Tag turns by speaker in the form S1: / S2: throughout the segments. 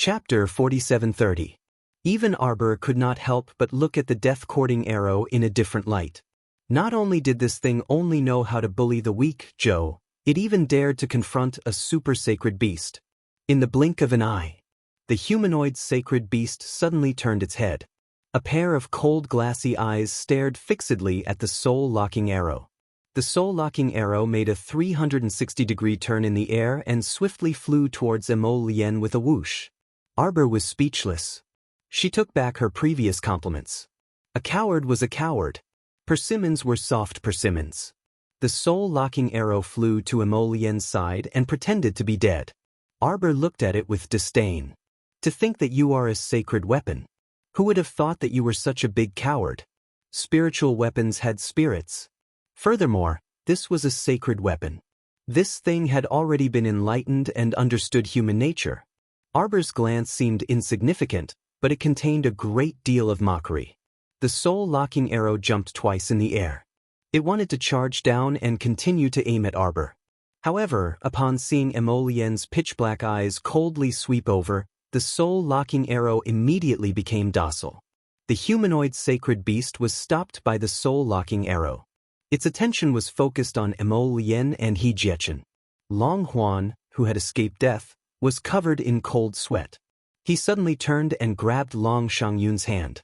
S1: Chapter 4730. Even Arbor could not help but look at the death-courting arrow in a different light. Not only did this thing only know how to bully the weak, Joe, it even dared to confront a super-sacred beast. In the blink of an eye, the humanoid sacred beast suddenly turned its head. A pair of cold glassy eyes stared fixedly at the soul-locking arrow. The soul-locking arrow made a 360-degree turn in the air and swiftly flew towards Lien with a whoosh. Arbor was speechless. She took back her previous compliments. A coward was a coward. Persimmons were soft persimmons. The soul-locking arrow flew to Lien's side and pretended to be dead. Arbor looked at it with disdain. To think that you are a sacred weapon. Who would have thought that you were such a big coward? Spiritual weapons had spirits. Furthermore, this was a sacred weapon. This thing had already been enlightened and understood human nature. Arbor's glance seemed insignificant, but it contained a great deal of mockery. The soul-locking arrow jumped twice in the air. It wanted to charge down and continue to aim at Arbor. However, upon seeing Lien's pitch-black eyes coldly sweep over, the soul-locking arrow immediately became docile. The humanoid sacred beast was stopped by the soul-locking arrow. Its attention was focused on Lien and He Jiachen. Long Huan, who had escaped death, was covered in cold sweat. He suddenly turned and grabbed Long Shangyun's hand.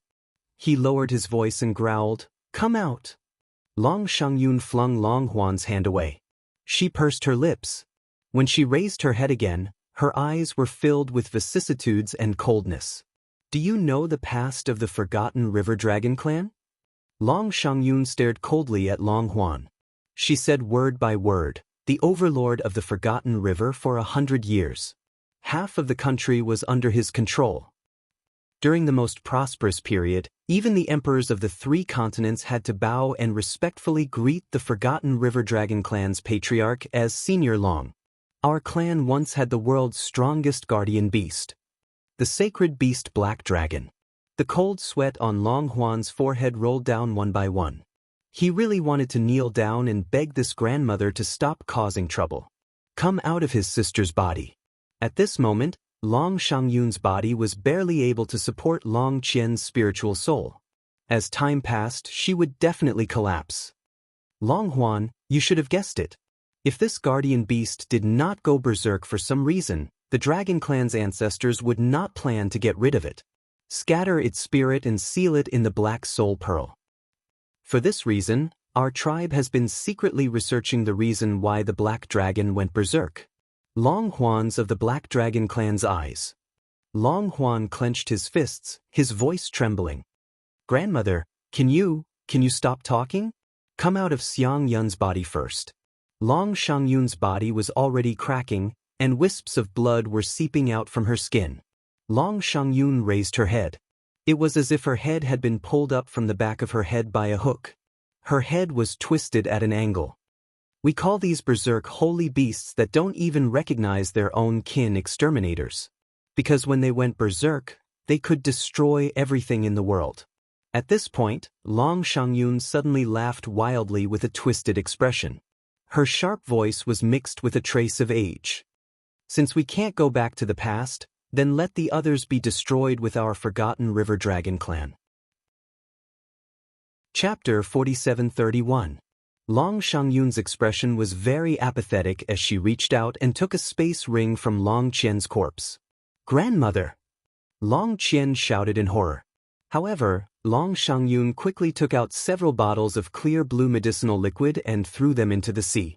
S1: He lowered his voice and growled, "Come out!" Long Shangyun flung Long Huan's hand away. She pursed her lips. When she raised her head again, her eyes were filled with vicissitudes and coldness. "Do you know the past of the Forgotten River Dragon clan?" Long Shangyun stared coldly at Long Huan. She said word by word, "The overlord of the Forgotten River for 100 years. Half of the country was under his control. During the most prosperous period, even the emperors of the 3 continents had to bow and respectfully greet the Forgotten River Dragon clan's patriarch as Senior Long. Our clan once had the world's strongest guardian beast. The sacred beast Black Dragon." The cold sweat on Long Huan's forehead rolled down one by one. He really wanted to kneel down and beg this grandmother to stop causing trouble. Come out of his sister's body. At this moment, Long Shangyun's body was barely able to support Long Qian's spiritual soul. As time passed, she would definitely collapse. Long Huan, you should have guessed it. If this guardian beast did not go berserk for some reason, the Dragon Clan's ancestors would not plan to get rid of it. Scatter its spirit and seal it in the Black Soul Pearl. For this reason, our tribe has been secretly researching the reason why the Black Dragon went berserk. Long Huan's of the Black Dragon clan's eyes. Long Huan clenched his fists, his voice trembling. "Grandmother, can you stop talking? Come out of Xiang Yun's body first." Long Shangyun's body was already cracking, and wisps of blood were seeping out from her skin. Long Shangyun raised her head. It was as if her head had been pulled up from the back of her head by a hook. Her head was twisted at an angle. We call these berserk holy beasts that don't even recognize their own kin exterminators. Because when they went berserk, they could destroy everything in the world. At this point, Long Shangyun suddenly laughed wildly with a twisted expression. Her sharp voice was mixed with a trace of age. "Since we can't go back to the past, then let the others be destroyed with our Forgotten River Dragon clan." Chapter 4731. Long Shangyun's expression was very apathetic as she reached out and took a space ring from Long Qian's corpse. "Grandmother!" Long Qian shouted in horror. However, Long Shangyun quickly took out several bottles of clear blue medicinal liquid and threw them into the sea.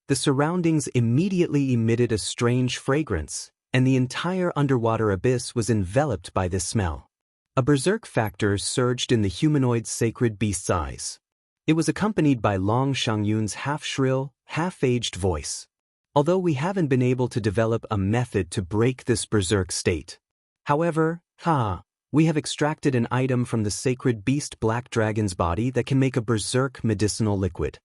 S1: The surroundings immediately emitted a strange fragrance, and the entire underwater abyss was enveloped by this smell. A berserk factor surged in the humanoid sacred beast's eyes. It was accompanied by Long Shangyun's half-shrill, half-aged voice. "Although we haven't been able to develop a method to break this berserk state. However, we have extracted an item from the sacred beast Black Dragon's body that can make a berserk medicinal liquid.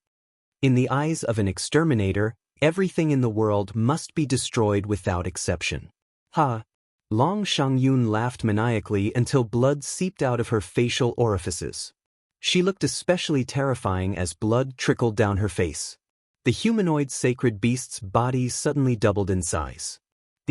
S1: In the eyes of an exterminator, everything in the world must be destroyed without exception." Long Shangyun laughed maniacally until blood seeped out of her facial orifices. She looked especially terrifying as blood trickled down her face. The humanoid sacred beast's body suddenly doubled in size.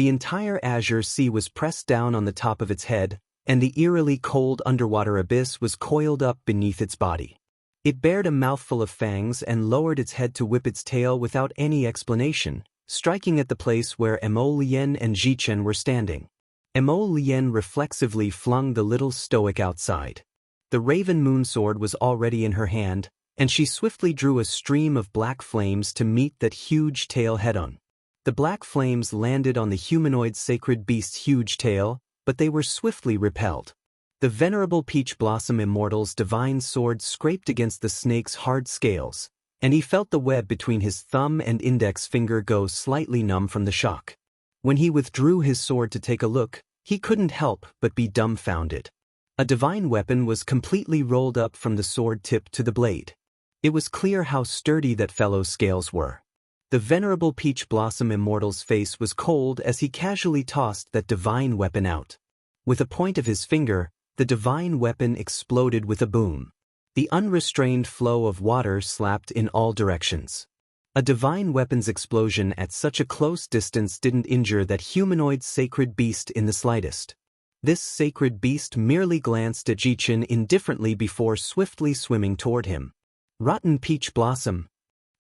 S1: The entire azure sea was pressed down on the top of its head, and the eerily cold underwater abyss was coiled up beneath its body. It bared a mouthful of fangs and lowered its head to whip its tail without any explanation, striking at the place where Emo Lien and Jichen were standing. Emo Lien reflexively flung the little stoic outside. The raven moonsword was already in her hand, and she swiftly drew a stream of black flames to meet that huge tail head-on. The black flames landed on the humanoid sacred beast's huge tail, but they were swiftly repelled. The venerable Peach Blossom Immortal's divine sword scraped against the snake's hard scales, and he felt the web between his thumb and index finger go slightly numb from the shock. When he withdrew his sword to take a look, he couldn't help but be dumbfounded. A divine weapon was completely rolled up from the sword tip to the blade. It was clear how sturdy that fellow's scales were. The venerable Peach Blossom Immortal's face was cold as he casually tossed that divine weapon out. With a point of his finger, the divine weapon exploded with a boom. The unrestrained flow of water slapped in all directions. A divine weapon's explosion at such a close distance didn't injure that humanoid sacred beast in the slightest. This sacred beast merely glanced at Jichen indifferently before swiftly swimming toward him. Rotten Peach Blossom.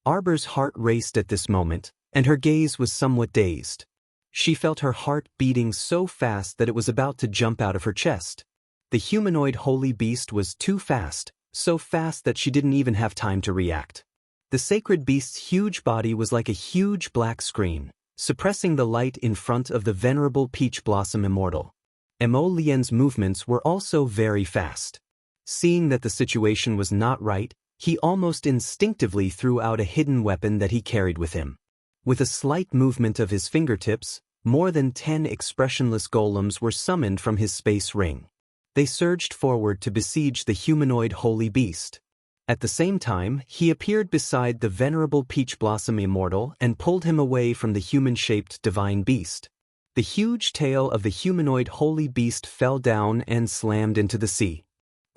S1: Arbor's heart raced at this moment, and her gaze was somewhat dazed. She felt her heart beating so fast that it was about to jump out of her chest. The humanoid holy beast was too fast, so fast that she didn't even have time to react. The sacred beast's huge body was like a huge black screen, suppressing the light in front of the venerable Peach Blossom Immortal. Emo Lien's movements were also very fast. Seeing that the situation was not right, he almost instinctively threw out a hidden weapon that he carried with him. With a slight movement of his fingertips, more than 10 expressionless golems were summoned from his space ring. They surged forward to besiege the humanoid holy beast. At the same time, he appeared beside the venerable Peach Blossom Immortal and pulled him away from the human-shaped divine beast. The huge tail of the humanoid holy beast fell down and slammed into the sea.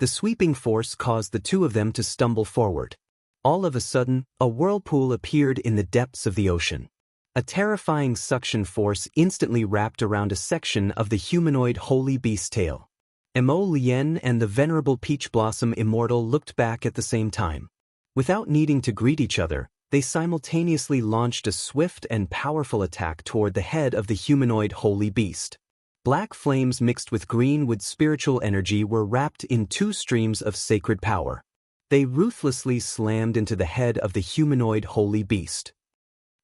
S1: The sweeping force caused the two of them to stumble forward. All of a sudden, a whirlpool appeared in the depths of the ocean. A terrifying suction force instantly wrapped around a section of the humanoid holy beast's tail. Emo Lien and the venerable Peach Blossom Immortal looked back at the same time. Without needing to greet each other, they simultaneously launched a swift and powerful attack toward the head of the humanoid holy beast. Black flames mixed with green-wood spiritual energy were wrapped in two streams of sacred power. They ruthlessly slammed into the head of the humanoid holy beast.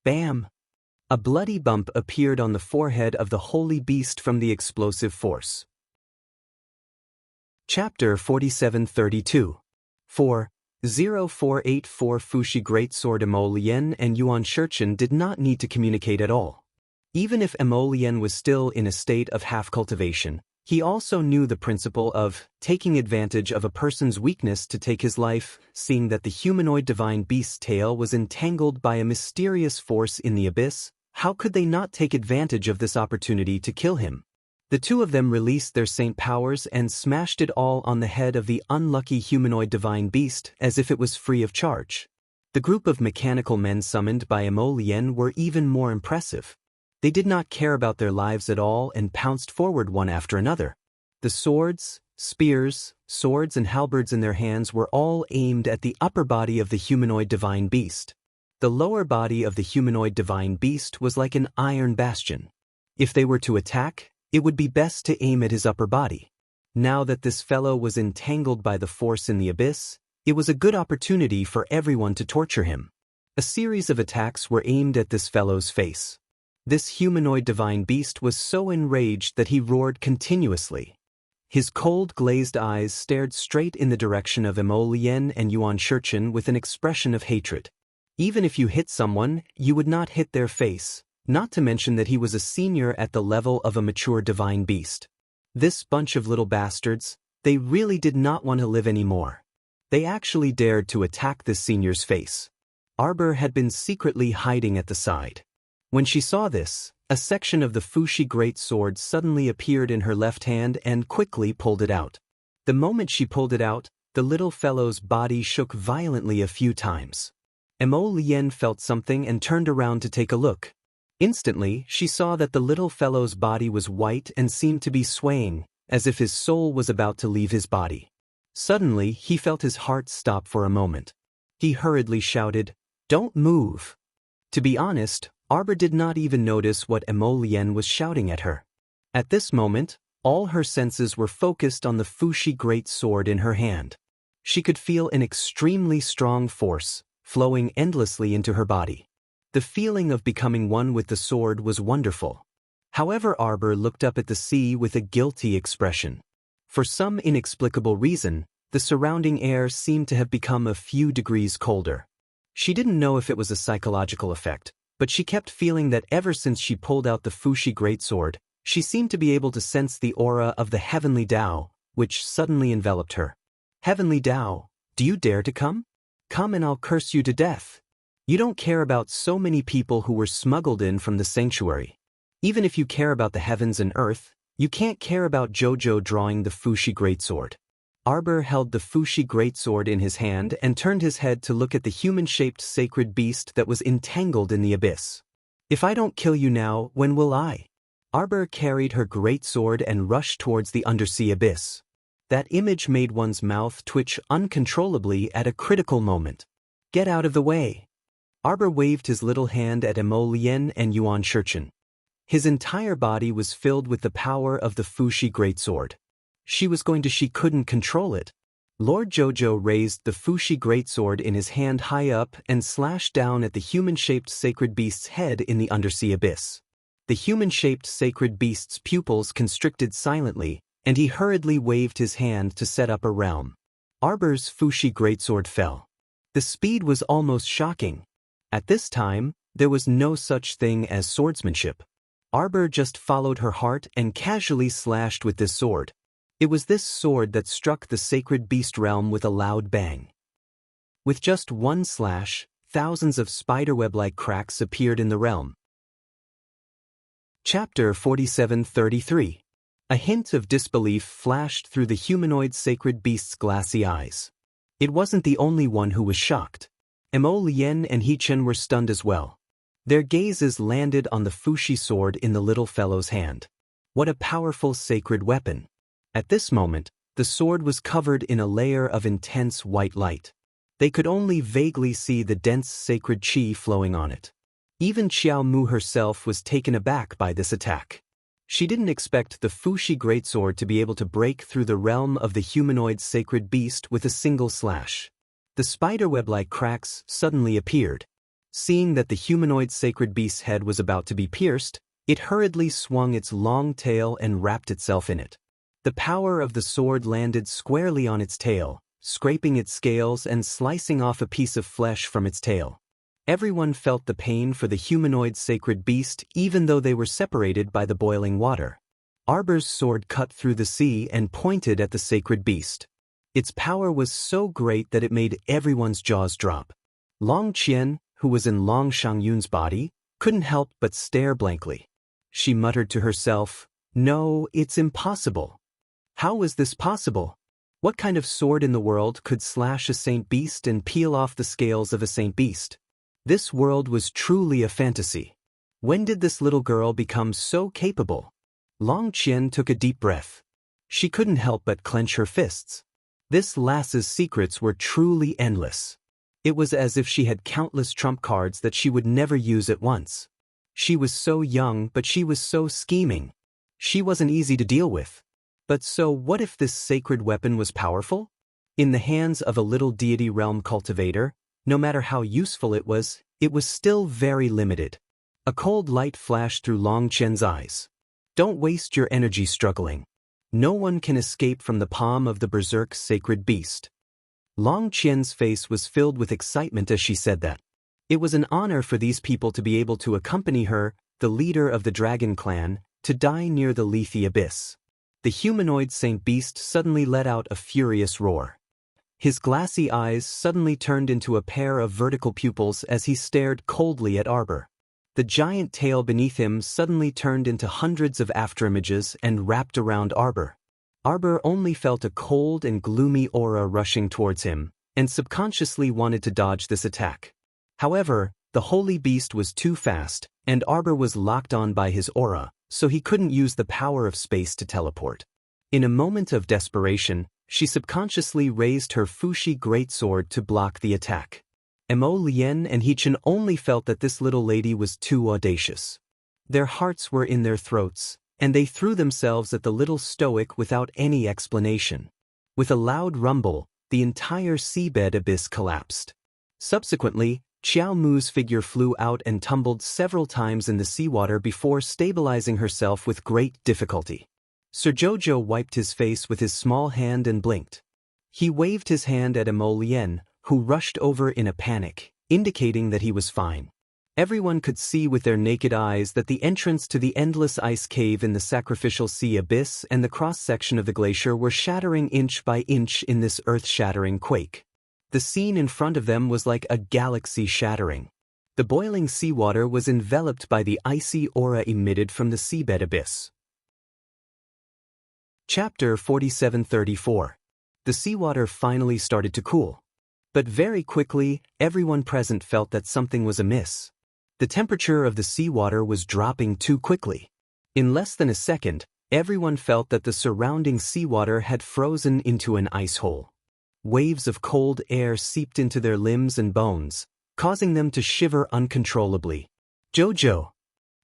S1: Bam! A bloody bump appeared on the forehead of the holy beast from the explosive force. Chapter 4732. 0484 Fushi Greatsword. Emo Lien and Yuan Shurchen did not need to communicate at all. Even if Emo Lien was still in a state of half-cultivation, he also knew the principle of taking advantage of a person's weakness to take his life. Seeing that the humanoid divine beast's tail was entangled by a mysterious force in the abyss, how could they not take advantage of this opportunity to kill him? The two of them released their saint powers and smashed it all on the head of the unlucky humanoid divine beast as if it was free of charge. The group of mechanical men summoned by Emo Lien were even more impressive. They did not care about their lives at all and pounced forward one after another. The swords, spears, swords and halberds in their hands were all aimed at the upper body of the humanoid divine beast. The lower body of the humanoid divine beast was like an iron bastion. If they were to attack, it would be best to aim at his upper body. Now that this fellow was entangled by the force in the abyss, it was a good opportunity for everyone to torture him. A series of attacks were aimed at this fellow's face. This humanoid divine beast was so enraged that he roared continuously. His cold glazed eyes stared straight in the direction of Emo Lien and Yuan Shurchen with an expression of hatred. Even if you hit someone, you would not hit their face. Not to mention that he was a senior at the level of a mature divine beast. This bunch of little bastards, they really did not want to live anymore. They actually dared to attack this senior's face. Arbor had been secretly hiding at the side. When she saw this, a section of the Fushi Great Sword suddenly appeared in her left hand and quickly pulled it out. The moment she pulled it out, the little fellow's body shook violently a few times. Emo Lien felt something and turned around to take a look. Instantly, she saw that the little fellow's body was white and seemed to be swaying, as if his soul was about to leave his body. Suddenly, he felt his heart stop for a moment. He hurriedly shouted, "Don't move!" To be honest, Arbor did not even notice what Emolien was shouting at her. At this moment, all her senses were focused on the Fushi great sword in her hand. She could feel an extremely strong force flowing endlessly into her body. The feeling of becoming one with the sword was wonderful. However, Arbor looked up at the sea with a guilty expression. For some inexplicable reason, the surrounding air seemed to have become a few degrees colder. She didn't know if it was a psychological effect, but she kept feeling that ever since she pulled out the Fushi greatsword, she seemed to be able to sense the aura of the heavenly Tao, which suddenly enveloped her. "Heavenly Tao, do you dare to come? Come and I'll curse you to death. You don't care about so many people who were smuggled in from the sanctuary. Even if you care about the heavens and earth, you can't care about Jojo drawing the Fushi greatsword." Arbor held the Fushi greatsword in his hand and turned his head to look at the human-shaped sacred beast that was entangled in the abyss. "If I don't kill you now, when will I?" Arbor carried her greatsword and rushed towards the undersea abyss. That image made one's mouth twitch uncontrollably at a critical moment. "Get out of the way!" Arbor waved his little hand at Emolien and Yuan Shurchen. His entire body was filled with the power of the Fushi greatsword. She couldn't control it. Lord Jojo raised the Fushi greatsword in his hand high up and slashed down at the human-shaped sacred beast's head in the undersea abyss. The human-shaped sacred beast's pupils constricted silently, and he hurriedly waved his hand to set up a realm. Arbor's Fushi greatsword fell. The speed was almost shocking. At this time, there was no such thing as swordsmanship. Arbor just followed her heart and casually slashed with this sword. It was this sword that struck the sacred beast realm with a loud bang. With just one slash, thousands of spiderweb-like cracks appeared in the realm. Chapter 47-33. A hint of disbelief flashed through the humanoid sacred beast's glassy eyes. It wasn't the only one who was shocked. Emolien and Hichen were stunned as well. Their gazes landed on the Fushi sword in the little fellow's hand. What a powerful sacred weapon! At this moment, the sword was covered in a layer of intense white light. They could only vaguely see the dense sacred chi flowing on it. Even Xiao Mu herself was taken aback by this attack. She didn't expect the Fushi greatsword to be able to break through the realm of the humanoid sacred beast with a single slash. The spiderweb-like cracks suddenly appeared. Seeing that the humanoid sacred beast's head was about to be pierced, it hurriedly swung its long tail and wrapped itself in it. The power of the sword landed squarely on its tail, scraping its scales and slicing off a piece of flesh from its tail. Everyone felt the pain for the humanoid sacred beast even though they were separated by the boiling water. Arbor's sword cut through the sea and pointed at the sacred beast. Its power was so great that it made everyone's jaws drop. Long Qian, who was in Long Shangyun's body, couldn't help but stare blankly. She muttered to herself, "No, it's impossible. How was this possible? What kind of sword in the world could slash a saint beast and peel off the scales of a saint beast? This world was truly a fantasy. When did this little girl become so capable?" Long Qian took a deep breath. She couldn't help but clench her fists. This lass's secrets were truly endless. It was as if she had countless trump cards that she would never use at once. She was so young, but she was so scheming. She wasn't easy to deal with. But so what if this sacred weapon was powerful? In the hands of a little deity realm cultivator, no matter how useful it was still very limited. A cold light flashed through Long Qian's eyes. Don't waste your energy struggling. No one can escape from the palm of the berserk sacred beast. Long Qian's face was filled with excitement as she said that. It was an honor for these people to be able to accompany her, the leader of the dragon clan, to die near the Lethe abyss. The humanoid saint beast suddenly let out a furious roar. His glassy eyes suddenly turned into a pair of vertical pupils as he stared coldly at Arbor. The giant tail beneath him suddenly turned into hundreds of afterimages and wrapped around Arbor. Arbor only felt a cold and gloomy aura rushing towards him, and subconsciously wanted to dodge this attack. However, The holy beast was too fast, and Arbor was locked on by his aura, so he couldn't use the power of space to teleport. In a moment of desperation, she subconsciously raised her Fushi greatsword to block the attack. Mo Lien and Heechin only felt that this little lady was too audacious. Their hearts were in their throats, and they threw themselves at the little stoic without any explanation. With a loud rumble, the entire seabed abyss collapsed. Subsequently, Xiao Mu's figure flew out and tumbled several times in the seawater before stabilizing herself with great difficulty. Sir Jojo wiped his face with his small hand and blinked. He waved his hand at Mo Lien, who rushed over in a panic, indicating that he was fine. Everyone could see with their naked eyes that the entrance to the endless ice cave in the sacrificial sea abyss and the cross-section of the glacier were shattering inch by inch in this earth-shattering quake. The scene in front of them was like a galaxy shattering. The boiling seawater was enveloped by the icy aura emitted from the seabed abyss. Chapter 4734. The seawater finally started to cool. But very quickly, everyone present felt that something was amiss. The temperature of the seawater was dropping too quickly. In less than a second, everyone felt that the surrounding seawater had frozen into an ice hole. Waves of cold air seeped into their limbs and bones, causing them to shiver uncontrollably. "Jojo!"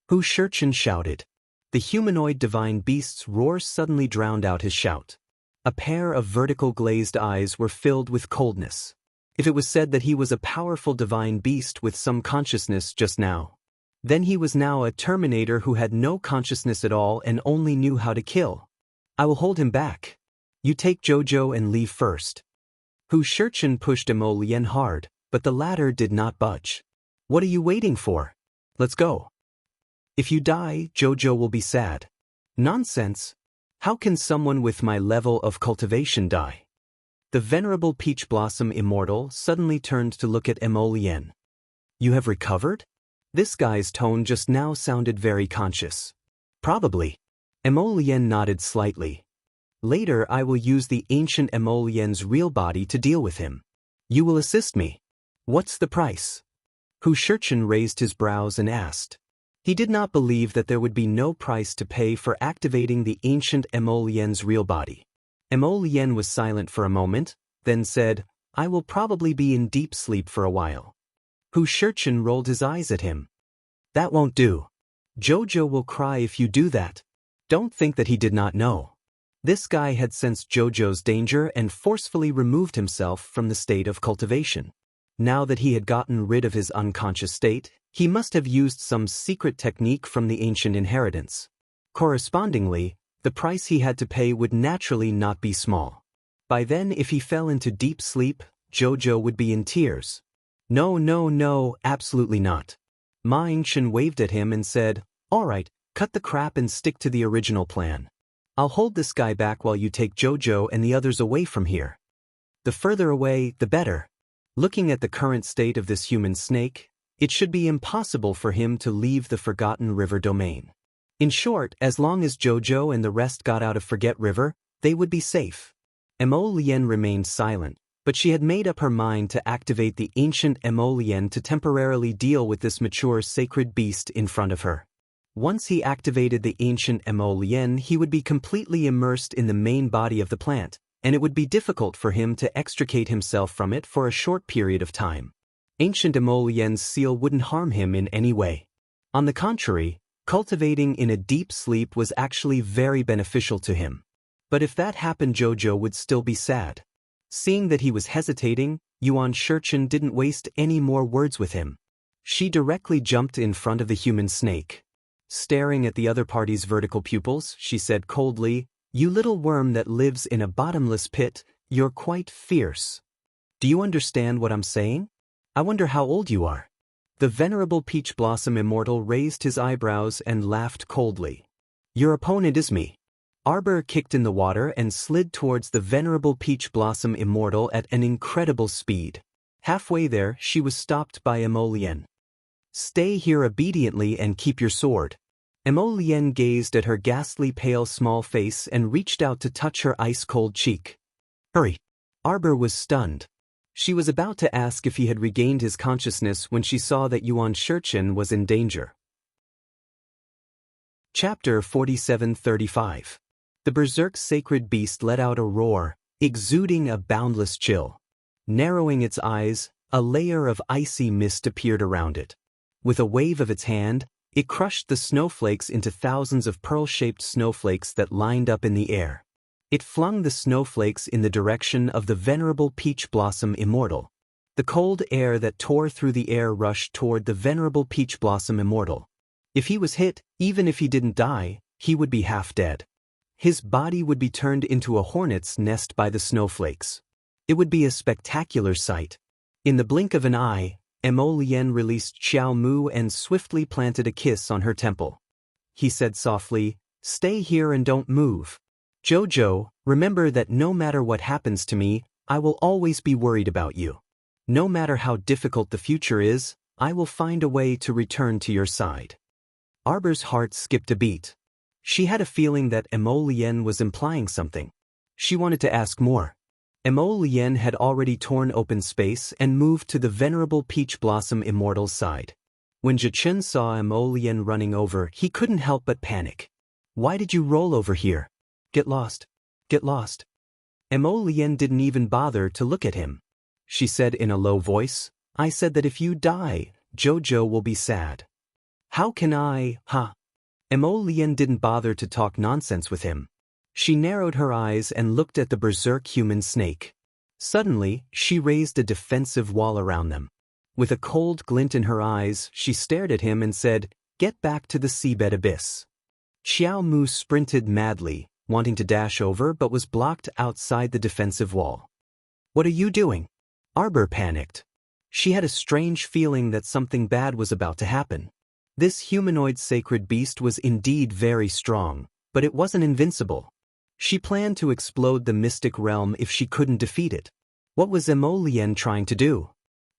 S1: Hu Shurchen shouted. The humanoid divine beast's roar suddenly drowned out his shout. A pair of vertical glazed eyes were filled with coldness. If it was said that he was a powerful divine beast with some consciousness just now, then he was now a Terminator who had no consciousness at all and only knew how to kill. "I will hold him back. You take Jojo and leave first." Hu Shurchen pushed Mo Lien hard, but the latter did not budge. "What are you waiting for? Let's go. If you die, Jojo will be sad." "Nonsense. How can someone with my level of cultivation die?" The venerable Peach Blossom Immortal suddenly turned to look at Mo Lien. "You have recovered?" This guy's tone just now sounded very conscious. "Probably." Mo Lien nodded slightly. "Later I will use the ancient Mo Lien's real body to deal with him. You will assist me. What's the price?" Hu Shurchen raised his brows and asked. He did not believe that there would be no price to pay for activating the ancient Mo Lien's real body. Mo Lien was silent for a moment, then said, "I will probably be in deep sleep for a while." Hu Shurchen rolled his eyes at him. "That won't do. Jojo will cry if you do that." Don't think that he did not know. This guy had sensed Jojo's danger and forcefully removed himself from the state of cultivation. Now that he had gotten rid of his unconscious state, he must have used some secret technique from the ancient inheritance. Correspondingly, the price he had to pay would naturally not be small. By then, if he fell into deep sleep, Jojo would be in tears. No, absolutely not. Ma Yingchen waved at him and said, "All right, cut the crap and stick to the original plan. I'll hold this guy back while you take Jojo and the others away from here. The further away, the better." Looking at the current state of this human snake, it should be impossible for him to leave the Forgotten River domain. In short, as long as Jojo and the rest got out of Forget River, they would be safe. Mo Lien remained silent, but she had made up her mind to activate the ancient Mo Lien to temporarily deal with this mature sacred beast in front of her. Once he activated the ancient Mo Lien, he would be completely immersed in the main body of the plant, and it would be difficult for him to extricate himself from it for a short period of time. Ancient Mo Lien's seal wouldn't harm him in any way. On the contrary, cultivating in a deep sleep was actually very beneficial to him. But if that happened, Jojo would still be sad. Seeing that he was hesitating, Yuan Shurchen didn't waste any more words with him. She directly jumped in front of the human snake. Staring at the other party's vertical pupils, she said coldly, "You little worm that lives in a bottomless pit, you're quite fierce. Do you understand what I'm saying? I wonder how old you are." The venerable Peach Blossom Immortal raised his eyebrows and laughed coldly. "Your opponent is me." Arbor kicked in the water and slid towards the venerable Peach Blossom Immortal at an incredible speed. Halfway there, she was stopped by Mo Lien. "Stay here obediently and keep your sword." Mo Lien gazed at her ghastly pale small face and reached out to touch her ice-cold cheek. "Hurry." Arbor was stunned. She was about to ask if he had regained his consciousness when she saw that Yuan Shurchen was in danger. Chapter 4735. The berserk sacred beast let out a roar, exuding a boundless chill. Narrowing its eyes, a layer of icy mist appeared around it. With a wave of its hand, it crushed the snowflakes into thousands of pearl-shaped snowflakes that lined up in the air. It flung the snowflakes in the direction of the venerable Peach Blossom Immortal. The cold air that tore through the air rushed toward the venerable Peach Blossom Immortal. If he was hit, even if he didn't die, he would be half dead. His body would be turned into a hornet's nest by the snowflakes. It would be a spectacular sight. In the blink of an eye, Mo Lien released Xiao Mu and swiftly planted a kiss on her temple. He said softly, "Stay here and don't move. Jojo, remember that no matter what happens to me, I will always be worried about you. No matter how difficult the future is, I will find a way to return to your side." Arbor's heart skipped a beat. She had a feeling that Mo Lien was implying something. She wanted to ask more. Mo Lien had already torn open space and moved to the venerable Peach Blossom Immortal's side. When Jichen saw Mo Lien running over, he couldn't help but panic. "Why did you roll over here? Get lost. Get lost." Mo Lien didn't even bother to look at him. She said in a low voice, "I said that if you die, Jojo will be sad." "How can I, huh?" Mo Lien didn't bother to talk nonsense with him. She narrowed her eyes and looked at the berserk human snake. Suddenly, she raised a defensive wall around them. With a cold glint in her eyes, she stared at him and said, "Get back to the seabed abyss." Xiao Mu sprinted madly, wanting to dash over but was blocked outside the defensive wall. "What are you doing?" Arbor panicked. She had a strange feeling that something bad was about to happen. This humanoid sacred beast was indeed very strong, but it wasn't invincible. She planned to explode the mystic realm if she couldn't defeat it. What was Mo Lien trying to do?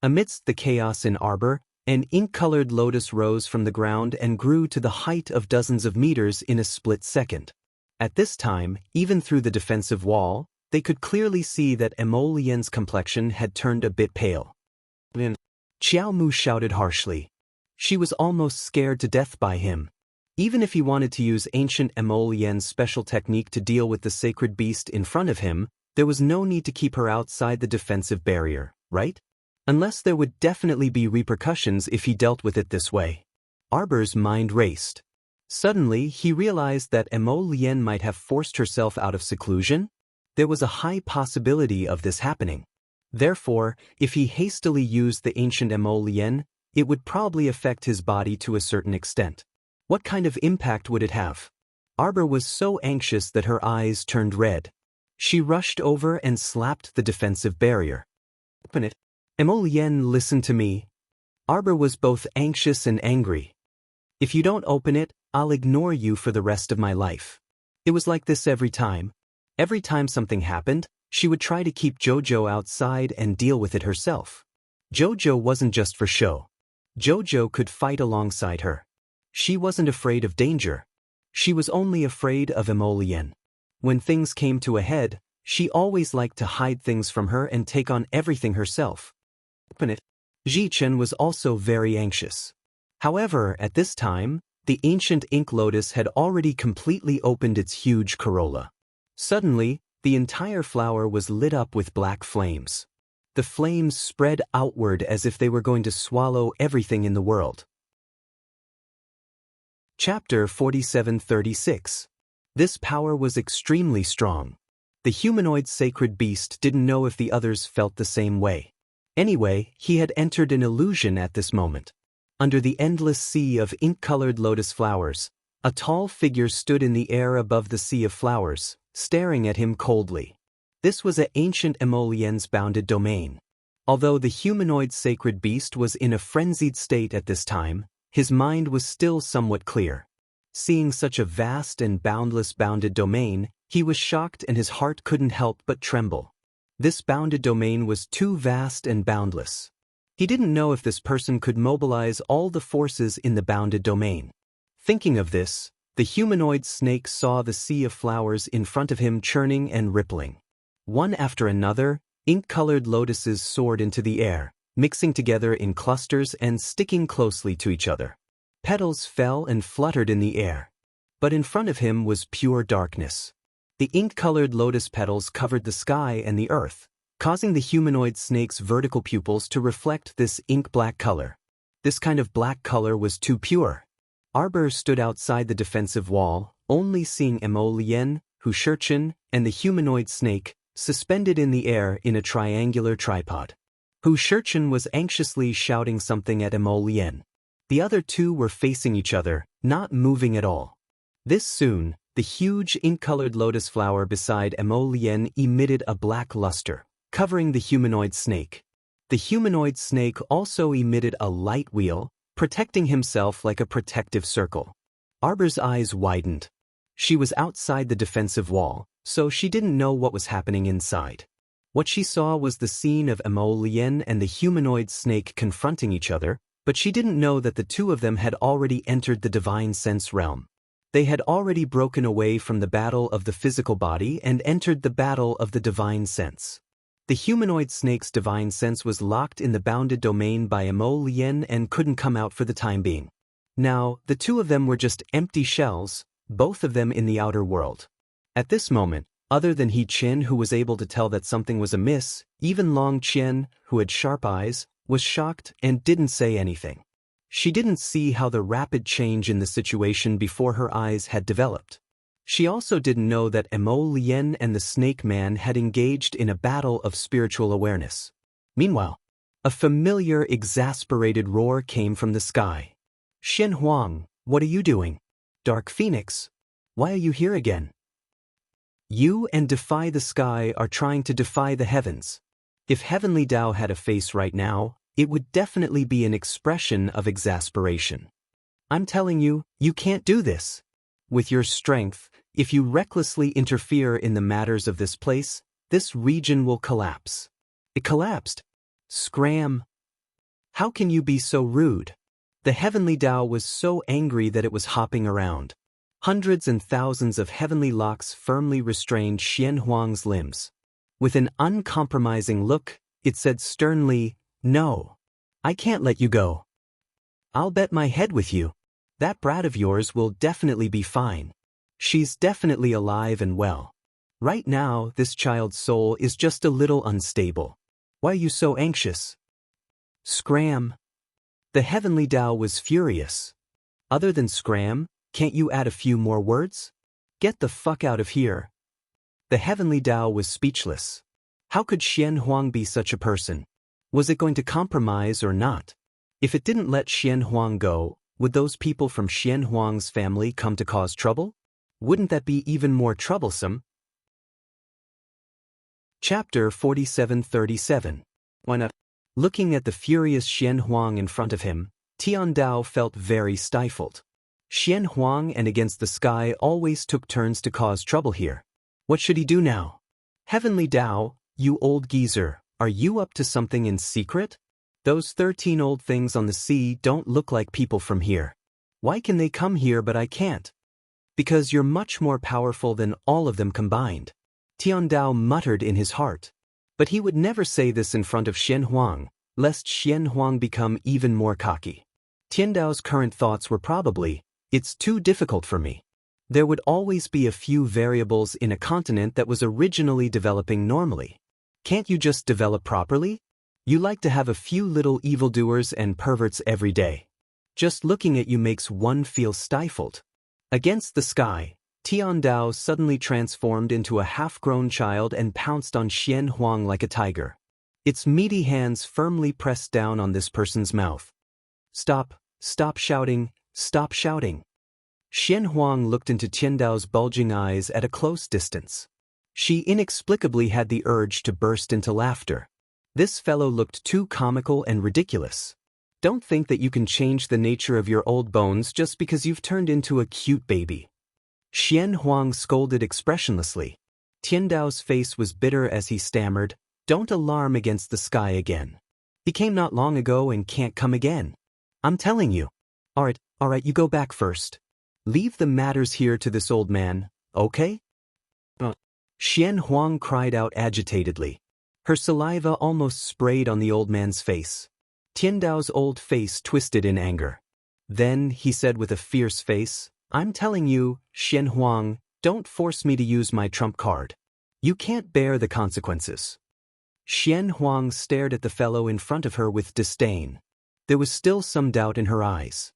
S1: Amidst the chaos in Arbor, an ink-colored lotus rose from the ground and grew to the height of dozens of meters in a split second. At this time, even through the defensive wall, they could clearly see that Mo Lien's complexion had turned a bit pale. Xiao Mu shouted harshly. She was almost scared to death by him. Even if he wanted to use ancient Mo Lien's special technique to deal with the sacred beast in front of him, there was no need to keep her outside the defensive barrier, right? Unless there would definitely be repercussions if he dealt with it this way. Arbor's mind raced. Suddenly, he realized that Mo Lien might have forced herself out of seclusion. There was a high possibility of this happening. Therefore, if he hastily used the ancient Mo Lien, it would probably affect his body to a certain extent. What kind of impact would it have? Arbor was so anxious that her eyes turned red. She rushed over and slapped the defensive barrier. "Open it. Mo Lien, listen to me." Arbor was both anxious and angry. "If you don't open it, I'll ignore you for the rest of my life." It was like this every time. Every time something happened, she would try to keep Jojo outside and deal with it herself. Jojo wasn't just for show. Jojo could fight alongside her. She wasn't afraid of danger. She was only afraid of Mo Lien. When things came to a head, she always liked to hide things from her and take on everything herself. Open it. Jichen was also very anxious. However, at this time, the ancient ink lotus had already completely opened its huge corolla. Suddenly, the entire flower was lit up with black flames. The flames spread outward as if they were going to swallow everything in the world. Chapter 4736. This power was extremely strong. The humanoid sacred beast didn't know if the others felt the same way. Anyway, he had entered an illusion at this moment. Under the endless sea of ink-colored lotus flowers, a tall figure stood in the air above the sea of flowers, staring at him coldly. This was an ancient Mo Lien's bounded domain. Although the humanoid sacred beast was in a frenzied state at this time, his mind was still somewhat clear. Seeing such a vast and boundless bounded domain, he was shocked and his heart couldn't help but tremble. This bounded domain was too vast and boundless. He didn't know if this person could mobilize all the forces in the bounded domain. Thinking of this, the humanoid snake saw the sea of flowers in front of him churning and rippling. One after another, Ink-colored lotuses soared into the air, mixing together in clusters and sticking closely to each other. Petals fell and fluttered in the air. But in front of him was pure darkness. The ink-colored lotus petals covered the sky and the earth, causing the humanoid snake's vertical pupils to reflect this ink-black color. This kind of black color was too pure. Arbor stood outside the defensive wall, only seeing Mo Lien, Hu Shurchen, and the humanoid snake, suspended in the air in a triangular tripod. Hu Shurchen was anxiously shouting something at Mo Lien. The other two were facing each other, not moving at all. This soon, the huge ink-colored lotus flower beside Mo Lien emitted a black luster, covering the humanoid snake. The humanoid snake also emitted a light wheel, protecting himself like a protective circle. Arbor's eyes widened. She was outside the defensive wall, so she didn't know what was happening inside. What she saw was the scene of Mo Lien and the humanoid snake confronting each other, but she didn't know that the two of them had already entered the divine sense realm. They had already broken away from the battle of the physical body and entered the battle of the divine sense. The humanoid snake's divine sense was locked in the bounded domain by Mo Lien and couldn't come out for the time being. Now, the two of them were just empty shells, both of them in the outer world. At this moment, other than He Qin, who was able to tell that something was amiss, even Long Qian, who had sharp eyes, was shocked and didn't say anything. She didn't see how the rapid change in the situation before her eyes had developed. She also didn't know that Mo Lien and the Snake Man had engaged in a battle of spiritual awareness. Meanwhile, a familiar, exasperated roar came from the sky. Xian Huang, what are you doing? Dark Phoenix, why are you here again? You and Defy the Sky are trying to defy the heavens. If Heavenly Tao had a face right now, it would definitely be an expression of exasperation. I'm telling you, you can't do this. With your strength, if you recklessly interfere in the matters of this place, this region will collapse. It collapsed. Scram. How can you be so rude? The Heavenly Tao was so angry that it was hopping around. Hundreds and thousands of heavenly locks firmly restrained Xian Huang's limbs. With an uncompromising look, it said sternly, "No. I can't let you go. I'll bet my head with you. That brat of yours will definitely be fine. She's definitely alive and well. Right now, this child's soul is just a little unstable. Why are you so anxious?" Scram. The Heavenly Tao was furious. Other than scram, can't you add a few more words? Get the fuck out of here. The Heavenly Tao was speechless. How could Xian Huang be such a person? Was it going to compromise or not? If it didn't let Xian Huang go, would those people from Xian Huang's family come to cause trouble? Wouldn't that be even more troublesome? Chapter 4737. Why not? Looking at the furious Xian Huang in front of him, Tian Dao felt very stifled. Xian Huang and Against the Sky always took turns to cause trouble here. What should he do now? Heavenly Tao, you old geezer, are you up to something in secret? Those 13 old things on the sea don't look like people from here. Why can they come here but I can't? Because you're much more powerful than all of them combined. Tian Dao muttered in his heart. But he would never say this in front of Xian Huang, lest Xian Huang become even more cocky. Tian Dao's current thoughts were probably, it's too difficult for me. There would always be a few variables in a continent that was originally developing normally. Can't you just develop properly? You like to have a few little evildoers and perverts every day. Just looking at you makes one feel stifled. Against the Sky, Tian Dao suddenly transformed into a half-grown child and pounced on Xian Huang like a tiger. Its meaty hands firmly pressed down on this person's mouth. Stop shouting, stop shouting. Xian Huang looked into Tian Dao's bulging eyes at a close distance. She inexplicably had the urge to burst into laughter. This fellow looked too comical and ridiculous. Don't think that you can change the nature of your old bones just because you've turned into a cute baby. Xian Huang scolded expressionlessly. Tian Dao's face was bitter as he stammered, "Don't alarm Against the Sky again. He came not long ago and can't come again. I'm telling you. All right, you go back first. Leave the matters here to this old man, okay?" Xian Huang cried out agitatedly. Her saliva almost sprayed on the old man's face. Tiandao's old face twisted in anger. Then, he said with a fierce face, "I'm telling you, Xian Huang, don't force me to use my trump card. You can't bear the consequences." Xian Huang stared at the fellow in front of her with disdain. There was still some doubt in her eyes.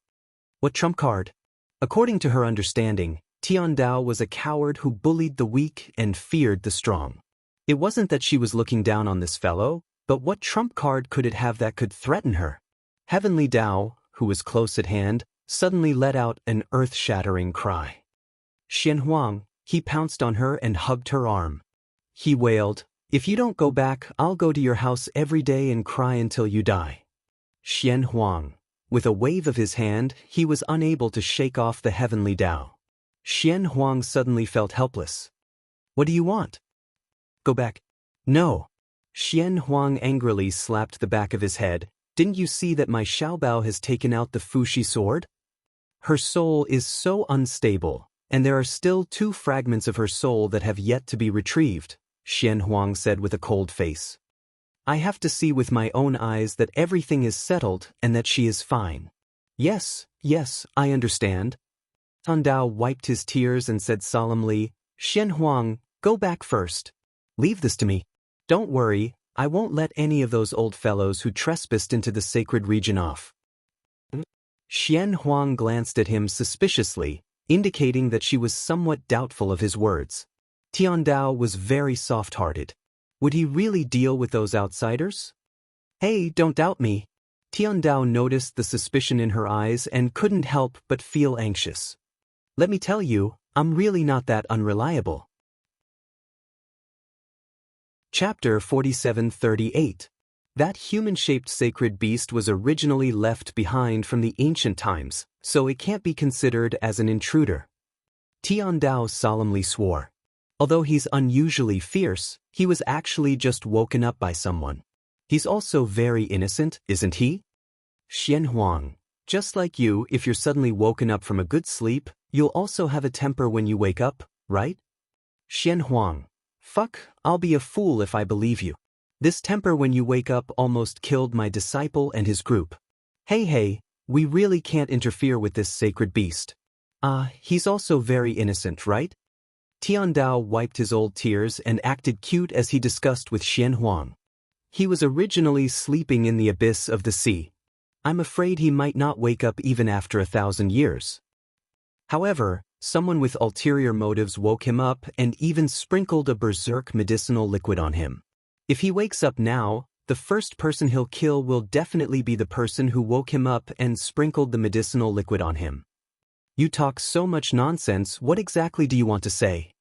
S1: What trump card? According to her understanding, Tiandao was a coward who bullied the weak and feared the strong. It wasn't that she was looking down on this fellow, but what trump card could it have that could threaten her? Heavenly Dao, who was close at hand, suddenly let out an earth-shattering cry. Xian Huang, he pounced on her and hugged her arm. He wailed, "If you don't go back, I'll go to your house every day and cry until you die." Xian Huang. With a wave of his hand, he was unable to shake off the Heavenly Dao. Xian Huang suddenly felt helpless. "What do you want?" "Go back." "No." Xian Huang angrily slapped the back of his head. "Didn't you see that my Xiaobao has taken out the Fuxi sword? Her soul is so unstable, and there are still 2 fragments of her soul that have yet to be retrieved," Xian Huang said with a cold face. "I have to see with my own eyes that everything is settled and that she is fine." Yes, I understand." Tiandao wiped his tears and said solemnly, "Xian Huang, go back first. Leave this to me. Don't worry, I won't let any of those old fellows who trespassed into the sacred region off." Xian Huang glanced at him suspiciously, indicating that she was somewhat doubtful of his words. Tiandao was very soft-hearted. Would he really deal with those outsiders? "Hey, don't doubt me." Tiandao noticed the suspicion in her eyes and couldn't help but feel anxious. "Let me tell you, I'm really not that unreliable." Chapter 4738. That human-shaped sacred beast was originally left behind from the ancient times, so it can't be considered as an intruder. Tiandao solemnly swore. Although he's unusually fierce, he was actually just woken up by someone. He's also very innocent, isn't he? Xian Huang, just like you, if you're suddenly woken up from a good sleep, you'll also have a temper when you wake up, right? Xian Huang, fuck, I'll be a fool if I believe you. This temper when you wake up almost killed my disciple and his group. Hey, we really can't interfere with this sacred beast. He's also very innocent, right? Tiandao wiped his old tears and acted cute as he discussed with Xian Huang. He was originally sleeping in the abyss of the sea. I'm afraid he might not wake up even after 1,000 years. However, someone with ulterior motives woke him up and even sprinkled a berserk medicinal liquid on him. If he wakes up now, the first person he'll kill will definitely be the person who woke him up and sprinkled the medicinal liquid on him. You talk so much nonsense, what exactly do you want to say?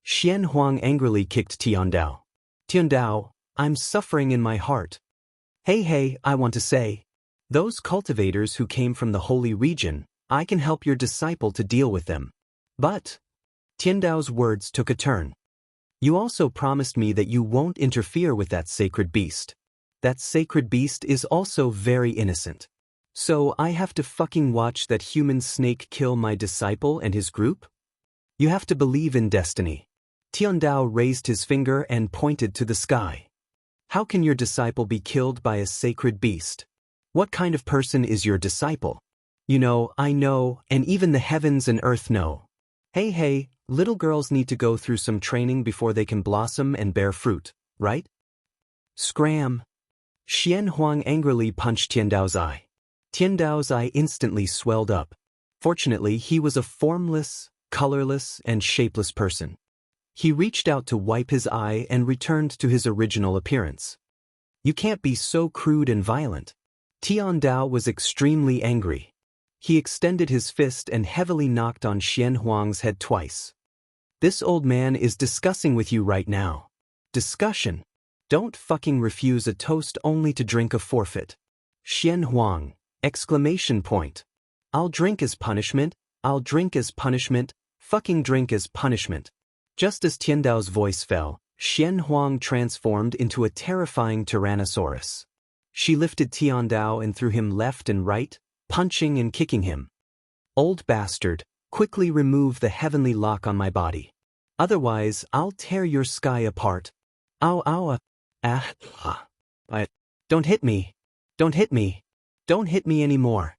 S1: Xian Huang angrily kicked Tiandao. Tiandao, I'm suffering in my heart. Hey, I want to say. Those cultivators who came from the holy region, I can help your disciple to deal with them. But, Tiandao's words took a turn. You also promised me that you won't interfere with that sacred beast. That sacred beast is also very innocent. So I have to fucking watch that human snake kill my disciple and his group? You have to believe in destiny. Tiandao raised his finger and pointed to the sky. How can your disciple be killed by a sacred beast? What kind of person is your disciple? You know, I know, and even the heavens and earth know. Hey, little girls need to go through some training before they can blossom and bear fruit, right? Scram. Xian Huang angrily punched Tiandao's eye. Tiandao's eye instantly swelled up. Fortunately, he was a formless, colorless, and shapeless person. He reached out to wipe his eye and returned to his original appearance. You can't be so crude and violent. Tiandao was extremely angry. He extended his fist and heavily knocked on Xian Huang's head twice. This old man is discussing with you right now. Discussion. Don't fucking refuse a toast only to drink a forfeit. Xian Huang! Exclamation point. I'll drink as punishment, I'll drink as punishment, fucking drink as punishment. Just as Tiandao's voice fell, Xian Huang transformed into a terrifying Tyrannosaurus. She lifted Tiandao and threw him left and right, punching and kicking him. Old bastard, quickly remove the heavenly lock on my body. Otherwise, I'll tear your sky apart. Ow. Ah, ah. Don't hit me. Don't hit me. Don't hit me anymore.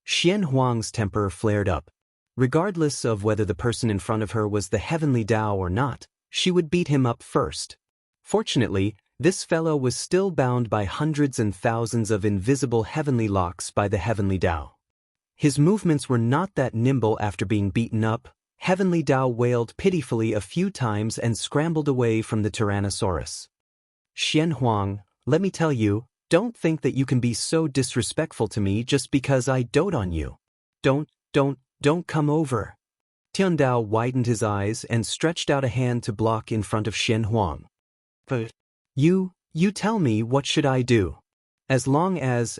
S1: Xian Huang's temper flared up. Regardless of whether the person in front of her was the heavenly Tao or not, she would beat him up first. Fortunately, this fellow was still bound by hundreds and thousands of invisible heavenly locks by the heavenly Tao. His movements were not that nimble after being beaten up. Heavenly Tao wailed pitifully a few times and scrambled away from the Tyrannosaurus. Xian Huang, let me tell you, don't think that you can be so disrespectful to me just because I dote on you. Don't come over. Tian Dao widened his eyes and stretched out a hand to block in front of Xian Huang. But you tell me what should I do? As long as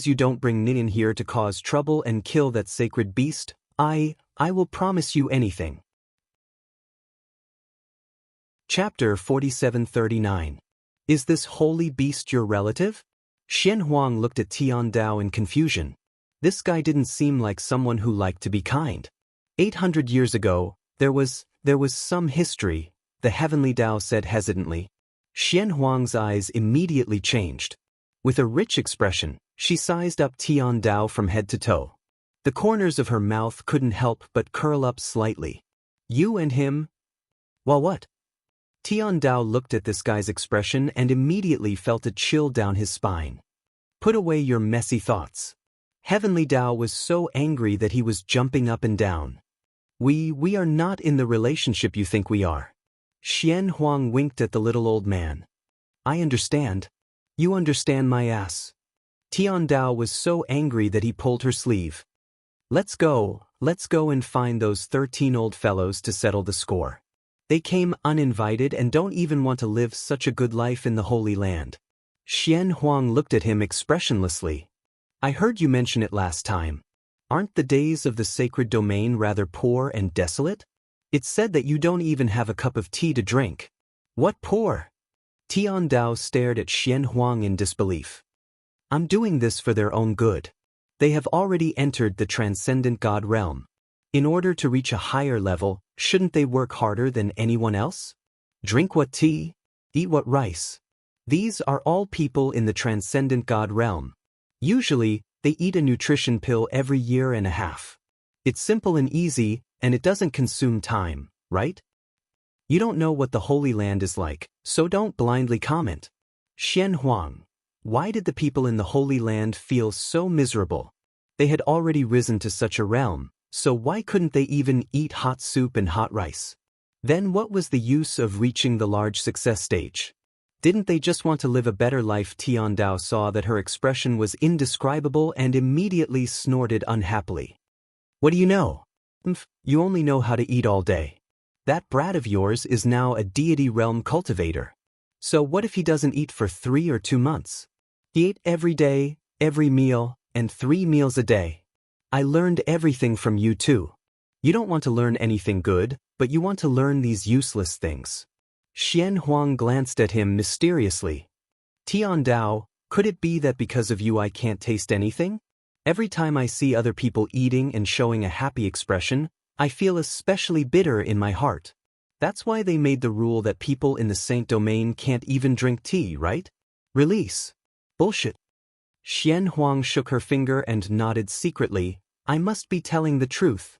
S1: you don't bring Nin in here to cause trouble and kill that sacred beast, I will promise you anything. Chapter 4739. Is this holy beast your relative? Xian Huang looked at Tian Dao in confusion. This guy didn't seem like someone who liked to be kind. 800 years ago, there was some history, the heavenly Tao said hesitantly. Xian Huang's eyes immediately changed. With a rich expression, she sized up Tian Dao from head to toe. The corners of her mouth couldn't help but curl up slightly. You and him? Well, what? Tian Dao looked at this guy's expression and immediately felt a chill down his spine. Put away your messy thoughts. Heavenly Tao was so angry that he was jumping up and down. We are not in the relationship you think we are. Xian Huang winked at the little old man. I understand. You understand my ass. Tian Dao was so angry that he pulled her sleeve. Let's go and find those 13 old fellows to settle the score. They came uninvited and don't even want to live such a good life in the Holy Land. Xian Huang looked at him expressionlessly. I heard you mention it last time. Aren't the days of the sacred domain rather poor and desolate? It's said that you don't even have a cup of tea to drink. What poor? Tian Dao stared at Xian Huang in disbelief. I'm doing this for their own good. They have already entered the transcendent God realm. In order to reach a higher level, shouldn't they work harder than anyone else? Drink what tea? Eat what rice? These are all people in the transcendent God realm. Usually, they eat a nutrition pill every year and a half. It's simple and easy, and it doesn't consume time, right? You don't know what the Holy Land is like, so don't blindly comment. Xian Huang, why did the people in the Holy Land feel so miserable? They had already risen to such a realm, so why couldn't they even eat hot soup and hot rice? Then what was the use of reaching the large success stage? Didn't they just want to live a better life? Tian Dao saw that her expression was indescribable and immediately snorted unhappily. What do you know? You only know how to eat all day. That brat of yours is now a deity realm cultivator. So what if he doesn't eat for 3 or 2 months? He ate every day, every meal, and 3 meals a day. I learned everything from you too. You don't want to learn anything good, but you want to learn these useless things. Xian Huang glanced at him mysteriously. Tian Dao, could it be that because of you I can't taste anything? Every time I see other people eating and showing a happy expression, I feel especially bitter in my heart. That's why they made the rule that people in the Saint Domain can't even drink tea, right? Release. Bullshit. Xian Huang shook her finger and nodded secretly. I must be telling the truth.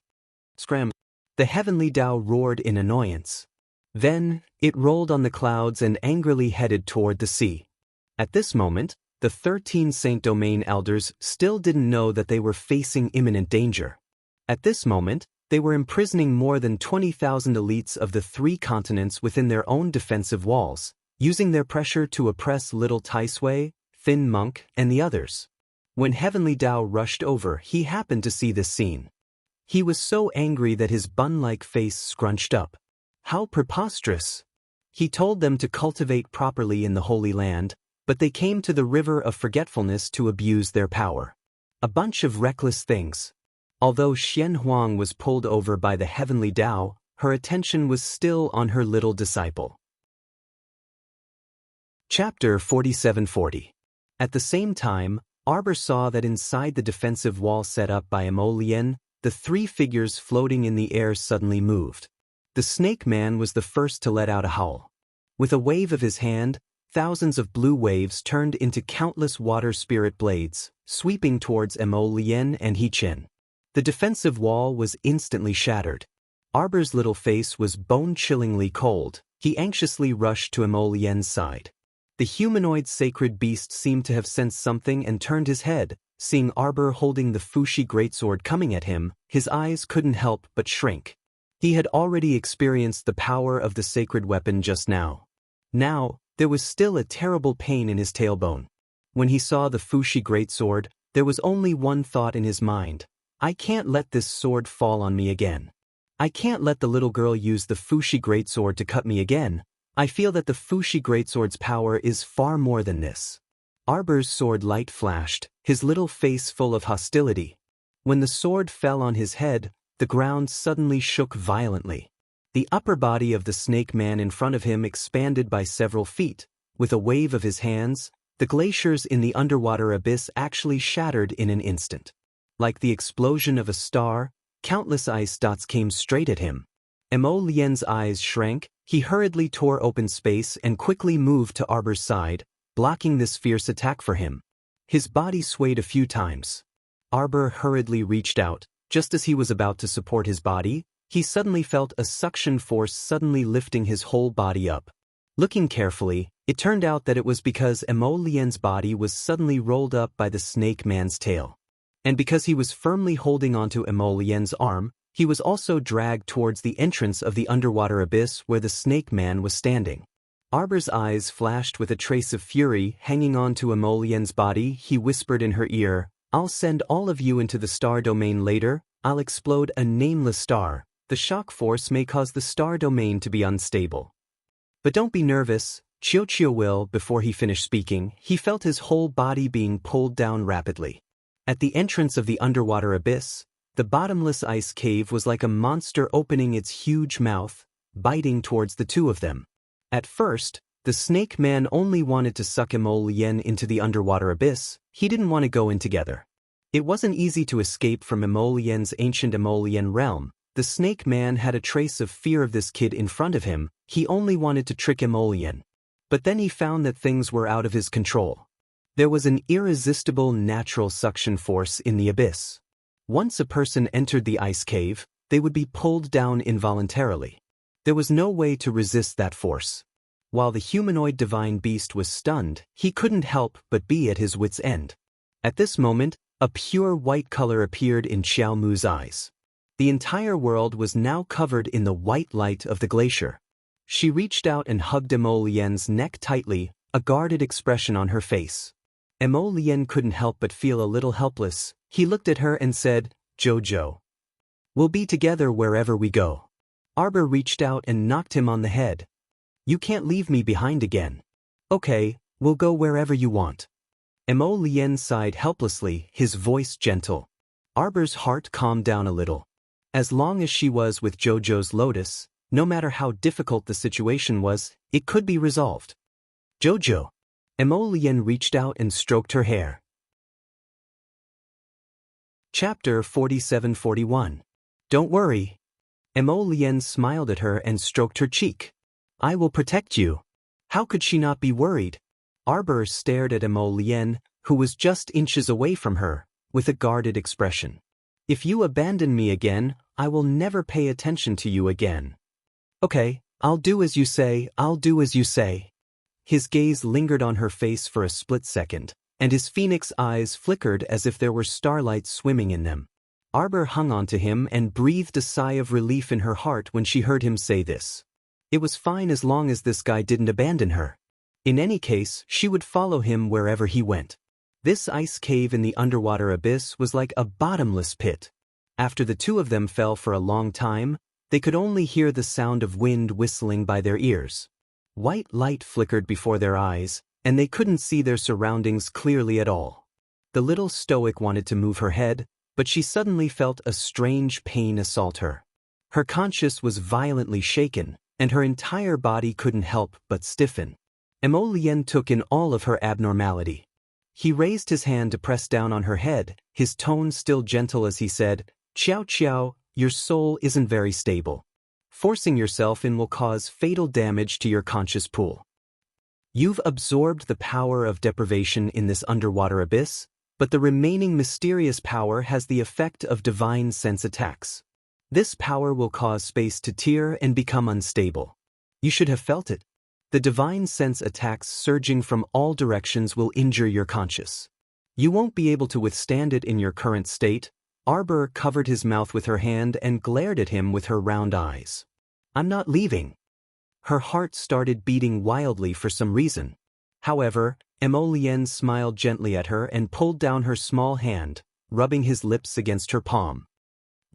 S1: Scram. The heavenly Tao roared in annoyance. Then, it rolled on the clouds and angrily headed toward the sea. At this moment, the 13 Saint Domain elders still didn't know that they were facing imminent danger. At this moment, they were imprisoning more than 20,000 elites of the 3 continents within their own defensive walls, using their pressure to oppress Little Tai Sui, Thin Monk, and the others. When Heavenly Tao rushed over, he happened to see this scene. He was so angry that his bun-like face scrunched up. How preposterous! He told them to cultivate properly in the Holy Land, but they came to the river of forgetfulness to abuse their power. A bunch of reckless things. Although Xian Huang was pulled over by the Heavenly Tao, her attention was still on her little disciple. Chapter 4740. At the same time, Arbor saw that inside the defensive wall set up by Emolien, the 3 figures floating in the air suddenly moved. The Snake Man was the first to let out a howl. With a wave of his hand, thousands of blue waves turned into countless water spirit blades, sweeping towards Mo Lien and He Chen. The defensive wall was instantly shattered. Arbor's little face was bone-chillingly cold. He anxiously rushed to Mo Lien's side. The humanoid sacred beast seemed to have sensed something and turned his head. Seeing Arbor holding the Fushi greatsword coming at him, his eyes couldn't help but shrink. He had already experienced the power of the sacred weapon just now. Now, there was still a terrible pain in his tailbone. When he saw the Fushi greatsword, there was only one thought in his mind. I can't let this sword fall on me again. I can't let the little girl use the Fushi greatsword to cut me again. I feel that the Fushi greatsword's power is far more than this. Arbor's sword light flashed, his little face full of hostility. When the sword fell on his head, the ground suddenly shook violently. The upper body of the snake man in front of him expanded by several feet. With a wave of his hands, the glaciers in the underwater abyss actually shattered in an instant. Like the explosion of a star, countless ice dots came straight at him. Mo Lien's eyes shrank. He hurriedly tore open space and quickly moved to Arbor's side, blocking this fierce attack for him. His body swayed a few times. Arbor hurriedly reached out. Just as he was about to support his body, he suddenly felt a suction force suddenly lifting his whole body up. Looking carefully, it turned out that it was because Mo Lien's body was suddenly rolled up by the snake man's tail. And because he was firmly holding onto Mo Lien's arm, he was also dragged towards the entrance of the underwater abyss where the snake man was standing. Arbor's eyes flashed with a trace of fury hanging on to Mo Lien's body. He whispered in her ear, I'll send all of you into the star domain later. I'll explode a nameless star. The shock force may cause the star domain to be unstable. But don't be nervous, Chiu will. Before he finished speaking, he felt his whole body being pulled down rapidly. At the entrance of the underwater abyss, the bottomless ice cave was like a monster opening its huge mouth, biting towards the two of them. At first, the snake man only wanted to suck Mo Lien into the underwater abyss. He didn't want to go in together. It wasn't easy to escape from Mo Lien's ancient Mo Lien realm. The snake man had a trace of fear of this kid in front of him. He only wanted to trick Mo Lien. But then he found that things were out of his control. There was an irresistible natural suction force in the abyss. Once a person entered the ice cave, they would be pulled down involuntarily. There was no way to resist that force. While the humanoid divine beast was stunned, he couldn't help but be at his wit's end. At this moment, a pure white color appeared in Xiao Mu's eyes. The entire world was now covered in the white light of the glacier. She reached out and hugged Mo Lien's neck tightly, a guarded expression on her face. Mo Lien couldn't help but feel a little helpless. He looked at her and said, Jojo. We'll be together wherever we go. Arbor reached out and knocked him on the head. You can't leave me behind again. Okay, we'll go wherever you want. Mo Lien sighed helplessly, his voice gentle. Arbor's heart calmed down a little. As long as she was with Jojo's lotus, no matter how difficult the situation was, it could be resolved. Jojo. Mo Lien reached out and stroked her hair. Chapter 47-41. Don't worry. Mo Lien smiled at her and stroked her cheek. I will protect you. How could she not be worried? Arbor stared at Mo Lien, who was just inches away from her, with a guarded expression. If you abandon me again, I will never pay attention to you again. Okay, I'll do as you say, I'll do as you say. His gaze lingered on her face for a split second, and his phoenix eyes flickered as if there were starlight swimming in them. Arbor hung on to him and breathed a sigh of relief in her heart when she heard him say this. It was fine as long as this guy didn't abandon her. In any case, she would follow him wherever he went. This ice cave in the underwater abyss was like a bottomless pit. After the two of them fell for a long time, they could only hear the sound of wind whistling by their ears. White light flickered before their eyes, and they couldn't see their surroundings clearly at all. The little stoic wanted to move her head, but she suddenly felt a strange pain assault her. Her conscience was violently shaken, and her entire body couldn't help but stiffen. Mo Lien took in all of her abnormality. He raised his hand to press down on her head, his tone still gentle as he said, Qiao, your soul isn't very stable. Forcing yourself in will cause fatal damage to your conscious pool. You've absorbed the power of deprivation in this underwater abyss, but the remaining mysterious power has the effect of divine sense attacks. This power will cause space to tear and become unstable. You should have felt it. The divine sense attacks surging from all directions will injure your conscious. You won't be able to withstand it in your current state. Arbor covered his mouth with her hand and glared at him with her round eyes. I'm not leaving. Her heart started beating wildly for some reason. However, Emolien smiled gently at her and pulled down her small hand, rubbing his lips against her palm.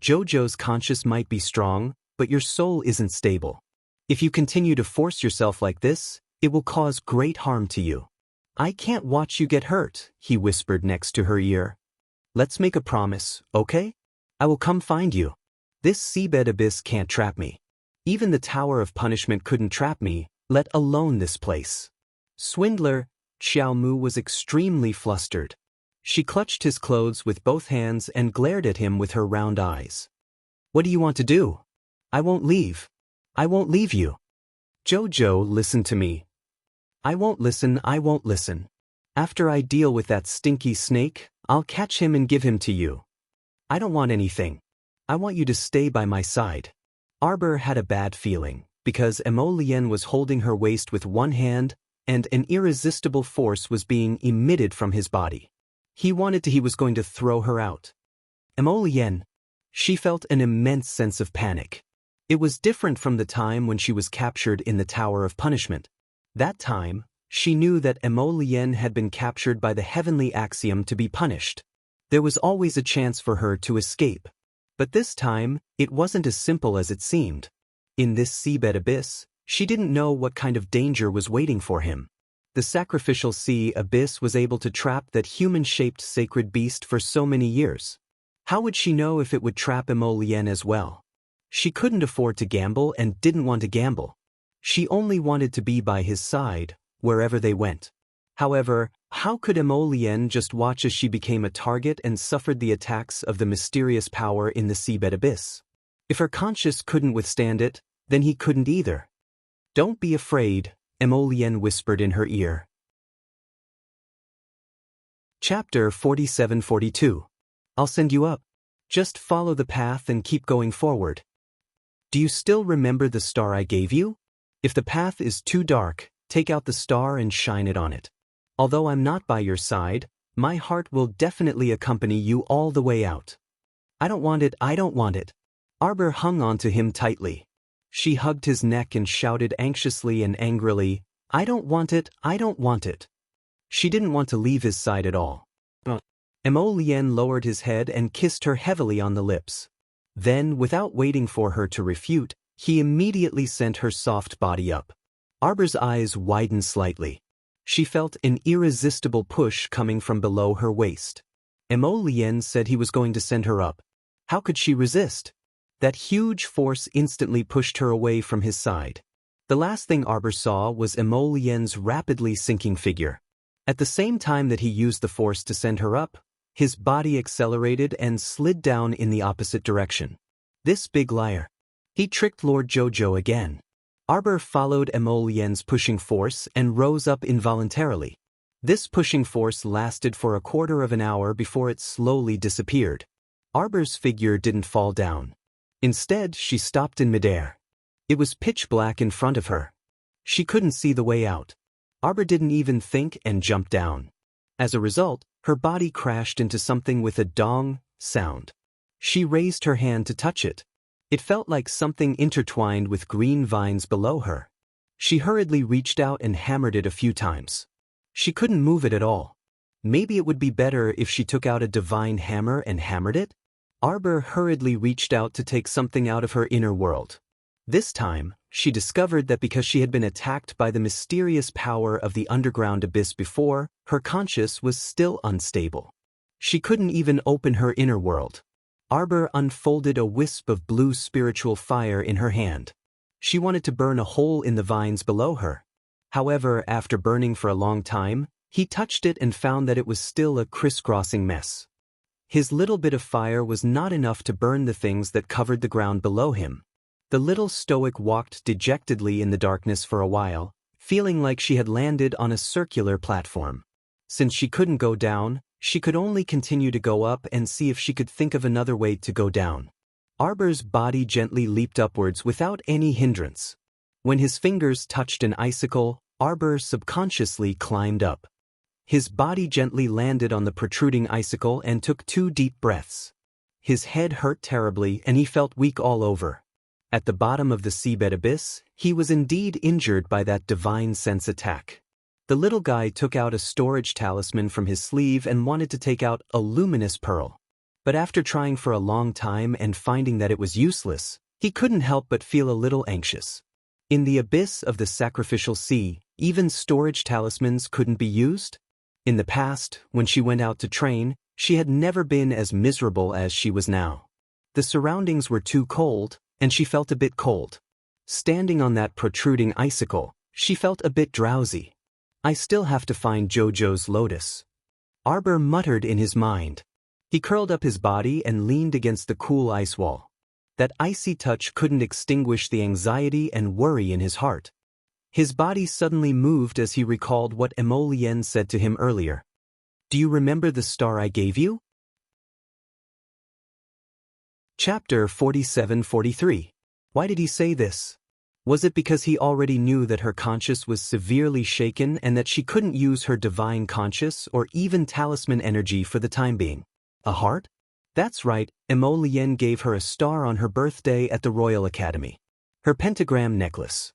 S1: Jojo's conscience might be strong, but your soul isn't stable. If you continue to force yourself like this, it will cause great harm to you. I can't watch you get hurt, he whispered next to her ear. Let's make a promise, okay? I will come find you. This seabed abyss can't trap me. Even the Tower of Punishment couldn't trap me, let alone this place. Swindler, Xiaomu was extremely flustered. She clutched his clothes with both hands and glared at him with her round eyes. What do you want to do? I won't leave. I won't leave you. Jojo, listen to me. I won't listen. After I deal with that stinky snake, I'll catch him and give him to you. I don't want anything. I want you to stay by my side. Arbor had a bad feeling, because Emolien was holding her waist with one hand, and an irresistible force was being emitted from his body. He was going to throw her out. Emolien. She felt an immense sense of panic. It was different from the time when she was captured in the Tower of Punishment. That time, she knew that Emolien had been captured by the heavenly axiom to be punished. There was always a chance for her to escape. But this time, it wasn't as simple as it seemed. In this seabed abyss, she didn't know what kind of danger was waiting for him. The sacrificial sea abyss was able to trap that human-shaped sacred beast for so many years. How would she know if it would trap Emolien as well? She couldn't afford to gamble and didn't want to gamble. She only wanted to be by his side, wherever they went. However, how could Emolien just watch as she became a target and suffered the attacks of the mysterious power in the seabed abyss? If her conscience couldn't withstand it, then he couldn't either. Don't be afraid, Emolien whispered in her ear. Chapter 47-42. I'll send you up. Just follow the path and keep going forward. Do you still remember the star I gave you? If the path is too dark, take out the star and shine it on it. Although I'm not by your side, my heart will definitely accompany you all the way out. I don't want it. Arbor hung on to him tightly. She hugged his neck and shouted anxiously and angrily, I don't want it. She didn't want to leave his side at all. Emolien lowered his head and kissed her heavily on the lips. Then, without waiting for her to refute, he immediately sent her soft body up. Arbor's eyes widened slightly. She felt an irresistible push coming from below her waist. Emolien said he was going to send her up. How could she resist? That huge force instantly pushed her away from his side. The last thing Arbor saw was Emolien's rapidly sinking figure. At the same time that he used the force to send her up, his body accelerated and slid down in the opposite direction. This big liar. He tricked Lord Jojo again. Arbor followed Emolien's pushing force and rose up involuntarily. This pushing force lasted for a quarter of an hour before it slowly disappeared. Arbor's figure didn't fall down. Instead, she stopped in midair. It was pitch black in front of her. She couldn't see the way out. Arbor didn't even think and jumped down. As a result, her body crashed into something with a dong sound. She raised her hand to touch it. It felt like something intertwined with green vines below her. She hurriedly reached out and hammered it a few times. She couldn't move it at all. Maybe it would be better if she took out a divine hammer and hammered it? Arbor hurriedly reached out to take something out of her inner world. This time, she discovered that because she had been attacked by the mysterious power of the underground abyss before, her conscience was still unstable. She couldn't even open her inner world. Arbor unfolded a wisp of blue spiritual fire in her hand. She wanted to burn a hole in the vines below her. However, after burning for a long time, he touched it and found that it was still a crisscrossing mess. His little bit of fire was not enough to burn the things that covered the ground below him. The little stoic walked dejectedly in the darkness for a while, feeling like she had landed on a circular platform. Since she couldn't go down, she could only continue to go up and see if she could think of another way to go down. Arbor's body gently leaped upwards without any hindrance. When his fingers touched an icicle, Arbor subconsciously climbed up. His body gently landed on the protruding icicle and took 2 deep breaths. His head hurt terribly and he felt weak all over. At the bottom of the seabed abyss, he was indeed injured by that divine sense attack. The little guy took out a storage talisman from his sleeve and wanted to take out a luminous pearl. But after trying for a long time and finding that it was useless, he couldn't help but feel a little anxious. In the abyss of the sacrificial sea, even storage talismans couldn't be used? In the past, when she went out to train, she had never been as miserable as she was now. The surroundings were too cold, and she felt a bit cold. Standing on that protruding icicle, she felt a bit drowsy. I still have to find Jojo's lotus. Arbor muttered in his mind. He curled up his body and leaned against the cool ice wall. That icy touch couldn't extinguish the anxiety and worry in his heart. His body suddenly moved as he recalled what Emolien said to him earlier. Do you remember the star I gave you? Chapter 47-43. Why did he say this? Was it because he already knew that her conscience was severely shaken and that she couldn't use her divine conscience or even talisman energy for the time being? A heart? That's right, Emolien gave her a star on her birthday at the Royal Academy. Her pentagram necklace.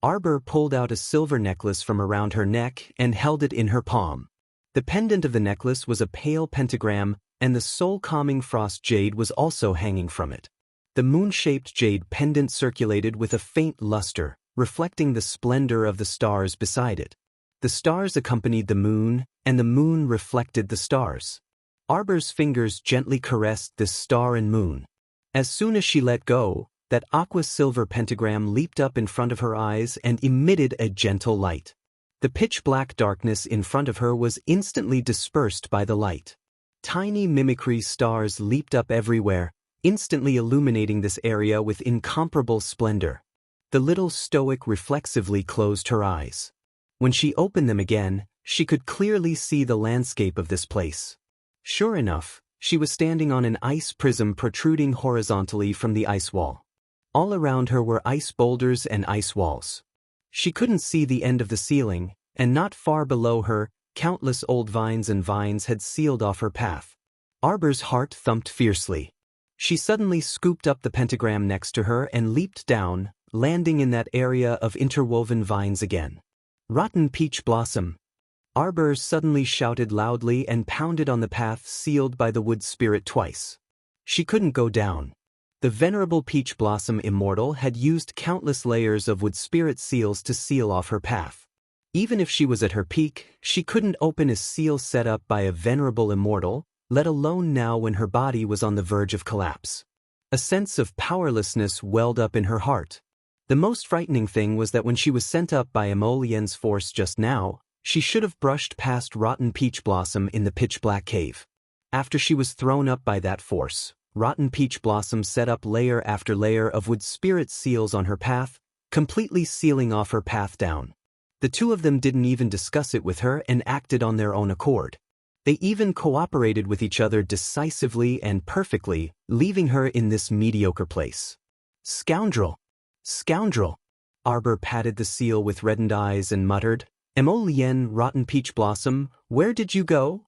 S1: Arbor pulled out a silver necklace from around her neck and held it in her palm. The pendant of the necklace was a pale pentagram, and the soul-calming frost jade was also hanging from it. The moon-shaped jade pendant circulated with a faint luster, reflecting the splendor of the stars beside it. The stars accompanied the moon, and the moon reflected the stars. Arbor's fingers gently caressed this star and moon. As soon as she let go, that aqua-silver pentagram leaped up in front of her eyes and emitted a gentle light. The pitch-black darkness in front of her was instantly dispersed by the light. Tiny mimicry stars leaped up everywhere, instantly illuminating this area with incomparable splendor. The little stoic reflexively closed her eyes. When she opened them again, she could clearly see the landscape of this place. Sure enough, she was standing on an ice prism protruding horizontally from the ice wall. All around her were ice boulders and ice walls. She couldn't see the end of the ceiling, and not far below her, countless old vines and vines had sealed off her path. Arbor's heart thumped fiercely. She suddenly scooped up the pentagram next to her and leaped down, landing in that area of interwoven vines again. Rotten peach blossom. Arbor suddenly shouted loudly and pounded on the path sealed by the wood spirit twice. She couldn't go down. The venerable peach blossom immortal had used countless layers of wood spirit seals to seal off her path. Even if she was at her peak, she couldn't open a seal set up by a venerable immortal, let alone now when her body was on the verge of collapse. A sense of powerlessness welled up in her heart. The most frightening thing was that when she was sent up by Emolien's force just now, she should have brushed past rotten peach blossom in the pitch-black cave. After she was thrown up by that force, rotten peach blossom set up layer after layer of wood spirit seals on her path, completely sealing off her path down. The two of them didn't even discuss it with her and acted on their own accord. They even cooperated with each other decisively and perfectly, leaving her in this mediocre place. Scoundrel! Scoundrel! Arbor patted the seal with reddened eyes and muttered, Emolien, rotten peach blossom, where did you go?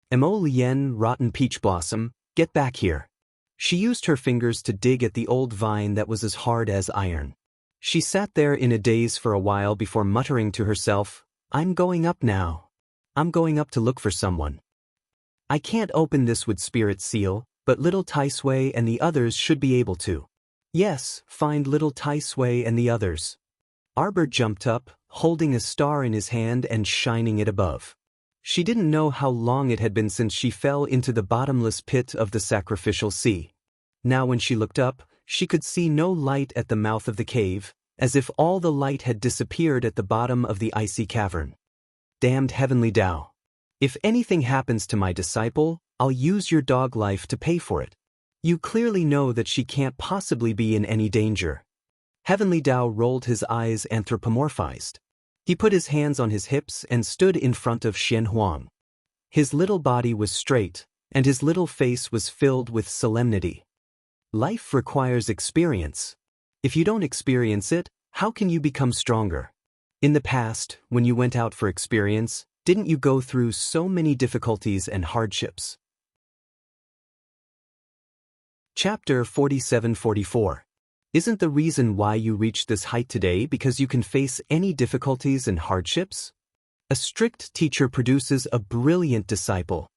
S1: Emolien, rotten peach blossom, get back here. She used her fingers to dig at the old vine that was as hard as iron. She sat there in a daze for a while before muttering to herself, I'm going up now. I'm going up to look for someone. I can't open this wood spirit seal, but little Taisui and the others should be able to. Yes, find little Taisui and the others. Arbor jumped up, holding a star in his hand and shining it above. She didn't know how long it had been since she fell into the bottomless pit of the sacrificial sea. Now when she looked up, she could see no light at the mouth of the cave, as if all the light had disappeared at the bottom of the icy cavern. Damned heavenly Tao. If anything happens to my disciple, I'll use your dog life to pay for it. You clearly know that she can't possibly be in any danger. Heavenly Tao rolled his eyes anthropomorphized. He put his hands on his hips and stood in front of Xian Huang. His little body was straight, and his little face was filled with solemnity. Life requires experience. If you don't experience it, how can you become stronger? In the past, when you went out for experience, didn't you go through so many difficulties and hardships? Chapter 47-44. Isn't the reason why you reached this height today because you can face any difficulties and hardships? A strict teacher produces a brilliant disciple.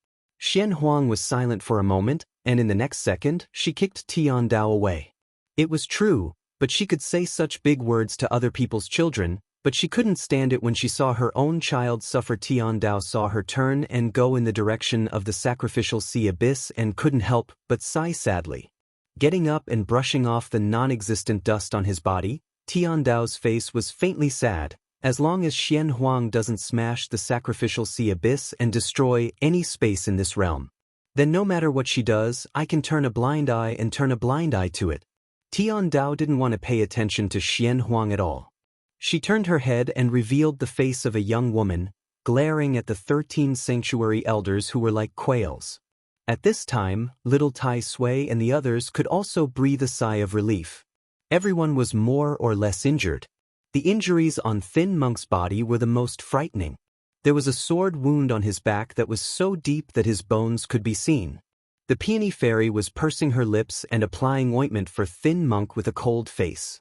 S1: Xian Huang was silent for a moment, and in the next second, she kicked Tian Dao away. It was true, but she could say such big words to other people's children, but she couldn't stand it when she saw her own child suffer. Tian Dao saw her turn and go in the direction of the sacrificial sea abyss and couldn't help but sigh sadly. Getting up and brushing off the non-existent dust on his body, Tian Dao's face was faintly sad. As long as Xian Huang doesn't smash the sacrificial sea abyss and destroy any space in this realm, then no matter what she does, I can turn a blind eye to it. Tian Dao didn't want to pay attention to Xian Huang at all. She turned her head and revealed the face of a young woman, glaring at the 13 sanctuary elders who were like quails. At this time, little Tai Sui and the others could also breathe a sigh of relief. Everyone was more or less injured. The injuries on Thin Monk's body were the most frightening. There was a sword wound on his back that was so deep that his bones could be seen. The Peony Fairy was pursing her lips and applying ointment for Thin Monk with a cold face.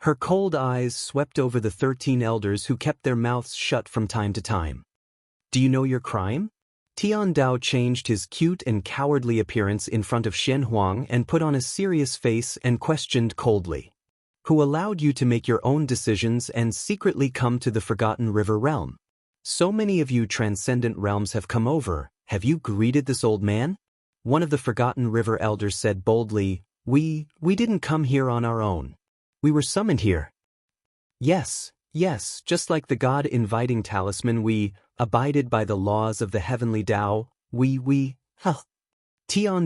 S1: Her cold eyes swept over the 13 elders who kept their mouths shut from time to time. Do you know your crime? Tian Dao changed his cute and cowardly appearance in front of Xian Huang and put on a serious face and questioned coldly. Who allowed you to make your own decisions and secretly come to the Forgotten River realm? So many of you transcendent realms have come over. Have you greeted this old man? One of the Forgotten River elders said boldly, We didn't come here on our own. We were summoned here. Yes, just like the God inviting talisman, we abided by the laws of the heavenly Tao. Tian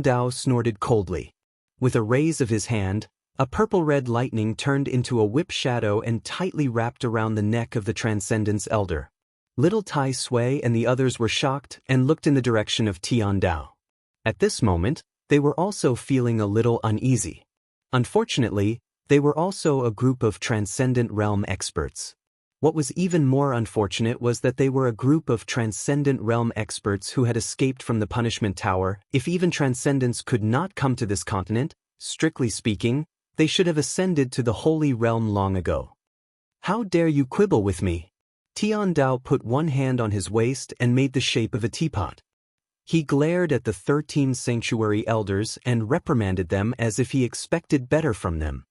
S1: Dao snorted coldly. With a raise of his hand, a purple-red lightning turned into a whip shadow and tightly wrapped around the neck of the Transcendence Elder. Little Tai Sui and the others were shocked and looked in the direction of Tian Dao. At this moment, they were also feeling a little uneasy. Unfortunately, they were also a group of Transcendent Realm experts. What was even more unfortunate was that they were a group of Transcendent Realm experts who had escaped from the Punishment Tower. If even Transcendence could not come to this continent, strictly speaking, they should have ascended to the Holy Realm long ago. How dare you quibble with me? Tian Dao put one hand on his waist and made the shape of a teapot. He glared at the 13 sanctuary elders and reprimanded them as if he expected better from them.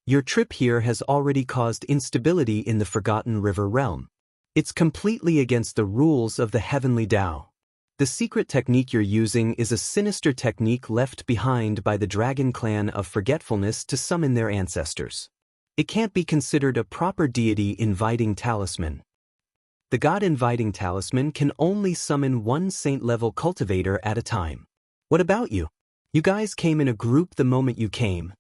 S1: Your trip here has already caused instability in the Forgotten River realm. It's completely against the rules of the Heavenly Tao. The secret technique you're using is a sinister technique left behind by the Dragon Clan of Forgetfulness to summon their ancestors. It can't be considered a proper deity inviting talisman. The God inviting talisman can only summon one saint-level cultivator at a time. What about you? You guys came in a group the moment you came.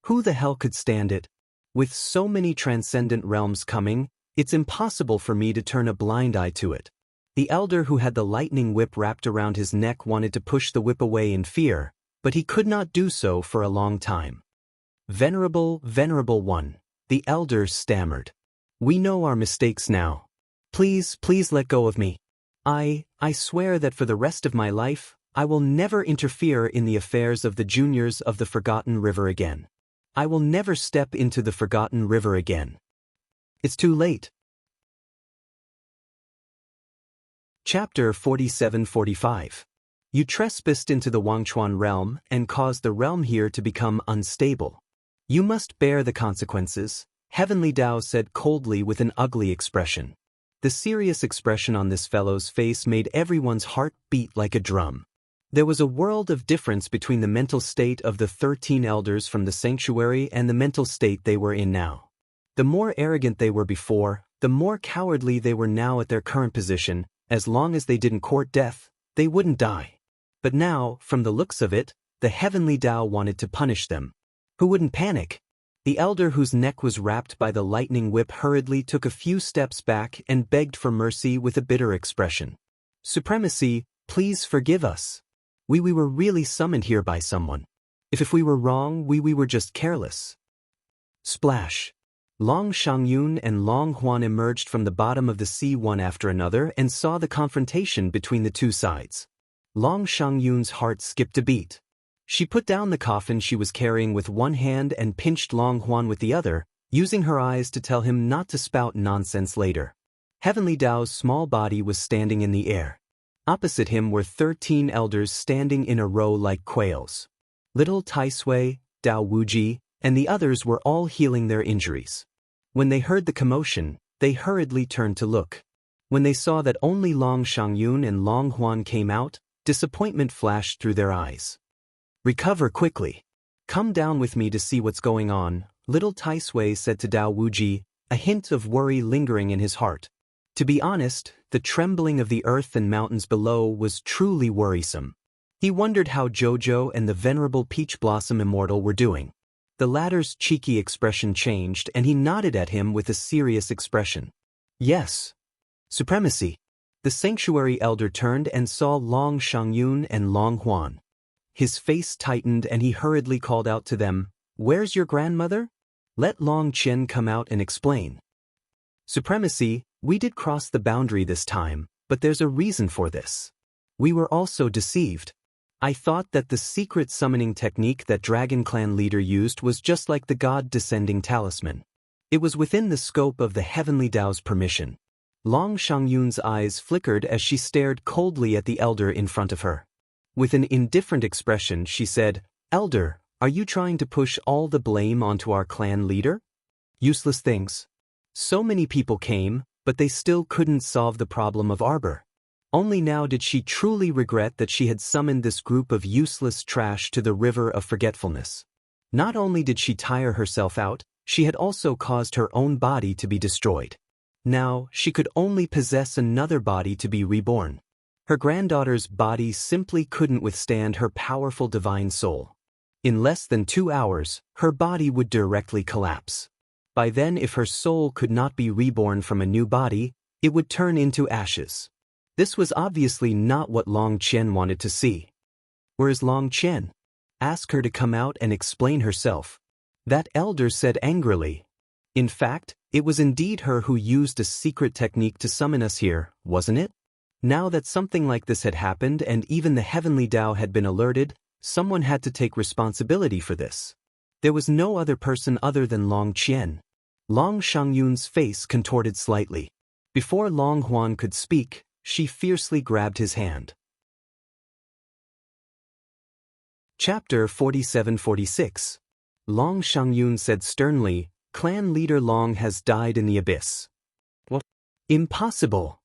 S1: Who the hell could stand it? With so many transcendent realms coming, it's impossible for me to turn a blind eye to it. The elder who had the lightning whip wrapped around his neck wanted to push the whip away in fear, but he could not do so for a long time. Venerable one, the elder stammered. We know our mistakes now. Please let go of me. I swear that for the rest of my life, I will never interfere in the affairs of the juniors of the Forgotten River again. I will never step into the Forgotten River again. It's too late. Chapter 47-45. You trespassed into the Wangchuan realm and caused the realm here to become unstable. You must bear the consequences, Heavenly Tao said coldly with an ugly expression. The serious expression on this fellow's face made everyone's heart beat like a drum. There was a world of difference between the mental state of the 13 elders from the sanctuary and the mental state they were in now. The more arrogant they were before, the more cowardly they were now at their current position. As long as they didn't court death, they wouldn't die. But now, from the looks of it, the Heavenly Tao wanted to punish them. Who wouldn't panic? The elder whose neck was wrapped by the lightning whip hurriedly took a few steps back and begged for mercy with a bitter expression. Supremacy, please forgive us. We were really summoned here by someone. If we were wrong, we were just careless. Splash. Long Shangyun and Long Huan emerged from the bottom of the sea one after another and saw the confrontation between the two sides. Long Shangyun's heart skipped a beat. She put down the coffin she was carrying with one hand and pinched Long Huan with the other, using her eyes to tell him not to spout nonsense later. Heavenly Dao's small body was standing in the air. Opposite him were 13 elders standing in a row like quails. Little Tai Sui, Dao Wuji, and the others were all healing their injuries. When they heard the commotion, they hurriedly turned to look. When they saw that only Long Shangyun and Long Huan came out, disappointment flashed through their eyes. Recover quickly. Come down with me to see what's going on, little Tai Sui said to Dao Wuji, a hint of worry lingering in his heart. To be honest, the trembling of the earth and mountains below was truly worrisome. He wondered how Jojo and the venerable Peach Blossom Immortal were doing. The latter's cheeky expression changed and he nodded at him with a serious expression. Yes. Supremacy. The sanctuary elder turned and saw Long Shangyun and Long Huan. His face tightened and he hurriedly called out to them, "Where's your grandmother? Let Long Qian come out and explain." Supremacy, we did cross the boundary this time, but there's a reason for this. We were also deceived. I thought that the secret summoning technique that Dragon Clan leader used was just like the god-descending talisman. It was within the scope of the Heavenly Dao's permission. Long Shangyun's eyes flickered as she stared coldly at the elder in front of her. With an indifferent expression, she said, "Elder, are you trying to push all the blame onto our clan leader? Useless things. So many people came, but they still couldn't solve the problem of Arbor. Only now did she truly regret that she had summoned this group of useless trash to the river of forgetfulness. Not only did she tire herself out, she had also caused her own body to be destroyed. Now, she could only possess another body to be reborn. Her granddaughter's body simply couldn't withstand her powerful divine soul. In less than 2 hours, her body would directly collapse. By then, if her soul could not be reborn from a new body, it would turn into ashes. This was obviously not what Long Qian wanted to see. Where is Long Qian? Ask her to come out and explain herself. That elder said angrily. In fact, it was indeed her who used a secret technique to summon us here, wasn't it? Now that something like this had happened and even the Heavenly Dao had been alerted, someone had to take responsibility for this. There was no other person other than Long Qian. Long Shangyun's face contorted slightly. Before Long Huan could speak, she fiercely grabbed his hand. Chapter 47-46. Long Shangyun said sternly, "Clan leader Long has died in the abyss." What? Impossible!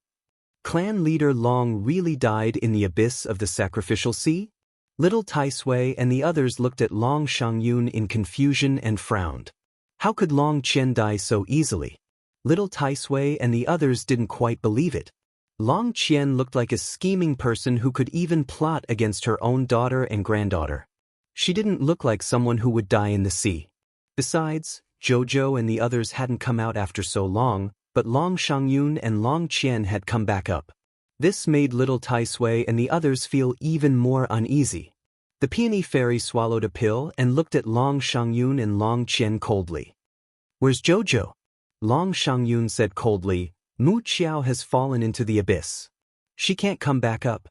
S1: Clan leader Long really died in the abyss of the sacrificial sea? Little Tai Sui and the others looked at Long Shangyun in confusion and frowned. How could Long Qian die so easily? Little Tai Sui and the others didn't quite believe it. Long Qian looked like a scheming person who could even plot against her own daughter and granddaughter. She didn't look like someone who would die in the sea. Besides, Jojo and the others hadn't come out after so long, but Long Shangyun and Long Qian had come back up. This made little Tai Sui and the others feel even more uneasy. The peony fairy swallowed a pill and looked at Long Shangyun and Long Qian coldly. "Where's Jojo?" Long Shangyun said coldly, "Mu Qiao has fallen into the abyss. She can't come back up."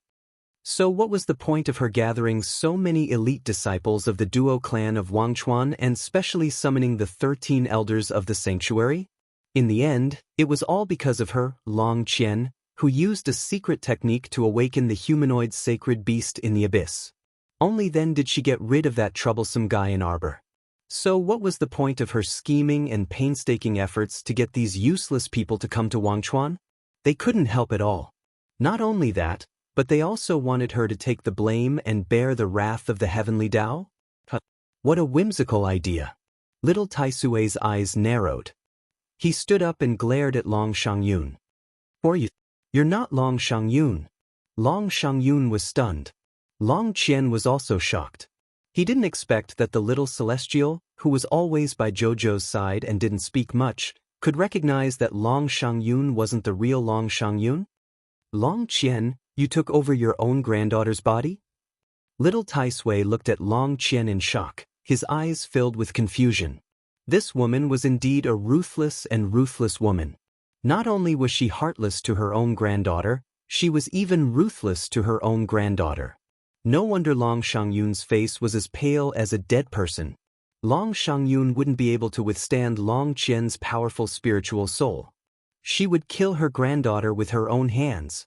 S1: So what was the point of her gathering so many elite disciples of the duo clan of Wangchuan and specially summoning the 13 elders of the sanctuary? In the end, it was all because of her, Long Qian, who used a secret technique to awaken the humanoid sacred beast in the abyss. Only then did she get rid of that troublesome guy in Arbor. So what was the point of her scheming and painstaking efforts to get these useless people to come to Wangchuan? They couldn't help at all. Not only that, but they also wanted her to take the blame and bear the wrath of the Heavenly Dao? What a whimsical idea. Little Tai Sui's eyes narrowed. He stood up and glared at Long Shangyun. You're not Long Shangyun." Long Shangyun was stunned. Long Qian was also shocked. He didn't expect that the little celestial, who was always by Jojo's side and didn't speak much, could recognize that Long Shangyun wasn't the real Long Shangyun. Long Qian, you took over your own granddaughter's body? Little Tai Sui looked at Long Qian in shock, his eyes filled with confusion. This woman was indeed a ruthless woman. Not only was she heartless to her own granddaughter, she was even ruthless to her own granddaughter. No wonder Long Shangyun's face was as pale as a dead person. Long Shangyun wouldn't be able to withstand Long Qian's powerful spiritual soul. She would kill her granddaughter with her own hands.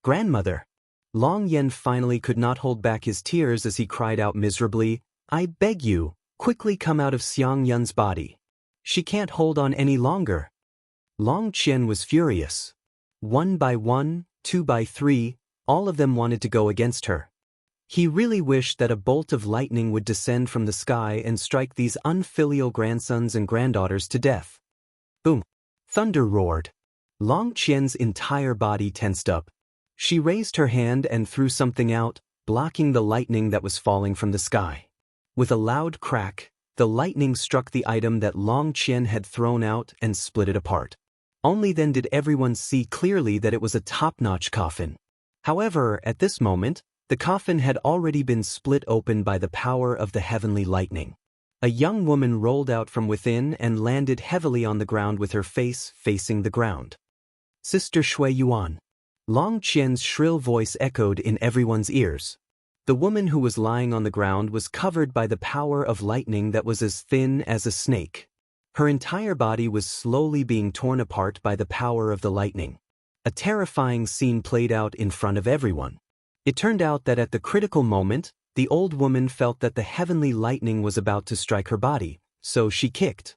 S1: Grandmother! Long Yen finally could not hold back his tears as he cried out miserably, I beg you, quickly come out of Xiang Yun's body. She can't hold on any longer. Long Qian was furious. 1 by 1, 2 by 3, all of them wanted to go against her. He really wished that a bolt of lightning would descend from the sky and strike these unfilial grandsons and granddaughters to death. Boom! Thunder roared. Long Qian's entire body tensed up. She raised her hand and threw something out, blocking the lightning that was falling from the sky. With a loud crack, the lightning struck the item that Long Qian had thrown out and split it apart. Only then did everyone see clearly that it was a top-notch coffin. However, at this moment, the coffin had already been split open by the power of the heavenly lightning. A young woman rolled out from within and landed heavily on the ground with her face facing the ground. Sister Shui Yuan. Long Qian's shrill voice echoed in everyone's ears. The woman who was lying on the ground was covered by the power of lightning that was as thin as a snake. Her entire body was slowly being torn apart by the power of the lightning. A terrifying scene played out in front of everyone. It turned out that at the critical moment, the old woman felt that the heavenly lightning was about to strike her body, so she kicked.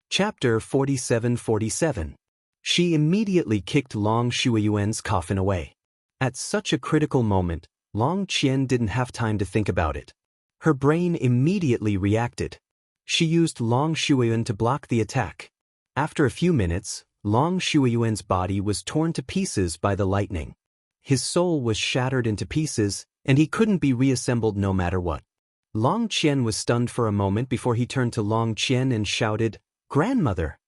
S1: Chapter 47:47. She immediately kicked Long Shuiyuan's coffin away. At such a critical moment, Long Qian didn't have time to think about it. Her brain immediately reacted. She used Long Shuiyuan to block the attack. After a few minutes, Long Shuiyuan's body was torn to pieces by the lightning. His soul was shattered into pieces, and he couldn't be reassembled no matter what. Long Qian was stunned for a moment before he turned to Long Qian and shouted, Grandmother!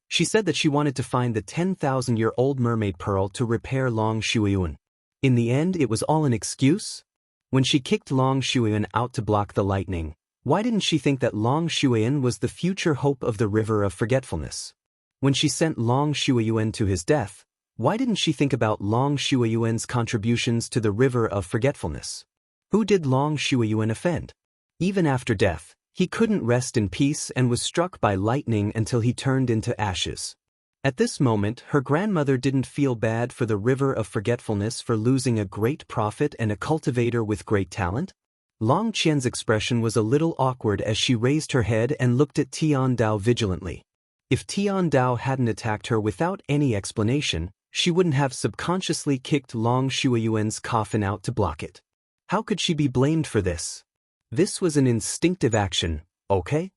S1: She said that she wanted to find the 10,000-year-old mermaid pearl to repair Long Shuiyuan. In the end, it was all an excuse? When she kicked Long Shuiyuan out to block the lightning, why didn't she think that Long Shuiyuan was the future hope of the River of Forgetfulness? When she sent Long Shuiyuan to his death, why didn't she think about Long Shuiyuan's contributions to the River of Forgetfulness? Who did Long Shuiyuan offend? Even after death, he couldn't rest in peace and was struck by lightning until he turned into ashes. At this moment, her grandmother didn't feel bad for the River of Forgetfulness for losing a great prophet and a cultivator with great talent. Long Qian's expression was a little awkward as she raised her head and looked at Tian Dao vigilantly. If Tian Dao hadn't attacked her without any explanation, she wouldn't have subconsciously kicked Long Shuiyuan's coffin out to block it. How could she be blamed for this? This was an instinctive action, okay?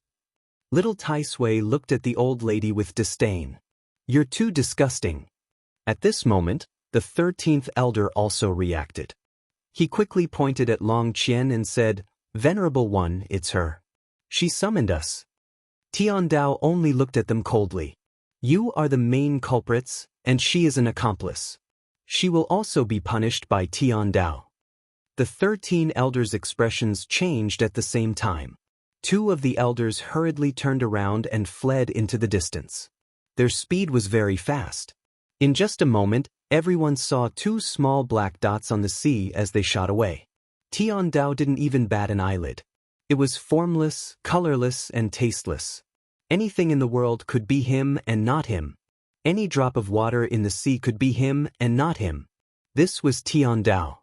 S1: Little Tai Sui looked at the old lady with disdain. You're too disgusting. At this moment, the 13th elder also reacted. He quickly pointed at Long Qian and said, Venerable One, it's her. She summoned us. Tian Dao only looked at them coldly. You are the main culprits, and she is an accomplice. She will also be punished by Tian Dao. The 13 elders' expressions changed at the same time. 2 of the elders hurriedly turned around and fled into the distance. Their speed was very fast. In just a moment, everyone saw 2 small black dots on the sea as they shot away. Tian Dao didn't even bat an eyelid. It was formless, colorless, and tasteless. Anything in the world could be him and not him. Any drop of water in the sea could be him and not him. This was Tian Dao.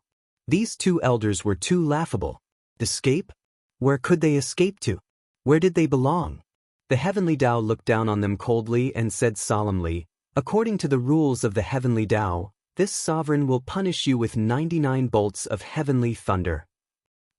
S1: These 2 elders were too laughable. Escape? Where could they escape to? Where did they belong? The heavenly Tao looked down on them coldly and said solemnly, According to the rules of the heavenly Tao, this sovereign will punish you with 99 bolts of heavenly thunder.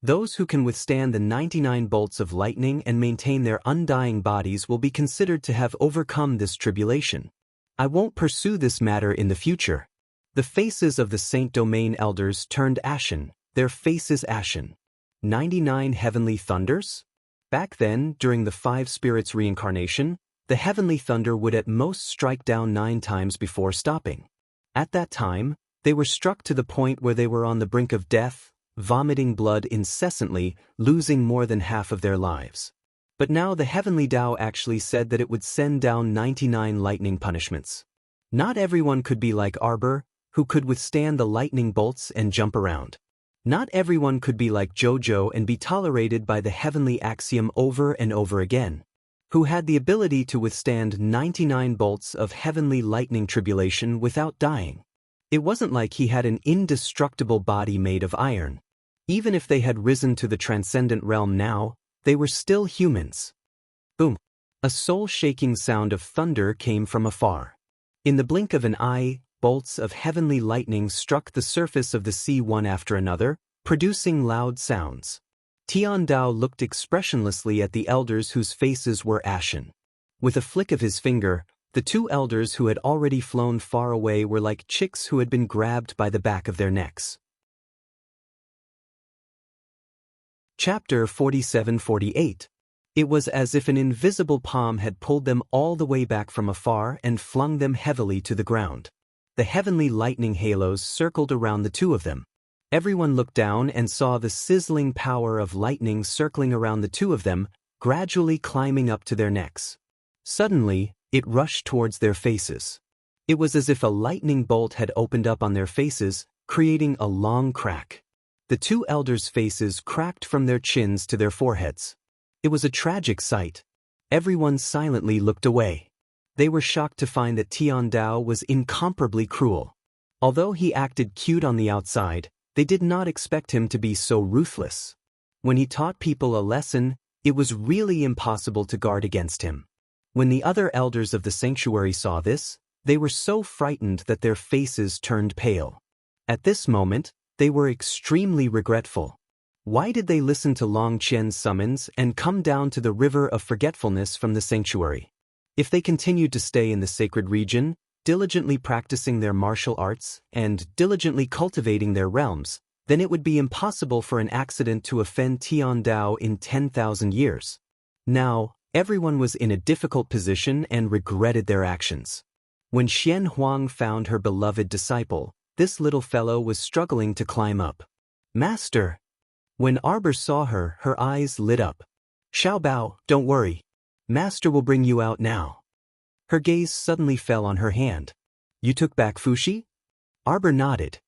S1: Those who can withstand the 99 bolts of lightning and maintain their undying bodies will be considered to have overcome this tribulation. I won't pursue this matter in the future. The faces of the Saint Domain elders turned ashen, their faces ashen. 99 heavenly thunders? Back then, during the 5 spirits' reincarnation, the heavenly thunder would at most strike down 9 times before stopping. At that time, they were struck to the point where they were on the brink of death, vomiting blood incessantly, losing more than half of their lives. But now the heavenly Tao actually said that it would send down 99 lightning punishments. Not everyone could be like Arbor, who could withstand the lightning bolts and jump around. Not everyone could be like Jojo and be tolerated by the heavenly axiom over and over again, who had the ability to withstand 99 bolts of heavenly lightning tribulation without dying. It wasn't like he had an indestructible body made of iron. Even if they had risen to the transcendent realm now, they were still humans. Boom! A soul-shaking sound of thunder came from afar. In the blink of an eye, bolts of heavenly lightning struck the surface of the sea one after another, producing loud sounds. Tian Dao looked expressionlessly at the elders whose faces were ashen. With a flick of his finger, the 2 elders who had already flown far away were like chicks who had been grabbed by the back of their necks. Chapter 47-48. It was as if an invisible palm had pulled them all the way back from afar and flung them heavily to the ground. The heavenly lightning halos circled around the 2 of them. Everyone looked down and saw the sizzling power of lightning circling around the 2 of them, gradually climbing up to their necks. Suddenly, it rushed towards their faces. It was as if a lightning bolt had opened up on their faces, creating a long crack. The 2 elders' faces cracked from their chins to their foreheads. It was a tragic sight. Everyone silently looked away. They were shocked to find that Tian Dao was incomparably cruel. Although he acted cute on the outside, they did not expect him to be so ruthless. When he taught people a lesson, it was really impossible to guard against him. When the other elders of the sanctuary saw this, they were so frightened that their faces turned pale. At this moment, they were extremely regretful. Why did they listen to Long Qian's summons and come down to the river of forgetfulness from the sanctuary? If they continued to stay in the sacred region, diligently practicing their martial arts and diligently cultivating their realms, then it would be impossible for an accident to offend Tian Dao in 10,000 years. Now, everyone was in a difficult position and regretted their actions. When Xian Huang found her beloved disciple, this little fellow was struggling to climb up. Master! When Arbor saw her, her eyes lit up. Xiaobao, don't worry. Master will bring you out now. Her gaze suddenly fell on her hand. You took back Fuxi? Arbor nodded.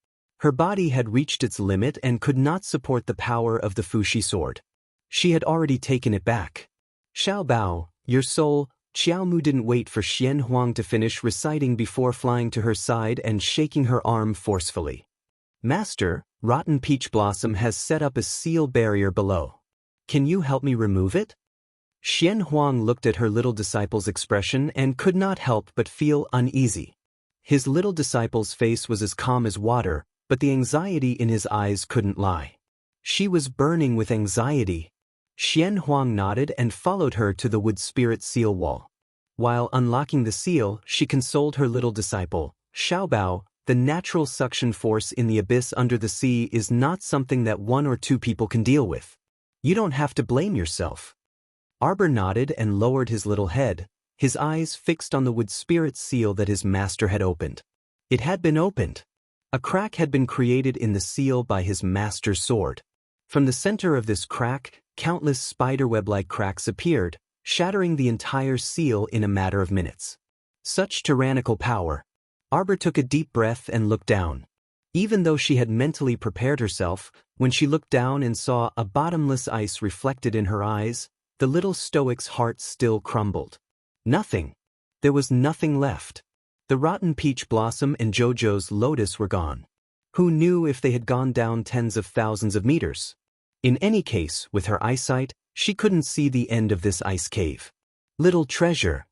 S1: Her body had reached its limit and could not support the power of the Fuxi sword. She had already taken it back. Xiaobao, your soul. Xiaomu didn't wait for Xian Huang to finish reciting before flying to her side and shaking her arm forcefully. Master, Rotten Peach Blossom has set up a seal barrier below. Can you help me remove it? Xian Huang looked at her little disciple's expression and could not help but feel uneasy. His little disciple's face was as calm as water, but the anxiety in his eyes couldn't lie. She was burning with anxiety. Xian Huang nodded and followed her to the wood spirit seal wall. While unlocking the seal, she consoled her little disciple, Xiaobao, the natural suction force in the abyss under the sea is not something that 1 or 2 people can deal with. You don't have to blame yourself. Arbor nodded and lowered his little head, his eyes fixed on the wood spirit seal that his master had opened. It had been opened. A crack had been created in the seal by his master's sword. From the center of this crack, countless spiderweb-like cracks appeared, shattering the entire seal in a matter of minutes. Such tyrannical power. Arbor took a deep breath and looked down. Even though she had mentally prepared herself, when she looked down and saw a bottomless ice reflected in her eyes, the little stoic's heart still crumbled. Nothing. There was nothing left. The Rotten Peach Blossom and Jojo's lotus were gone. Who knew if they had gone down tens of thousands of meters? In any case, with her eyesight, she couldn't see the end of this ice cave. Little treasure.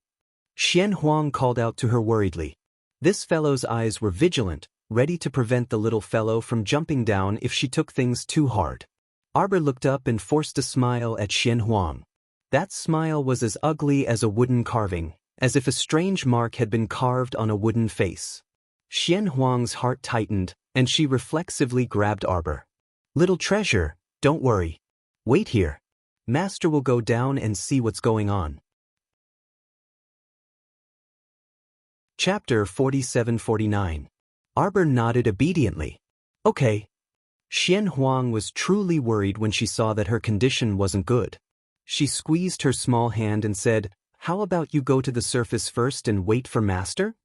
S1: Xian Huang called out to her worriedly. This fellow's eyes were vigilant, ready to prevent the little fellow from jumping down if she took things too hard. Arbor looked up and forced a smile at Xian Huang. That smile was as ugly as a wooden carving, as if a strange mark had been carved on a wooden face. Xian Huang's heart tightened, and she reflexively grabbed Arbor. Little treasure, don't worry. Wait here. Master will go down and see what's going on. Chapter 47-49. Arbor nodded obediently. Okay. Xian Huang was truly worried when she saw that her condition wasn't good. She squeezed her small hand and said, "How about you go to the surface first and wait for Master?"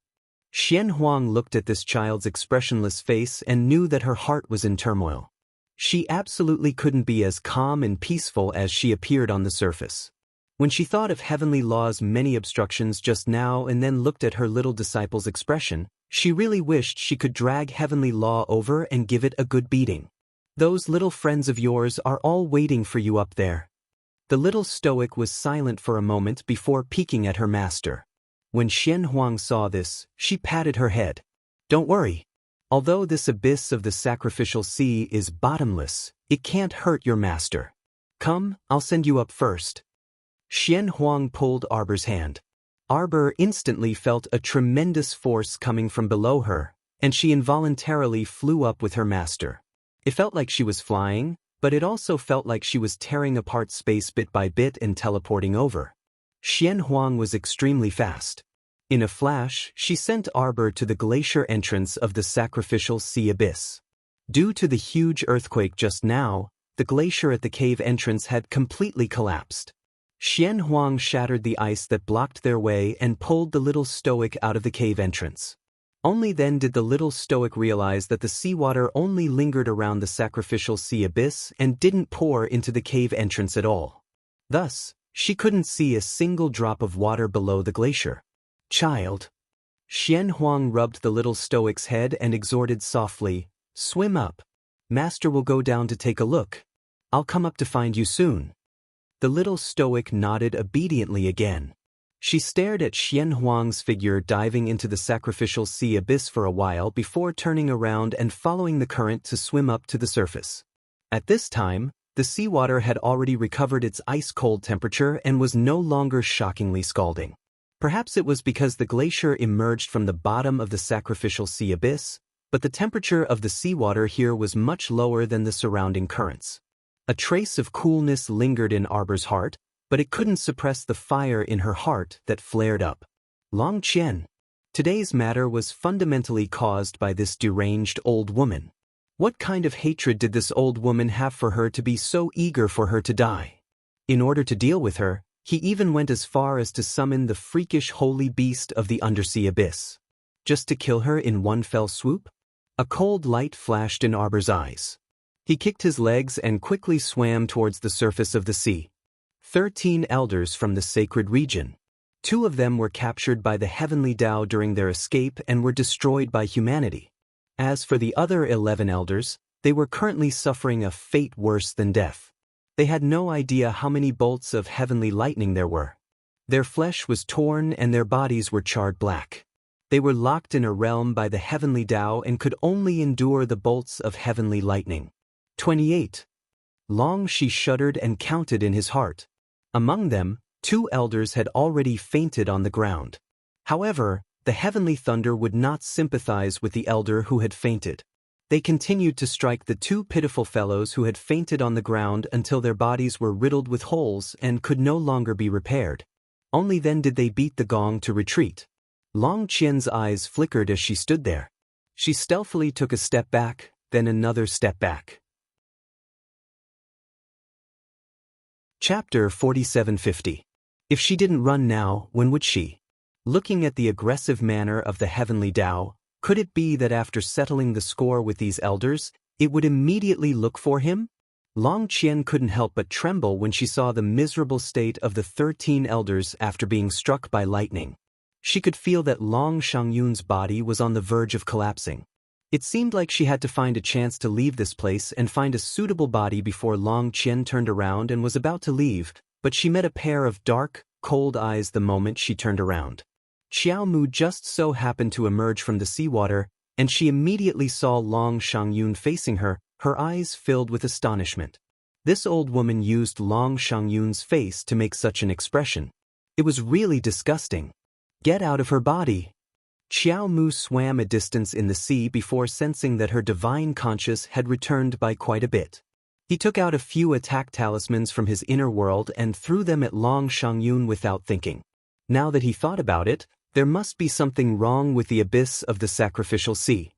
S1: Xian Huang looked at this child's expressionless face and knew that her heart was in turmoil. She absolutely couldn't be as calm and peaceful as she appeared on the surface. When she thought of Heavenly Law's many obstructions just now and then looked at her little disciple's expression, she really wished she could drag Heavenly Law over and give it a good beating. "Those little friends of yours are all waiting for you up there." The little stoic was silent for a moment before peeking at her master. When Xian Huang saw this, she patted her head. "Don't worry. Although this abyss of the sacrificial sea is bottomless, it can't hurt your master. Come, I'll send you up first." Xian Huang pulled Arbor's hand. Arbor instantly felt a tremendous force coming from below her, and she involuntarily flew up with her master. It felt like she was flying, but it also felt like she was tearing apart space bit by bit and teleporting over. Xian Huang was extremely fast. In a flash, she sent Arbor to the glacier entrance of the sacrificial sea abyss. Due to the huge earthquake just now, the glacier at the cave entrance had completely collapsed. Xian Huang shattered the ice that blocked their way and pulled the little stoic out of the cave entrance. Only then did the little stoic realize that the seawater only lingered around the sacrificial sea abyss and didn't pour into the cave entrance at all. Thus, she couldn't see a single drop of water below the glacier. "Child." Xian Huang rubbed the little stoic's head and exhorted softly, "Swim up. Master will go down to take a look. I'll come up to find you soon." The little stoic nodded obediently again. She stared at Xian Huang's figure diving into the sacrificial sea abyss for a while before turning around and following the current to swim up to the surface. At this time, the seawater had already recovered its ice-cold temperature and was no longer shockingly scalding. Perhaps it was because the glacier emerged from the bottom of the sacrificial sea abyss, but the temperature of the seawater here was much lower than the surrounding currents. A trace of coolness lingered in Arbor's heart, but it couldn't suppress the fire in her heart that flared up. Long Qian. Today's matter was fundamentally caused by this deranged old woman. What kind of hatred did this old woman have for her to be so eager for her to die? In order to deal with her, he even went as far as to summon the freakish holy beast of the undersea abyss. Just to kill her in one fell swoop? A cold light flashed in Arbor's eyes. He kicked his legs and quickly swam towards the surface of the sea. 13 elders from the sacred region. 2 of them were captured by the heavenly Tao during their escape and were destroyed by humanity. As for the other 11 elders, they were currently suffering a fate worse than death. They had no idea how many bolts of heavenly lightning there were. Their flesh was torn and their bodies were charred black. They were locked in a realm by the heavenly Tao and could only endure the bolts of heavenly lightning. 28. Long she shuddered and counted in his heart. Among them, 2 elders had already fainted on the ground. However, the heavenly thunder would not sympathize with the elder who had fainted. They continued to strike the 2 pitiful fellows who had fainted on the ground until their bodies were riddled with holes and could no longer be repaired. Only then did they beat the gong to retreat. Long Qian's eyes flickered as she stood there. She stealthily took a step back, then another step back. Chapter 47-50. If she didn't run now, when would she? Looking at the aggressive manner of the heavenly Tao, could it be that after settling the score with these elders, it would immediately look for him? Long Qian couldn't help but tremble when she saw the miserable state of the 13 elders after being struck by lightning. She could feel that Long Shangyun's body was on the verge of collapsing. It seemed like she had to find a chance to leave this place and find a suitable body before Long Qian turned around and was about to leave, but she met a pair of dark, cold eyes the moment she turned around. Xiao Mu just so happened to emerge from the seawater, and she immediately saw Long Shangyun facing her, her eyes filled with astonishment. This old woman used Long Shangyun's face to make such an expression. It was really disgusting. "Get out of her body." Xiao Mu swam a distance in the sea before sensing that her divine conscience had returned by quite a bit. He took out a few attack talismans from his inner world and threw them at Long Shangyun without thinking. Now that he thought about it, there must be something wrong with the abyss of the sacrificial sea.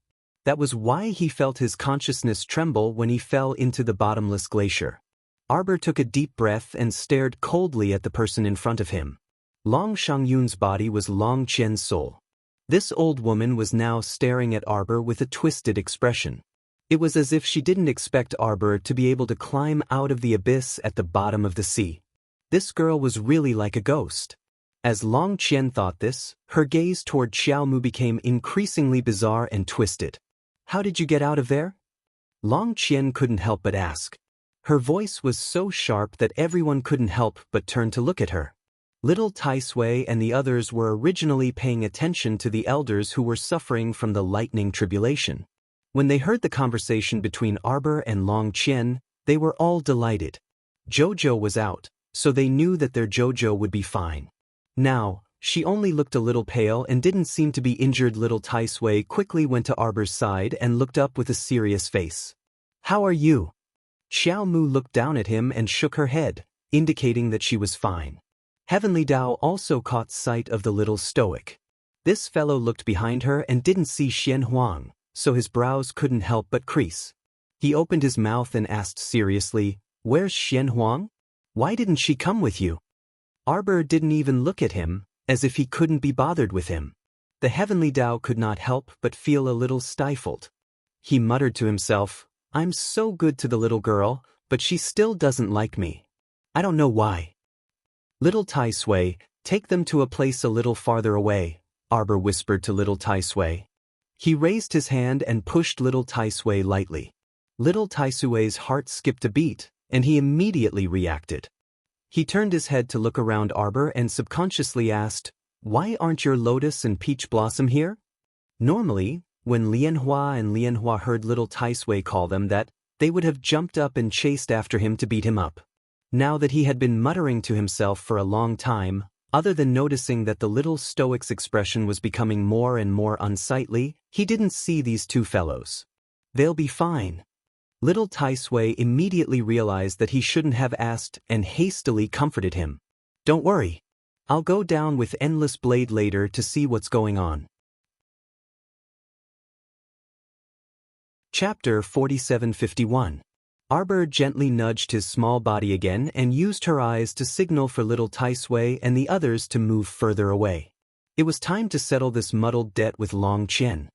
S1: That was why he felt his consciousness tremble when he fell into the bottomless glacier. Arbor took a deep breath and stared coldly at the person in front of him. Long Shangyun's body was Long Qian's soul. This old woman was now staring at Arbor with a twisted expression. It was as if she didn't expect Arbor to be able to climb out of the abyss at the bottom of the sea. This girl was really like a ghost. As Long Qian thought this, her gaze toward Xiao Mu became increasingly bizarre and twisted. "How did you get out of there?" Long Qian couldn't help but ask. Her voice was so sharp that everyone couldn't help but turn to look at her. Little Tai Sui and the others were originally paying attention to the elders who were suffering from the lightning tribulation. When they heard the conversation between Arbor and Long Qian, they were all delighted. Jojo was out, so they knew that their Jojo would be fine. Now, she only looked a little pale and didn't seem to be injured. Little Tai Sui quickly went to Arbor's side and looked up with a serious face. "How are you?" Xiao Mu looked down at him and shook her head, indicating that she was fine. Heavenly Dao also caught sight of the little stoic. This fellow looked behind her and didn't see Xian Huang, so his brows couldn't help but crease. He opened his mouth and asked seriously, "Where's Xian Huang? Why didn't she come with you?" Arbor didn't even look at him, as if he couldn't be bothered with him. The Heavenly Dao could not help but feel a little stifled. He muttered to himself, "I'm so good to the little girl, but she still doesn't like me. I don't know why." "Little Tai Sui, take them to a place a little farther away," Arbor whispered to Little Tai Sui. He raised his hand and pushed Little Tai Sui lightly. Little Tai Sui's heart skipped a beat, and he immediately reacted. He turned his head to look around Arbor and subconsciously asked, "Why aren't your Lotus and Peach Blossom here?" Normally, when Lianhua and Lianhua heard Little Tai Sui call them that, they would have jumped up and chased after him to beat him up. Now that he had been muttering to himself for a long time, other than noticing that the little stoic's expression was becoming more and more unsightly, he didn't see these two fellows. "They'll be fine." Little Tai Sui immediately realized that he shouldn't have asked and hastily comforted him. "Don't worry. I'll go down with Endless Blade later to see what's going on." Chapter 4751. Arbor gently nudged his small body again and used her eyes to signal for Little Tai Sui and the others to move further away. It was time to settle this muddled debt with Long Qian.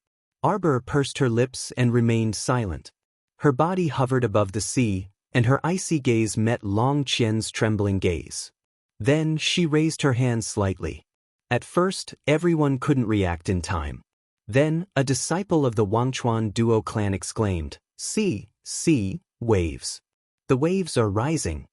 S1: Arbor pursed her lips and remained silent. Her body hovered above the sea, and her icy gaze met Long Qian's trembling gaze. Then she raised her hand slightly. At first, everyone couldn't react in time. Then, a disciple of the Wangchuan duo clan exclaimed, "See, waves. The waves are rising."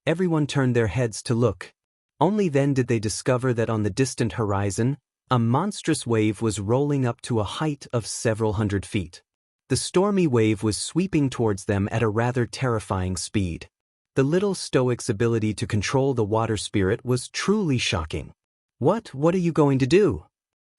S1: Everyone turned their heads to look. Only then did they discover that on the distant horizon, a monstrous wave was rolling up to a height of several hundred feet. The stormy wave was sweeping towards them at a rather terrifying speed. The little stoic's ability to control the water spirit was truly shocking. What are you going to do?"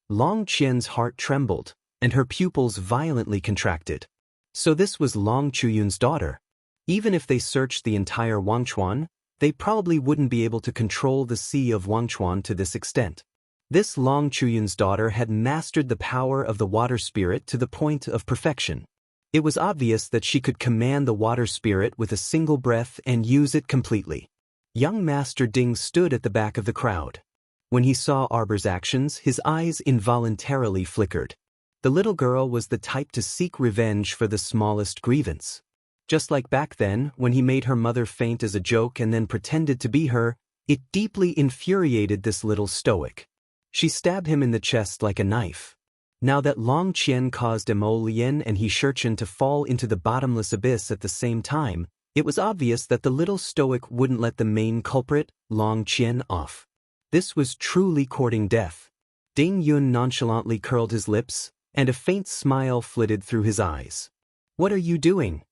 S1: Long Qian's heart trembled, and her pupils violently contracted. So this was Long Chuyun's daughter. Even if they searched the entire Wangchuan, they probably wouldn't be able to control the sea of Wangchuan to this extent. This Long Chuyun's daughter had mastered the power of the water spirit to the point of perfection. It was obvious that she could command the water spirit with a single breath and use it completely. Young Master Ding stood at the back of the crowd. When he saw Arbor's actions, his eyes involuntarily flickered. The little girl was the type to seek revenge for the smallest grievance. Just like back then, when he made her mother faint as a joke and then pretended to be her, it deeply infuriated this little stoic. She stabbed him in the chest like a knife. Now that Long Qian caused Mo Lian and He Shurchen to fall into the bottomless abyss at the same time, it was obvious that the little stoic wouldn't let the main culprit, Long Qian, off. This was truly courting death. Ding Yun nonchalantly curled his lips, and a faint smile flitted through his eyes. "What are you doing?"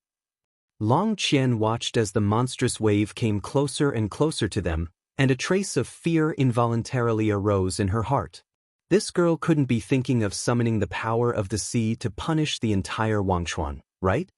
S1: Long Qian watched as the monstrous wave came closer and closer to them, and a trace of fear involuntarily arose in her heart. This girl couldn't be thinking of summoning the power of the sea to punish the entire Wangchuan, right?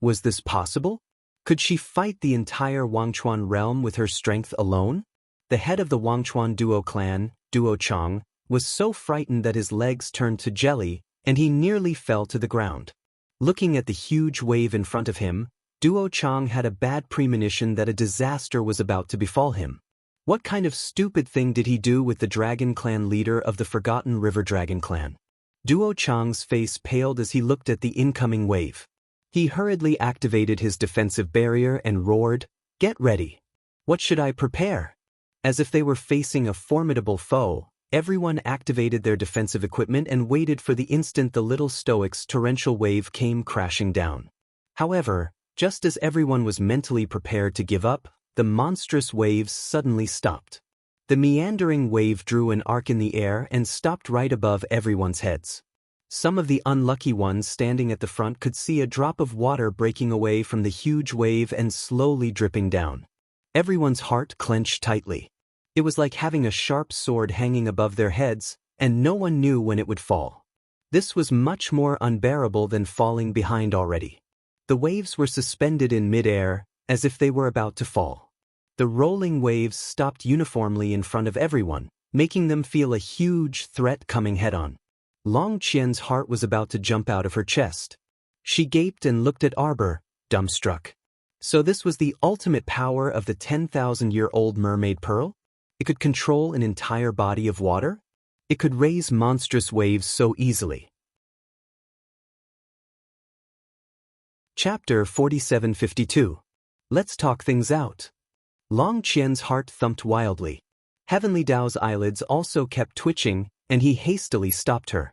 S1: Was this possible? Could she fight the entire Wangchuan realm with her strength alone? The head of the Wangchuan duo clan, Duo Chang, was so frightened that his legs turned to jelly, and he nearly fell to the ground. Looking at the huge wave in front of him, Duo Chang had a bad premonition that a disaster was about to befall him. What kind of stupid thing did he do with the Dragon Clan leader of the Forgotten River Dragon Clan? Duo Chang's face paled as he looked at the incoming wave. He hurriedly activated his defensive barrier and roared, "Get ready! What should I prepare?" As if they were facing a formidable foe, everyone activated their defensive equipment and waited for the instant the little stoic's torrential wave came crashing down. However, just as everyone was mentally prepared to give up, the monstrous waves suddenly stopped. The meandering wave drew an arc in the air and stopped right above everyone's heads. Some of the unlucky ones standing at the front could see a drop of water breaking away from the huge wave and slowly dripping down. Everyone's heart clenched tightly. It was like having a sharp sword hanging above their heads, and no one knew when it would fall. This was much more unbearable than falling behind already. The waves were suspended in mid-air, as if they were about to fall. The rolling waves stopped uniformly in front of everyone, making them feel a huge threat coming head-on. Long Qian's heart was about to jump out of her chest. She gaped and looked at Arbor, dumbstruck. So this was the ultimate power of the 10,000-year-old mermaid pearl? It could control an entire body of water? It could raise monstrous waves so easily. Chapter 4752. Let's talk things out. Long Qian's heart thumped wildly. Heavenly Dao's eyelids also kept twitching, and he hastily stopped her.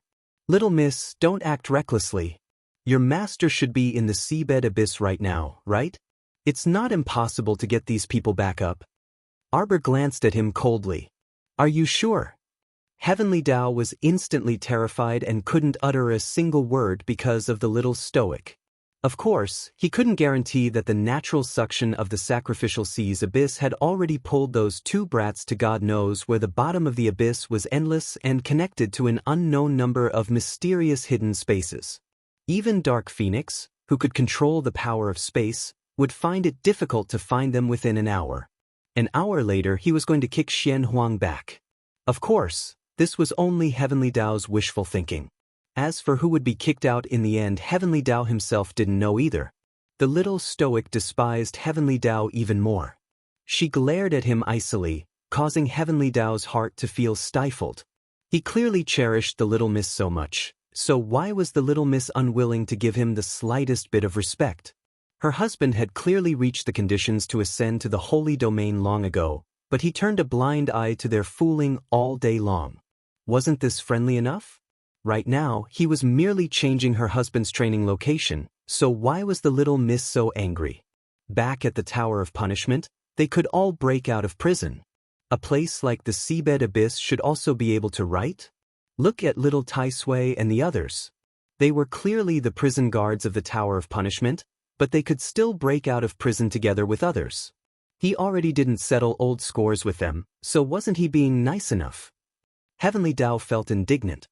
S1: "Little miss, don't act recklessly. Your master should be in the seabed abyss right now, right? It's not impossible to get these people back up." Arbor glanced at him coldly. "Are you sure?" Heavenly Dao was instantly terrified and couldn't utter a single word because of the little stoic. Of course, he couldn't guarantee that the natural suction of the sacrificial sea's abyss had already pulled those two brats to God knows where. The bottom of the abyss was endless and connected to an unknown number of mysterious hidden spaces. Even Dark Phoenix, who could control the power of space, would find it difficult to find them within an hour. An hour later he was going to kick Xian Huang back. Of course, this was only Heavenly Dao's wishful thinking. As for who would be kicked out in the end, Heavenly Dao himself didn't know either. The little stoic despised Heavenly Dao even more. She glared at him icily, causing Heavenly Dao's heart to feel stifled. He clearly cherished the little miss so much, so why was the little miss unwilling to give him the slightest bit of respect? Her husband had clearly reached the conditions to ascend to the holy domain long ago, but he turned a blind eye to their fooling all day long. Wasn't this friendly enough? Right now, he was merely changing her husband's training location, so why was the little miss so angry? Back at the Tower of Punishment, they could all break out of prison. A place like the seabed abyss should also be able to write? Look at little Tai Sui and the others. They were clearly the prison guards of the Tower of Punishment, but they could still break out of prison together with others. He already didn't settle old scores with them, so wasn't he being nice enough? Heavenly Dao felt indignant.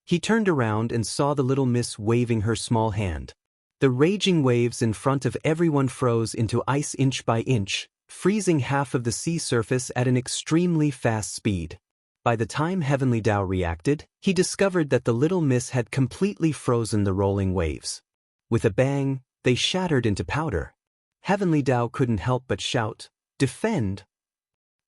S1: He turned around and saw the little miss waving her small hand. The raging waves in front of everyone froze into ice inch by inch, freezing half of the sea surface at an extremely fast speed. By the time Heavenly Dao reacted, he discovered that the little miss had completely frozen the rolling waves. With a bang, they shattered into powder. Heavenly Dao couldn't help but shout, "Defend!"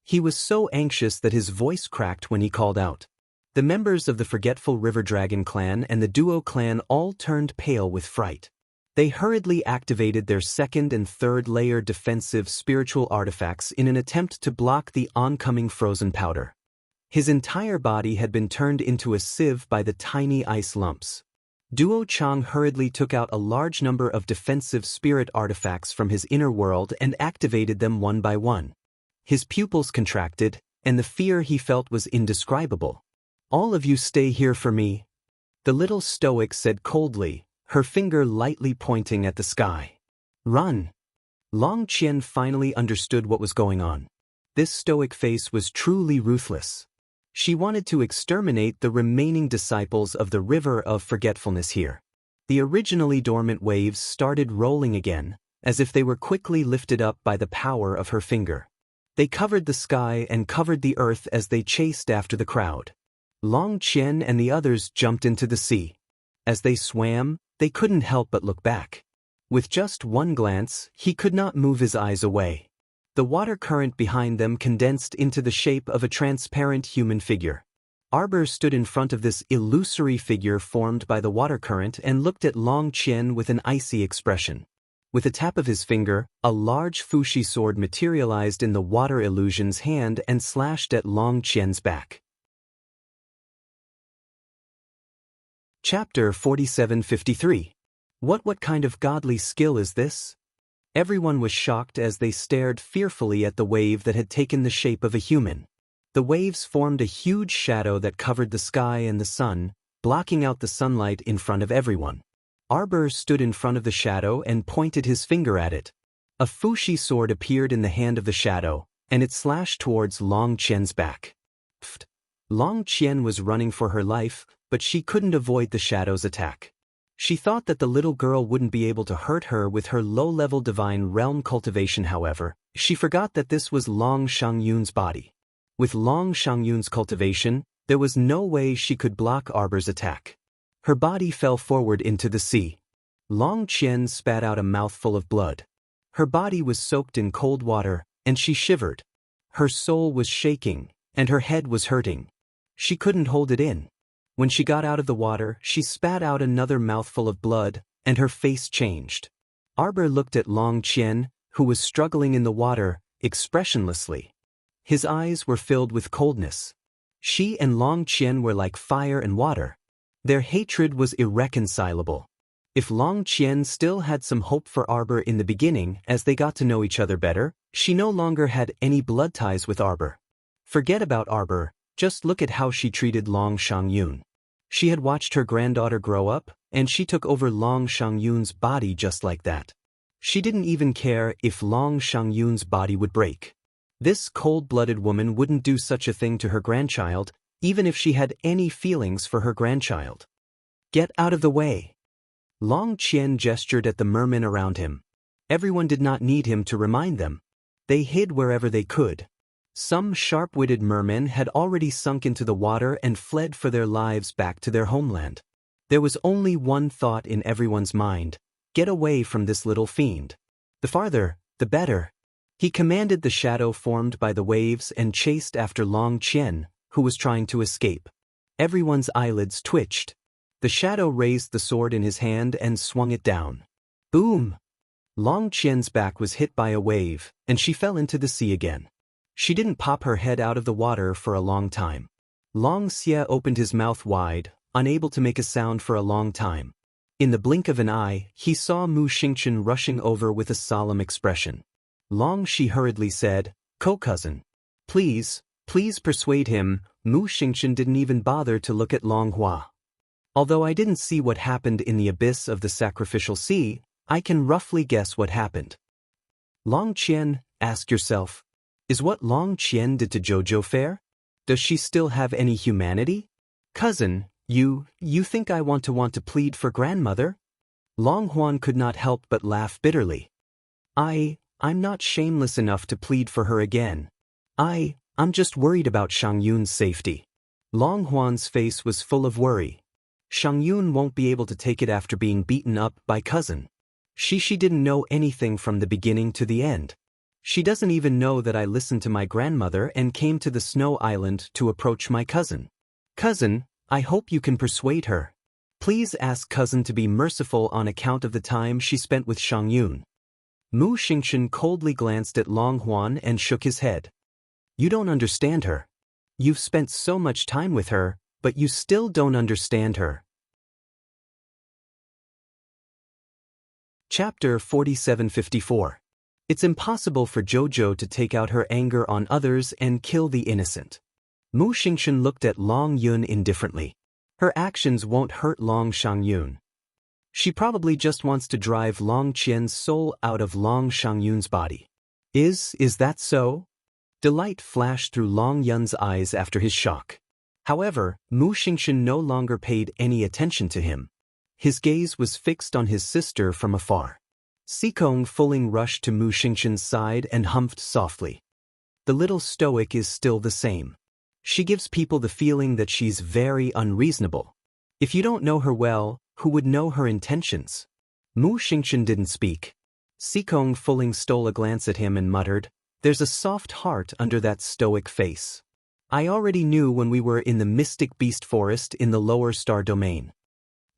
S1: He was so anxious that his voice cracked when he called out. The members of the Forgetful River Dragon clan and the Duo clan all turned pale with fright. They hurriedly activated their second and third layer defensive spiritual artifacts in an attempt to block the oncoming frozen powder. His entire body had been turned into a sieve by the tiny ice lumps. Duo Chang hurriedly took out a large number of defensive spirit artifacts from his inner world and activated them one by one. His pupils contracted, and the fear he felt was indescribable. "All of you stay here for me," the little stoic said coldly, her finger lightly pointing at the sky. "Run!" Long Qian finally understood what was going on. This stoic face was truly ruthless. She wanted to exterminate the remaining disciples of the River of Forgetfulness here. The originally dormant waves started rolling again, as if they were quickly lifted up by the power of her finger. They covered the sky and covered the earth as they chased after the crowd. Long Qian and the others jumped into the sea. As they swam, they couldn't help but look back. With just one glance, he could not move his eyes away. The water current behind them condensed into the shape of a transparent human figure. Arbor stood in front of this illusory figure formed by the water current and looked at Long Qian with an icy expression. With a tap of his finger, a large Fushi sword materialized in the water illusion's hand and slashed at Long Qian's back. Chapter 4753. What kind of godly skill is this? Everyone was shocked as they stared fearfully at the wave that had taken the shape of a human. The waves formed a huge shadow that covered the sky and the sun, blocking out the sunlight in front of everyone. Arbor stood in front of the shadow and pointed his finger at it. A Fushi sword appeared in the hand of the shadow, and it slashed towards Long Qian's back. Pfft! Long Qian was running for her life, but she couldn't avoid the shadow's attack. She thought that the little girl wouldn't be able to hurt her with her low-level divine realm cultivation. However, she forgot that this was Long Shangyun's body. With Long Shangyun's cultivation, there was no way she could block Arbor's attack. Her body fell forward into the sea. Long Qian spat out a mouthful of blood. Her body was soaked in cold water, and she shivered. Her soul was shaking, and her head was hurting. She couldn't hold it in. When she got out of the water, she spat out another mouthful of blood, and her face changed. Arbor looked at Long Qian, who was struggling in the water, expressionlessly. His eyes were filled with coldness. She and Long Qian were like fire and water. Their hatred was irreconcilable. If Long Qian still had some hope for Arbor in the beginning as they got to know each other better, she no longer had any blood ties with Arbor. Forget about Arbor. Just look at how she treated Long Shangyun. She had watched her granddaughter grow up, and she took over Long Shangyun's body just like that. She didn't even care if Long Shangyun's body would break. This cold-blooded woman wouldn't do such a thing to her grandchild, even if she had any feelings for her grandchild. Get out of the way. Long Qian gestured at the mermen around him. Everyone did not need him to remind them. They hid wherever they could. Some sharp-witted mermen had already sunk into the water and fled for their lives back to their homeland. There was only one thought in everyone's mind: get away from this little fiend. The farther, the better. He commanded the shadow formed by the waves and chased after Long Qian, who was trying to escape. Everyone's eyelids twitched. The shadow raised the sword in his hand and swung it down. Boom! Long Qian's back was hit by a wave, and she fell into the sea again. She didn't pop her head out of the water for a long time. Long Xie opened his mouth wide, unable to make a sound for a long time. In the blink of an eye, he saw Mu Xingchen rushing over with a solemn expression. Long Shi hurriedly said, "Co-cousin. Please persuade him." Mu Xingchen didn't even bother to look at Long Hua. Although I didn't see what happened in the abyss of the sacrificial sea, I can roughly guess what happened. Long Qian, ask yourself, is what Long Qian did to Jojo fair? Does she still have any humanity? Cousin, you think I want to plead for grandmother? Long Huan could not help but laugh bitterly. I'm not shameless enough to plead for her again. I'm just worried about Shangyun's safety. Long Huan's face was full of worry. Shangyun won't be able to take it after being beaten up by cousin. She didn't know anything from the beginning to the end. She doesn't even know that I listened to my grandmother and came to the snow island to approach my cousin. Cousin, I hope you can persuade her. Please ask cousin to be merciful on account of the time she spent with Shangyun. Mu Xingchen coldly glanced at Long Huan and shook his head. You don't understand her. You've spent so much time with her, but you still don't understand her. Chapter 4754. It's impossible for Jojo to take out her anger on others and kill the innocent. Mu Xingchen looked at Long Yun indifferently. Her actions won't hurt Long Shangyun. She probably just wants to drive Long Qian's soul out of Long Shangyun's body. Is that so? Delight flashed through Long Yun's eyes after his shock. However, Mu Xingshan no longer paid any attention to him. His gaze was fixed on his sister from afar. Sikong Fuling rushed to Mu Xingshan's side and humphed softly. The little stoic is still the same. She gives people the feeling that she's very unreasonable. If you don't know her well, who would know her intentions? Mu Xingshan didn't speak. Sikong Fuling stole a glance at him and muttered, "There's a soft heart under that stoic face. I already knew when we were in the mystic beast forest in the lower star domain."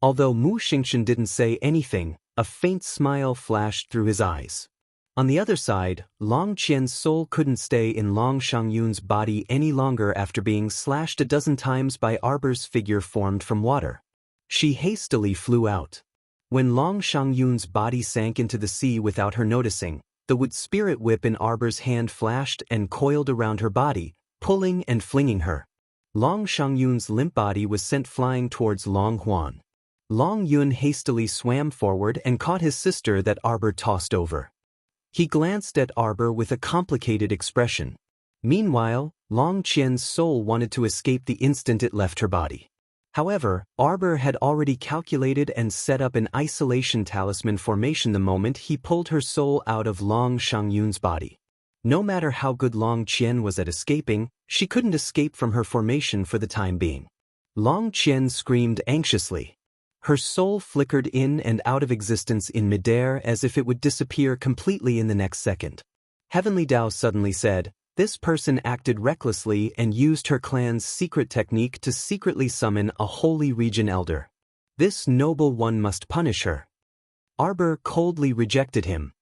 S1: Although Mu Xingshan didn't say anything, a faint smile flashed through his eyes. On the other side, Long Qian's soul couldn't stay in Long Shangyun's body any longer after being slashed a dozen times by Arbor's figure formed from water. She hastily flew out. When Long Shangyun's body sank into the sea without her noticing, the wood spirit whip in Arbor's hand flashed and coiled around her body, pulling and flinging her. Long Shangyun's limp body was sent flying towards Long Huan. Long Yun hastily swam forward and caught his sister that Arbor tossed over. He glanced at Arbor with a complicated expression. Meanwhile, Long Qian's soul wanted to escape the instant it left her body. However, Arbor had already calculated and set up an isolation talisman formation the moment he pulled her soul out of Long Shangyun's body. No matter how good Long Qian was at escaping, she couldn't escape from her formation for the time being. Long Qian screamed anxiously. Her soul flickered in and out of existence in midair as if it would disappear completely in the next second. Heavenly Dao suddenly said, "This person acted recklessly and used her clan's secret technique to secretly summon a holy region elder. This noble one must punish her." Arbor coldly rejected him.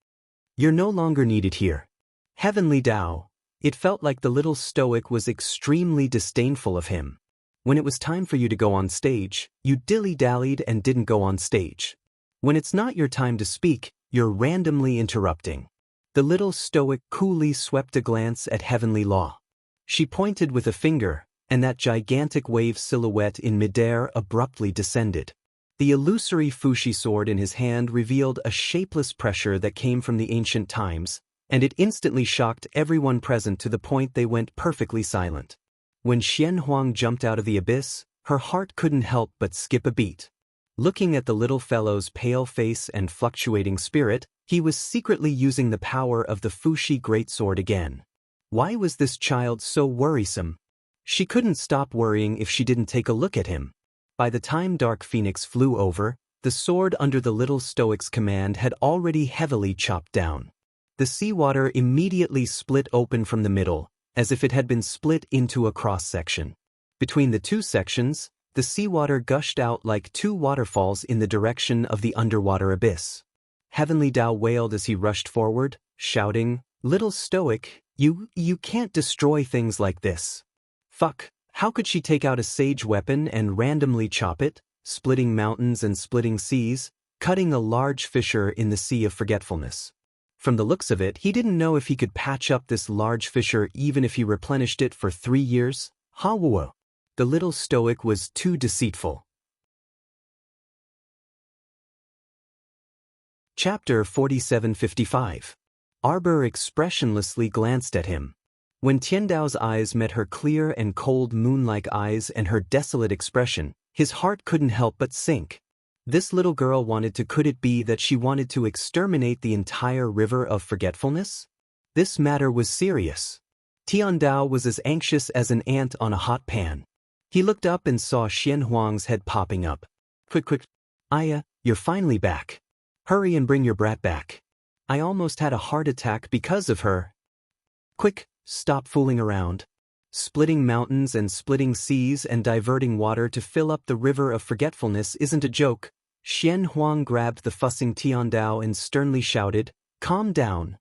S1: "You're no longer needed here." Heavenly Dao. It felt like the little stoic was extremely disdainful of him. When it was time for you to go on stage, you dilly-dallied and didn't go on stage. When it's not your time to speak, you're randomly interrupting. The little stoic coolly swept a glance at Heavenly Law. She pointed with a finger, and that gigantic wave silhouette in midair abruptly descended. The illusory Fushi sword in his hand revealed a shapeless pressure that came from the ancient times, and it instantly shocked everyone present to the point they went perfectly silent. When Xian Huang jumped out of the abyss, her heart couldn't help but skip a beat. Looking at the little fellow's pale face and fluctuating spirit, he was secretly using the power of the Fushi greatsword again. Why was this child so worrisome? She couldn't stop worrying if she didn't take a look at him. By the time Dark Phoenix flew over, the sword under the little stoic's command had already heavily chopped down. The seawater immediately split open from the middle, as if it had been split into a cross-section. Between the two sections, the seawater gushed out like two waterfalls in the direction of the underwater abyss. Heavenly Dao wailed as he rushed forward, shouting, "Little stoic, you can't destroy things like this." Fuck, how could she take out a sage weapon and randomly chop it, splitting mountains and splitting seas, cutting a large fissure in the Sea of Forgetfulness? From the looks of it, he didn't know if he could patch up this large fissure even if he replenished it for 3 years. Ha-whoa. The little stoic was too deceitful. Chapter 4755. Arbor expressionlessly glanced at him. When Tiandao's eyes met her clear and cold moon-like eyes and her desolate expression, his heart couldn't help but sink. This little girl could it be that she wanted to exterminate the entire river of forgetfulness? This matter was serious. Tiandao was as anxious as an ant on a hot pan. He looked up and saw Xian Huang's head popping up. Quick, Aya, you're finally back. Hurry and bring your brat back. I almost had a heart attack because of her. Quick, stop fooling around. Splitting mountains and splitting seas and diverting water to fill up the river of forgetfulness isn't a joke. Xian Huang grabbed the fussing Tiandao and sternly shouted, "Calm down.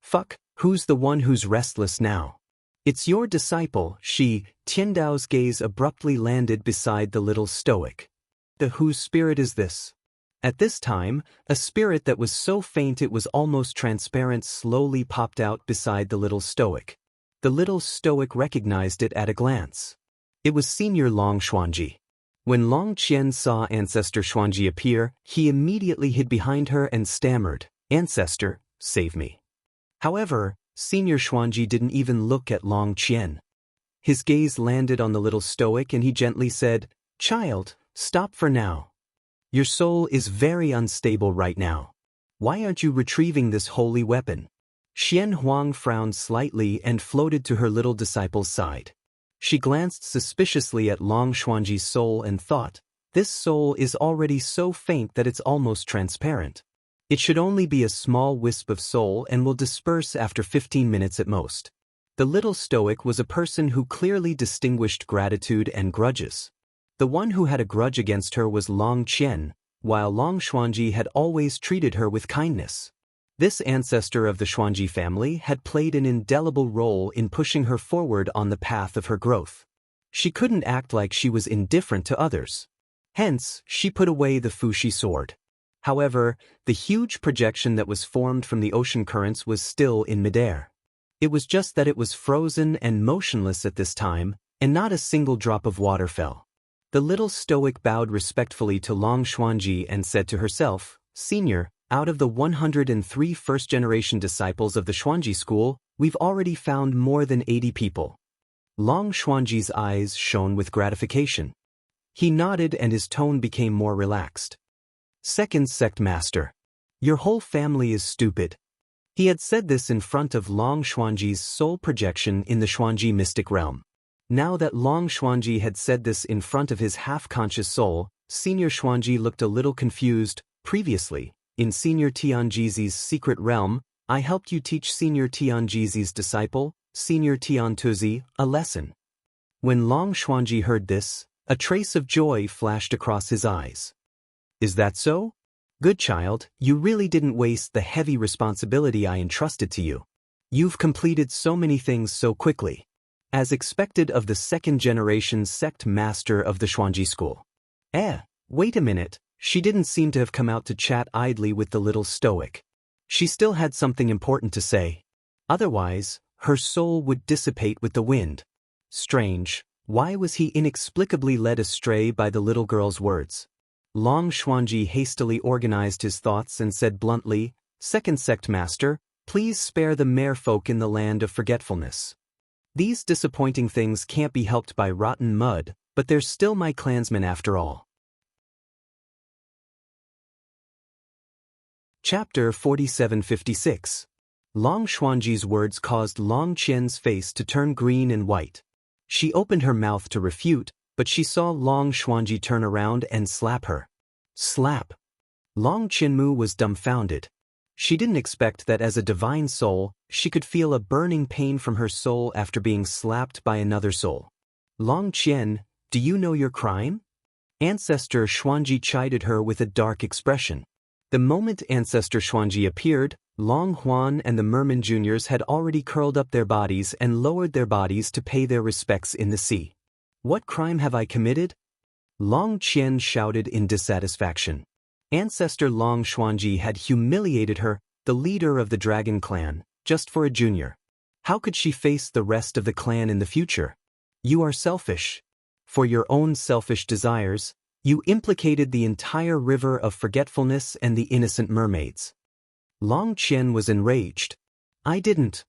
S1: Fuck, who's the one who's restless now?" "It's your disciple, she." Tiandao's gaze abruptly landed beside the little stoic. Whose spirit is this?" At this time, a spirit that was so faint it was almost transparent slowly popped out beside the little stoic. The little stoic recognized it at a glance. It was Senior Long Xuanji. When Long Qian saw Ancestor Xuanji appear, he immediately hid behind her and stammered, "Ancestor, save me." However, Senior Xuanji didn't even look at Long Qian. His gaze landed on the little stoic and he gently said, "Child, stop for now. Your soul is very unstable right now. Why aren't you retrieving this holy weapon?" Xian Huang frowned slightly and floated to her little disciple's side. She glanced suspiciously at Long Xuanji's soul and thought, this soul is already so faint that it's almost transparent. It should only be a small wisp of soul and will disperse after 15 minutes at most. The little stoic was a person who clearly distinguished gratitude and grudges. The one who had a grudge against her was Long Qian, while Long Xuanji had always treated her with kindness. This ancestor of the Xuanji family had played an indelible role in pushing her forward on the path of her growth. She couldn't act like she was indifferent to others. Hence, she put away the Fuxi sword. However, the huge projection that was formed from the ocean currents was still in midair. It was just that it was frozen and motionless at this time, and not a single drop of water fell. The little stoic bowed respectfully to Long Xuanji and said to herself, "Senior, out of the 103 first-generation disciples of the Xuanji school, we've already found more than 80 people." Long Xuanji's eyes shone with gratification. He nodded and his tone became more relaxed. "Second sect master. Your whole family is stupid." He had said this in front of Long Xuanji's soul projection in the Xuanji mystic realm. Now that Long Xuanji had said this in front of his half-conscious soul, Senior Xuanji looked a little confused. Previously, in Senior Tianjizi's secret realm, I helped you teach Senior Tianjizi's disciple, Senior Tiantuzi, a lesson. When Long Xuanji heard this, a trace of joy flashed across his eyes. "Is that so? Good child, you really didn't waste the heavy responsibility I entrusted to you. You've completed so many things so quickly. As expected of the second-generation sect master of the Xuanji school." Wait a minute, she didn't seem to have come out to chat idly with the little stoic. She still had something important to say. Otherwise, her soul would dissipate with the wind. Strange, why was he inexplicably led astray by the little girl's words? Long Xuanji hastily organized his thoughts and said bluntly, "Second sect master, please spare the merfolk in the land of forgetfulness. These disappointing things can't be helped by rotten mud, but they're still my clansmen after all." Chapter 4756. Long Xuanji's words caused Long Qian's face to turn green and white. She opened her mouth to refute, but she saw Long Xuanji turn around and slap her. Slap. Long Qianmu was dumbfounded. She didn't expect that as a divine soul, she could feel a burning pain from her soul after being slapped by another soul. "Long Qian, do you know your crime?" Ancestor Xuanji chided her with a dark expression. The moment Ancestor Xuanji appeared, Long Huan and the Merman Juniors had already curled up their bodies and lowered their bodies to pay their respects in the sea. "What crime have I committed?" Long Qian shouted in dissatisfaction. Ancestor Long Xuanji had humiliated her, the leader of the dragon clan, just for a junior. How could she face the rest of the clan in the future? "You are selfish. For your own selfish desires, you implicated the entire river of forgetfulness and the innocent mermaids." Long Qian was enraged. "I didn't."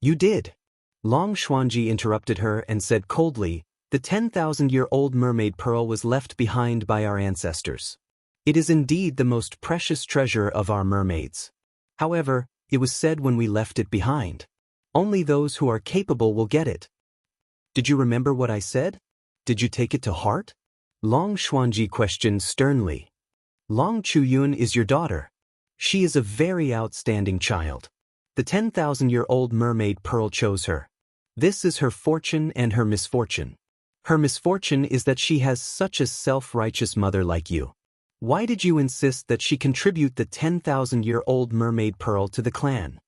S1: "You did." Long Xuanji interrupted her and said coldly, "The 10,000-year-old mermaid pearl was left behind by our ancestors. It is indeed the most precious treasure of our mermaids. However, it was said when we left it behind, only those who are capable will get it. Did you remember what I said? Did you take it to heart?" Long Xuanji questioned sternly. "Long Chuyun is your daughter. She is a very outstanding child. The 10,000-year-old mermaid pearl chose her. This is her fortune and her misfortune. Her misfortune is that she has such a self-righteous mother like you. Why did you insist that she contribute the 10,000-year-old mermaid pearl to the clan?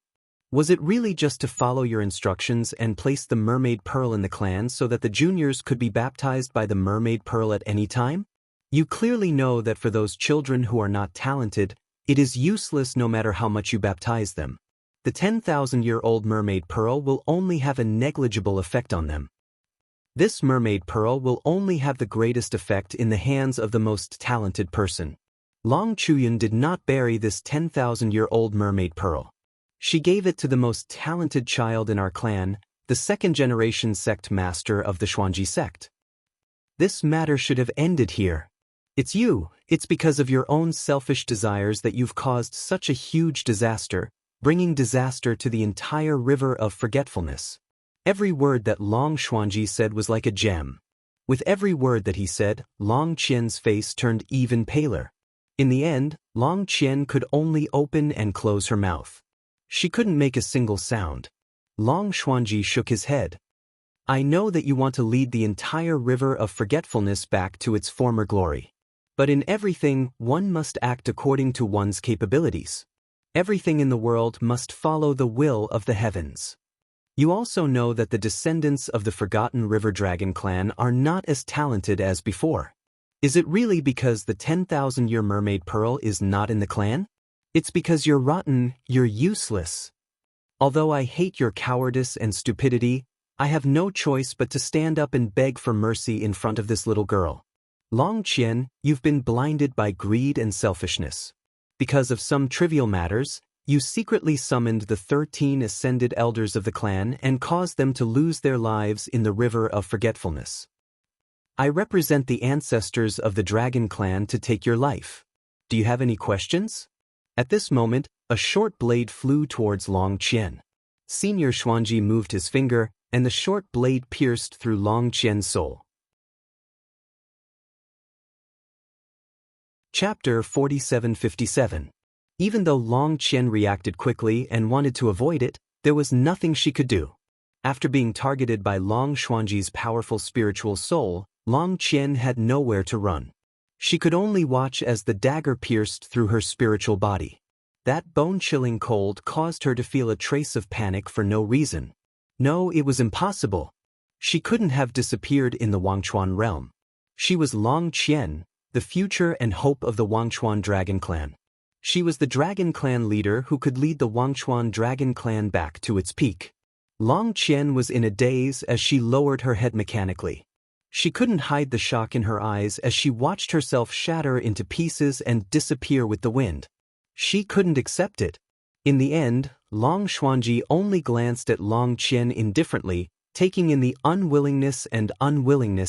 S1: Was it really just to follow your instructions and place the mermaid pearl in the clan so that the juniors could be baptized by the mermaid pearl at any time? You clearly know that for those children who are not talented, it is useless no matter how much you baptize them. The 10,000-year-old mermaid pearl will only have a negligible effect on them. This mermaid pearl will only have the greatest effect in the hands of the most talented person. Long Chuyun did not bury this 10,000-year-old mermaid pearl. She gave it to the most talented child in our clan, the second-generation sect master of the Xuanji sect. This matter should have ended here. It's you, it's because of your own selfish desires that you've caused such a huge disaster, bringing disaster to the entire river of forgetfulness. Every word that Long Xuanji said was like a gem. With every word that he said, Long Qian's face turned even paler. In the end, Long Qian could only open and close her mouth. She couldn't make a single sound. Long Xuanji shook his head. I know that you want to lead the entire river of forgetfulness back to its former glory. But in everything, one must act according to one's capabilities. Everything in the world must follow the will of the heavens. You also know that the descendants of the Forgotten River Dragon clan are not as talented as before. Is it really because the 10,000-year mermaid pearl is not in the clan? It's because you're rotten, you're useless. Although I hate your cowardice and stupidity, I have no choice but to stand up and beg for mercy in front of this little girl. Long Qian, you've been blinded by greed and selfishness. Because of some trivial matters, you secretly summoned the 13 ascended elders of the clan and caused them to lose their lives in the river of forgetfulness. I represent the ancestors of the Dragon clan to take your life. Do you have any questions? At this moment, a short blade flew towards Long Qian. Senior Xuanji moved his finger, and the short blade pierced through Long Qian's soul. Chapter 4757. Even though Long Qian reacted quickly and wanted to avoid it, there was nothing she could do. After being targeted by Long Xuanji's powerful spiritual soul, Long Qian had nowhere to run. She could only watch as the dagger pierced through her spiritual body. That bone-chilling cold caused her to feel a trace of panic for no reason. No, it was impossible. She couldn't have disappeared in the Wangchuan realm. She was Long Qian, the future and hope of the Wangchuan Dragon clan. She was the Dragon clan leader who could lead the Wangchuan Dragon clan back to its peak. Long Qian was in a daze as she lowered her head mechanically. She couldn't hide the shock in her eyes as she watched herself shatter into pieces and disappear with the wind. She couldn't accept it. In the end, Long Xuanji only glanced at Long Qian indifferently, taking in the unwillingness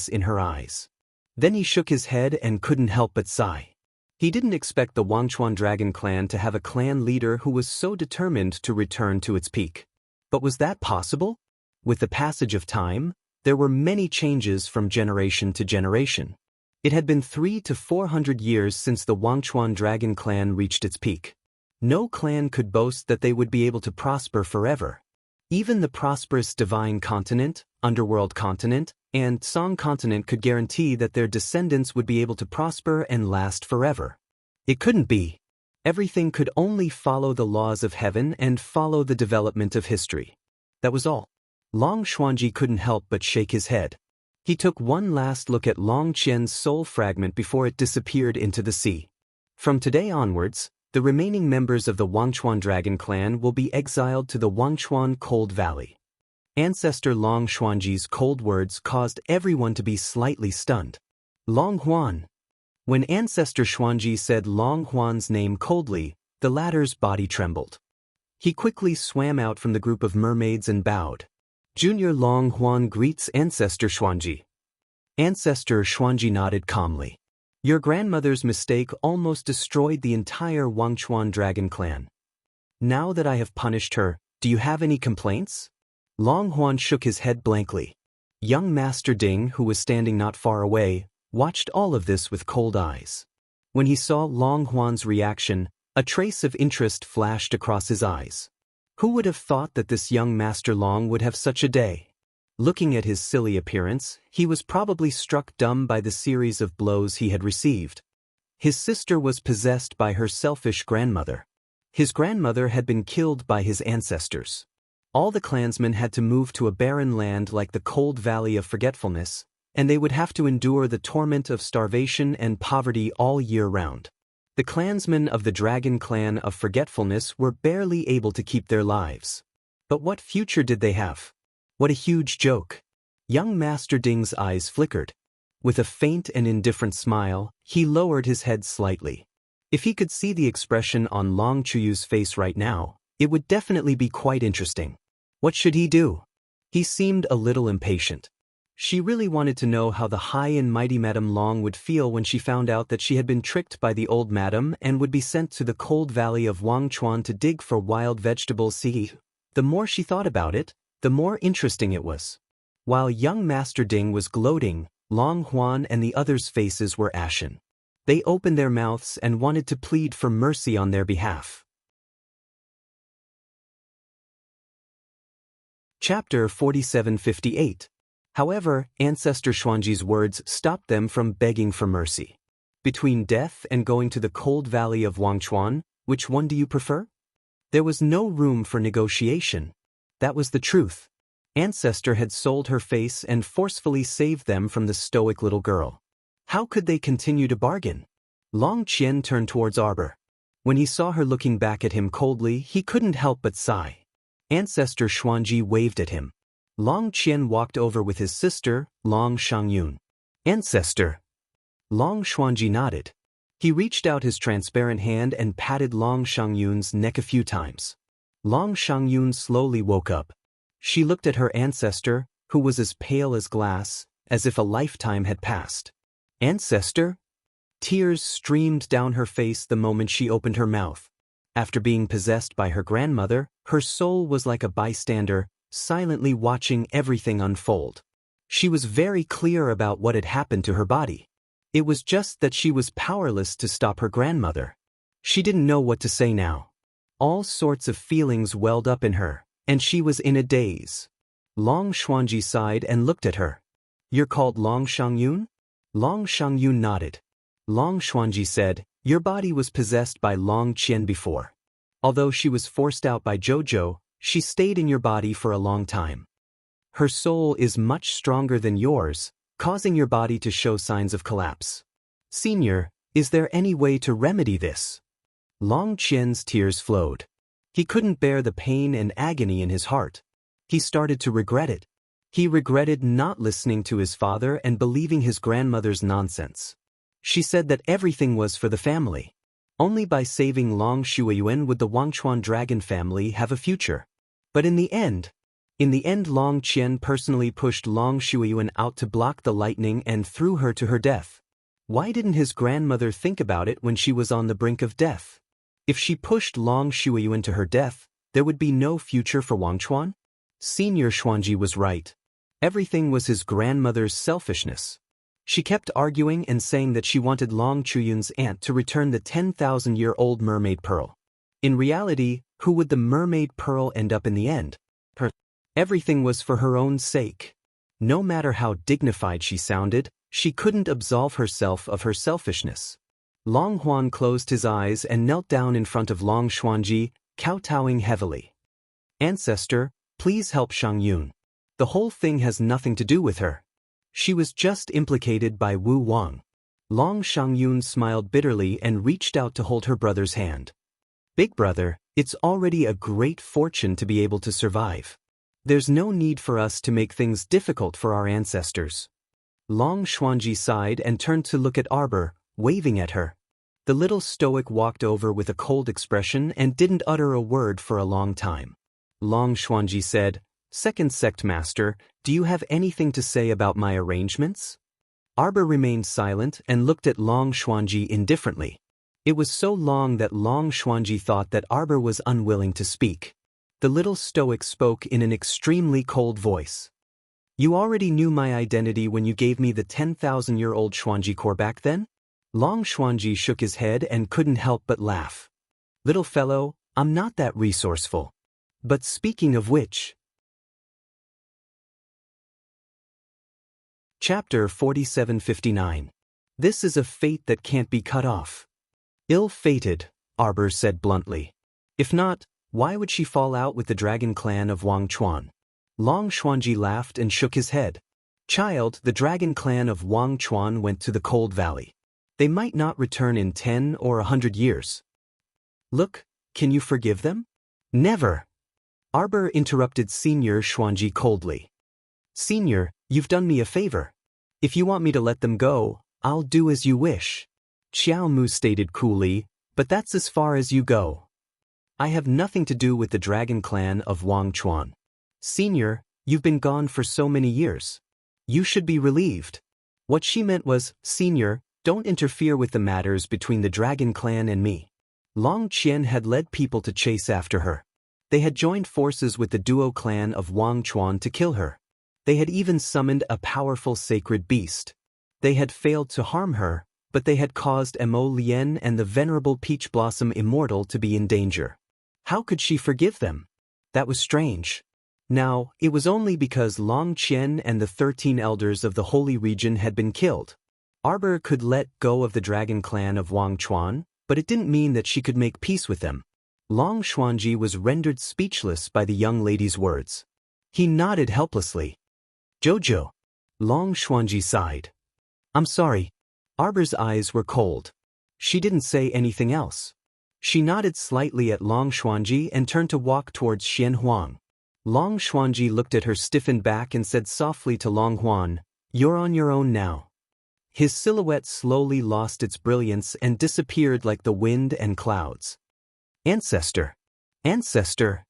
S1: in her eyes. Then he shook his head and couldn't help but sigh. He didn't expect the Wangchuan Dragon clan to have a clan leader who was so determined to return to its peak. But was that possible? With the passage of time, there were many changes from generation to generation. It had been 300 to 400 years since the Wangchuan Dragon clan reached its peak. No clan could boast that they would be able to prosper forever. Even the prosperous Divine Continent, Underworld Continent, and Song Continent could guarantee that their descendants would be able to prosper and last forever. It couldn't be. Everything could only follow the laws of heaven and follow the development of history. That was all. Long Xuanji couldn't help but shake his head. He took one last look at Long Qian's soul fragment before it disappeared into the sea. From today onwards, the remaining members of the Wangchuan Dragon clan will be exiled to the Wangchuan Cold Valley. Ancestor Long Xuanji's cold words caused everyone to be slightly stunned. Long Huan. When Ancestor Xuanji said Long Huan's name coldly, the latter's body trembled. He quickly swam out from the group of mermaids and bowed. Junior Long Huan greets Ancestor Xuanji. Ancestor Xuanji nodded calmly. Your grandmother's mistake almost destroyed the entire Wangchuan Dragon clan. Now that I have punished her, do you have any complaints? Long Huan shook his head blankly. Young Master Ding, who was standing not far away, watched all of this with cold eyes. When he saw Long Huan's reaction, a trace of interest flashed across his eyes. Who would have thought that this young Master Long would have such a day? Looking at his silly appearance, he was probably struck dumb by the series of blows he had received. His sister was possessed by her selfish grandmother. His grandmother had been killed by his ancestors. All the clansmen had to move to a barren land like the Cold Valley of Forgetfulness, and they would have to endure the torment of starvation and poverty all year round. The clansmen of the Dragon clan of Forgetfulness were barely able to keep their lives. But what future did they have? What a huge joke. Young Master Ding's eyes flickered. With a faint and indifferent smile, he lowered his head slightly. If he could see the expression on Long Chuyu's face right now, it would definitely be quite interesting. What should he do? He seemed a little impatient. She really wanted to know how the high and mighty Madame Long would feel when she found out that she had been tricked by the old madam and would be sent to the cold valley of Wangchuan to dig for wild vegetables. See, the more she thought about it, the more interesting it was. While young Master Ding was gloating, Long Huan and the others' faces were ashen. They opened their mouths and wanted to plead for mercy on their behalf. Chapter 4758. However, Ancestor Xuanji's words stopped them from begging for mercy. Between death and going to the cold valley of Wangchuan, which one do you prefer? There was no room for negotiation. That was the truth. Ancestor had sold her face and forcefully saved them from the stoic little girl. How could they continue to bargain? Long Qian turned towards Arbor. When he saw her looking back at him coldly, he couldn't help but sigh. Ancestor Xuanji waved at him. Long Qian walked over with his sister, Long Shangyun. Ancestor. Long Xuanji nodded. He reached out his transparent hand and patted Long Shangyun's neck a few times. Long Shangyun slowly woke up. She looked at her ancestor, who was as pale as glass, as if a lifetime had passed. Ancestor? Tears streamed down her face the moment she opened her mouth. After being possessed by her grandmother, her soul was like a bystander, silently watching everything unfold. She was very clear about what had happened to her body. It was just that she was powerless to stop her grandmother. She didn't know what to say now. All sorts of feelings welled up in her, and she was in a daze. Long Xuanji sighed and looked at her. You're called Long Shangyun? Long Shangyun nodded. Long Xuanji said, your body was possessed by Long Qian before. Although she was forced out by Jojo, she stayed in your body for a long time. Her soul is much stronger than yours, causing your body to show signs of collapse. Senior, is there any way to remedy this? Long Qian's tears flowed. He couldn't bear the pain and agony in his heart. He started to regret it. He regretted not listening to his father and believing his grandmother's nonsense. She said that everything was for the family. Only by saving Long Shuiyuan would the Wangchuan dragon family have a future. But in the end, Long Qian personally pushed Long Shuiyuan out to block the lightning and threw her to her death. Why didn't his grandmother think about it when she was on the brink of death? If she pushed Long Shuiyuan to her death, there would be no future for Wangchuan? Senior Xuanji was right. Everything was his grandmother's selfishness. She kept arguing and saying that she wanted Long Chuyun's aunt to return the 10,000-year-old mermaid pearl. In reality, who would the mermaid pearl end up in the end? Her. Everything was for her own sake. No matter how dignified she sounded, she couldn't absolve herself of her selfishness. Long Huan closed his eyes and knelt down in front of Long Xuanji, kowtowing heavily. Ancestor, please help Shangyun. The whole thing has nothing to do with her. She was just implicated by Wu Wang. Long Shangyun smiled bitterly and reached out to hold her brother's hand. Big brother, it's already a great fortune to be able to survive. There's no need for us to make things difficult for our ancestors. Long Xuanji sighed and turned to look at Arbor, waving at her. The little stoic walked over with a cold expression and didn't utter a word for a long time. Long Xuanji said, Second Sect Master, do you have anything to say about my arrangements? Arbor remained silent and looked at Long Xuanji indifferently. It was so long that Long Xuanji thought that Arbor was unwilling to speak. The little stoic spoke in an extremely cold voice. You already knew my identity when you gave me the 10,000-year-old Xuanji core back then? Long Xuanji shook his head and couldn't help but laugh. Little fellow, I'm not that resourceful. But speaking of which... Chapter 4759. This is a fate that can't be cut off. Ill-fated, Arbor said bluntly. If not, why would she fall out with the dragon clan of Wangchuan? Long Xuanji laughed and shook his head. Child, the dragon clan of Wangchuan went to the cold valley. They might not return in 10 or 100 years. Look, can you forgive them? Never. Arbor interrupted Senior Xuanji coldly. Senior, you've done me a favor. If you want me to let them go, I'll do as you wish. Xiao Mu stated coolly, but that's as far as you go. I have nothing to do with the dragon clan of Wangchuan. Senior, You've been gone for so many years. You should be relieved. What she meant was, Senior, don't interfere with the matters between the Dragon Clan and me. Long Qian had led people to chase after her. They had joined forces with the duo clan of Wang Chuan to kill her. They had even summoned a powerful sacred beast. They had failed to harm her, but they had caused Mo Lien and the venerable Peach Blossom Immortal to be in danger. How could she forgive them? That was strange. Now, it was only because Long Qian and the 13 elders of the Holy Region had been killed. Arbor could let go of the Dragon Clan of Wang Chuan, but it didn't mean that she could make peace with them. Long Xuanji was rendered speechless by the young lady's words. He nodded helplessly. Jojo. Long Xuanji sighed. I'm sorry. Arbor's eyes were cold. She didn't say anything else. She nodded slightly at Long Xuanji and turned to walk towards Xian Huang. Long Xuanji looked at her stiffened back and said softly to Long Huan, You're on your own now. His silhouette slowly lost its brilliance and disappeared like the wind and clouds. Ancestor! Ancestor!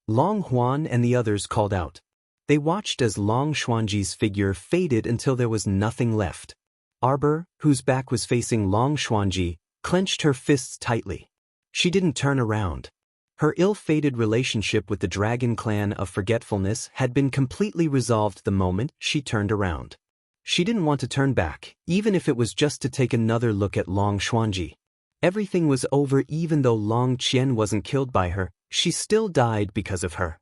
S1: Long Huan and the others called out. They watched as Long Xuanji's figure faded until there was nothing left. Arbor, whose back was facing Long Xuanji, clenched her fists tightly. She didn't turn around. Her ill-fated relationship with the Dragon Clan of Forgetfulness had been completely resolved the moment she turned around. She didn't want to turn back, even if it was just to take another look at Long Xuanji. Everything was over. Even though Long Qian wasn't killed by her, she still died because of her.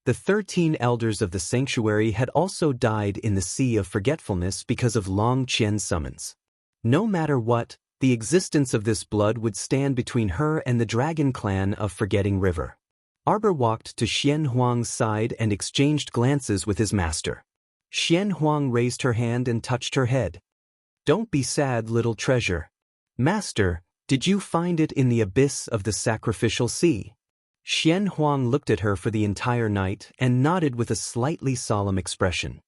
S1: The 13 elders of the sanctuary had also died in the Sea of Forgetfulness because of Long Qian's summons. No matter what, the existence of this blood would stand between her and the Dragon Clan of Forgetting River. Arbor walked to Xian Huang's side and exchanged glances with his master. Xian Huang raised her hand and touched her head. Don't be sad, little treasure. Master, did you find it in the abyss of the sacrificial sea? Xian Huang looked at her for the entire night and nodded with a slightly solemn expression.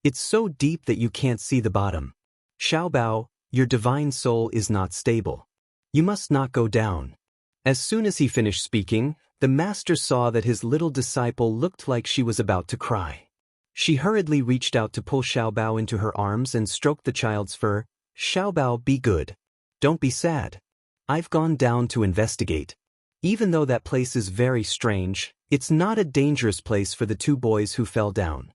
S1: It's so deep that you can't see the bottom. Xiaobao, your divine soul is not stable. You must not go down. As soon as he finished speaking, the master saw that his little disciple looked like she was about to cry. She hurriedly reached out to pull Xiaobao into her arms and stroked the child's fur. Xiaobao, be good. Don't be sad. I've gone down to investigate. Even though that place is very strange, it's not a dangerous place for the two boys who fell down.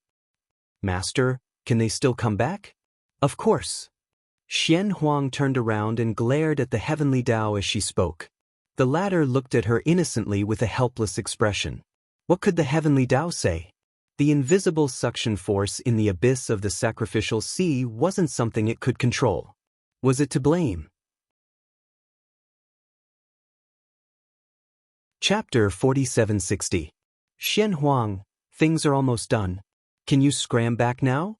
S1: Master, can they still come back? Of course. Xian Huang turned around and glared at the heavenly Tao as she spoke. The latter looked at her innocently with a helpless expression. What could the heavenly Tao say? The invisible suction force in the abyss of the sacrificial sea wasn't something it could control. Was it to blame? Chapter 4760. Xian Huang, things are almost done. Can you scram back now?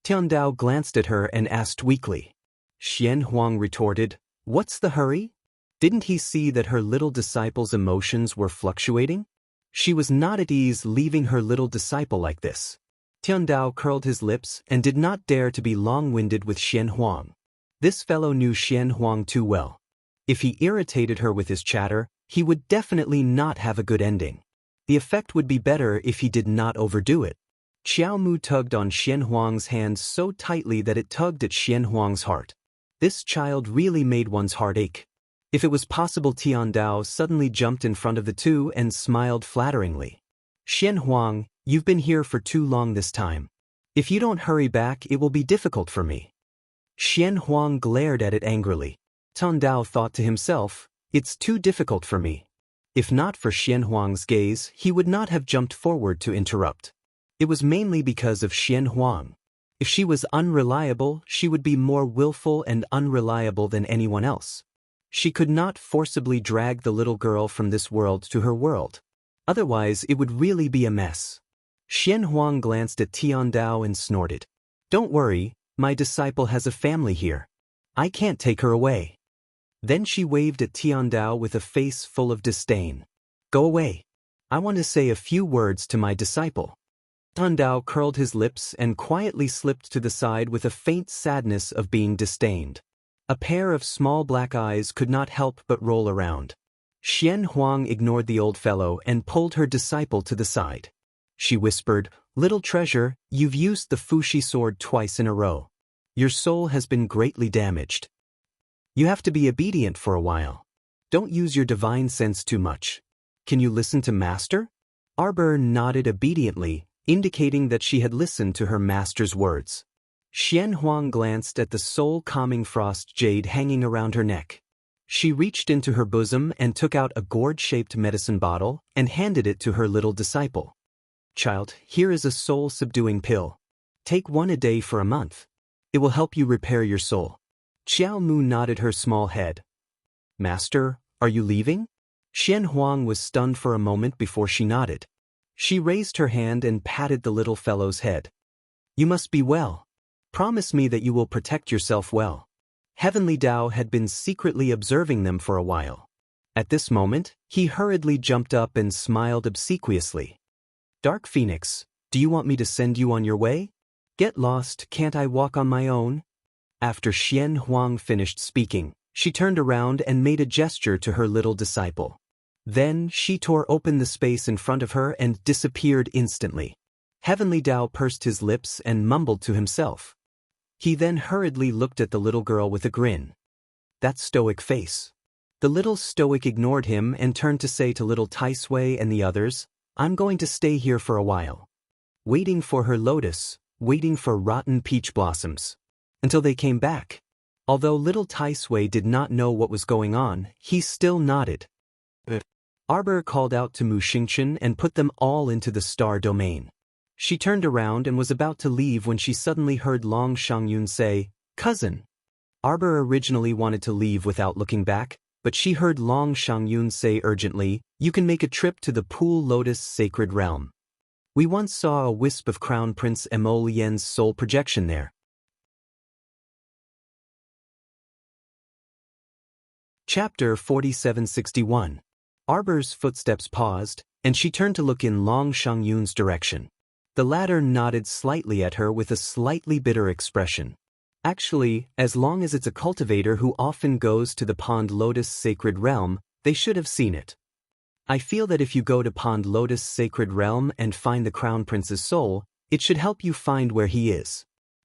S1: Tiandao glanced at her and asked weakly. Xian Huang retorted, What's the hurry? Didn't he see that her little disciple's emotions were fluctuating? She was not at ease leaving her little disciple like this. Tiandao curled his lips and did not dare to be long-winded with Xian Huang. This fellow knew Xian Huang too well. If he irritated her with his chatter, he would definitely not have a good ending. The effect would be better if he did not overdo it. Xiao Mu tugged on Xian Huang's hand so tightly that it tugged at Xian Huang's heart. This child really made one's heart ache. If it was possible, Tiandao suddenly jumped in front of the two and smiled flatteringly. Xian Huang, you've been here for too long this time. If you don't hurry back, it will be difficult for me. Xian Huang glared at it angrily. Tiandao thought to himself, it's too difficult for me. If not for Xian Huang's gaze, he would not have jumped forward to interrupt. It was mainly because of Xian Huang. If she was unreliable, she would be more willful and unreliable than anyone else. She could not forcibly drag the little girl from this world to her world. Otherwise, it would really be a mess. Xian Huang glanced at Tiandao and snorted. Don't worry, my disciple has a family here. I can't take her away. Then she waved at Tiandao with a face full of disdain. Go away. I want to say a few words to my disciple. Tiandao curled his lips and quietly slipped to the side with a faint sadness of being disdained. A pair of small black eyes could not help but roll around. Xian Huang ignored the old fellow and pulled her disciple to the side. She whispered, Little treasure, you've used the Fushi sword twice in a row. Your soul has been greatly damaged. You have to be obedient for a while. Don't use your divine sense too much. Can you listen to Master? Arbor nodded obediently, indicating that she had listened to her master's words. Xian Huang glanced at the soul-calming frost jade hanging around her neck. She reached into her bosom and took out a gourd-shaped medicine bottle and handed it to her little disciple. Child, here is a soul-subduing pill. Take one a day for a month. It will help you repair your soul. Xiao Mu nodded her small head. Master, are you leaving? Xian Huang was stunned for a moment before she nodded. She raised her hand and patted the little fellow's head. You must be well. Promise me that you will protect yourself well. Heavenly Tao had been secretly observing them for a while. At this moment, he hurriedly jumped up and smiled obsequiously. Dark Phoenix, do you want me to send you on your way? Get lost, can't I walk on my own? After Xian Huang finished speaking, she turned around and made a gesture to her little disciple. Then she tore open the space in front of her and disappeared instantly. Heavenly Tao pursed his lips and mumbled to himself. He then hurriedly looked at the little girl with a grin. That stoic face. The little stoic ignored him and turned to say to little Taisui and the others, I'm going to stay here for a while. Waiting for her lotus, waiting for rotten peach blossoms. Until they came back. Although little Taisui did not know what was going on, he still nodded. Arbor called out to Mu Xingchen and put them all into the star domain. She turned around and was about to leave when she suddenly heard Long Shangyun say, Cousin. Arbor originally wanted to leave without looking back, but she heard Long Shangyun say urgently, You can make a trip to the Pool Lotus Sacred Realm. We once saw a wisp of Crown Prince Emolien's soul projection there. Chapter 4761. Arbor's footsteps paused, and she turned to look in Long Shangyun's direction. The latter nodded slightly at her with a slightly bitter expression. Actually, as long as it's a cultivator who often goes to the Pond Lotus Sacred Realm, they should have seen it. I feel that if you go to Pond Lotus Sacred Realm and find the Crown Prince's soul, it should help you find where he is.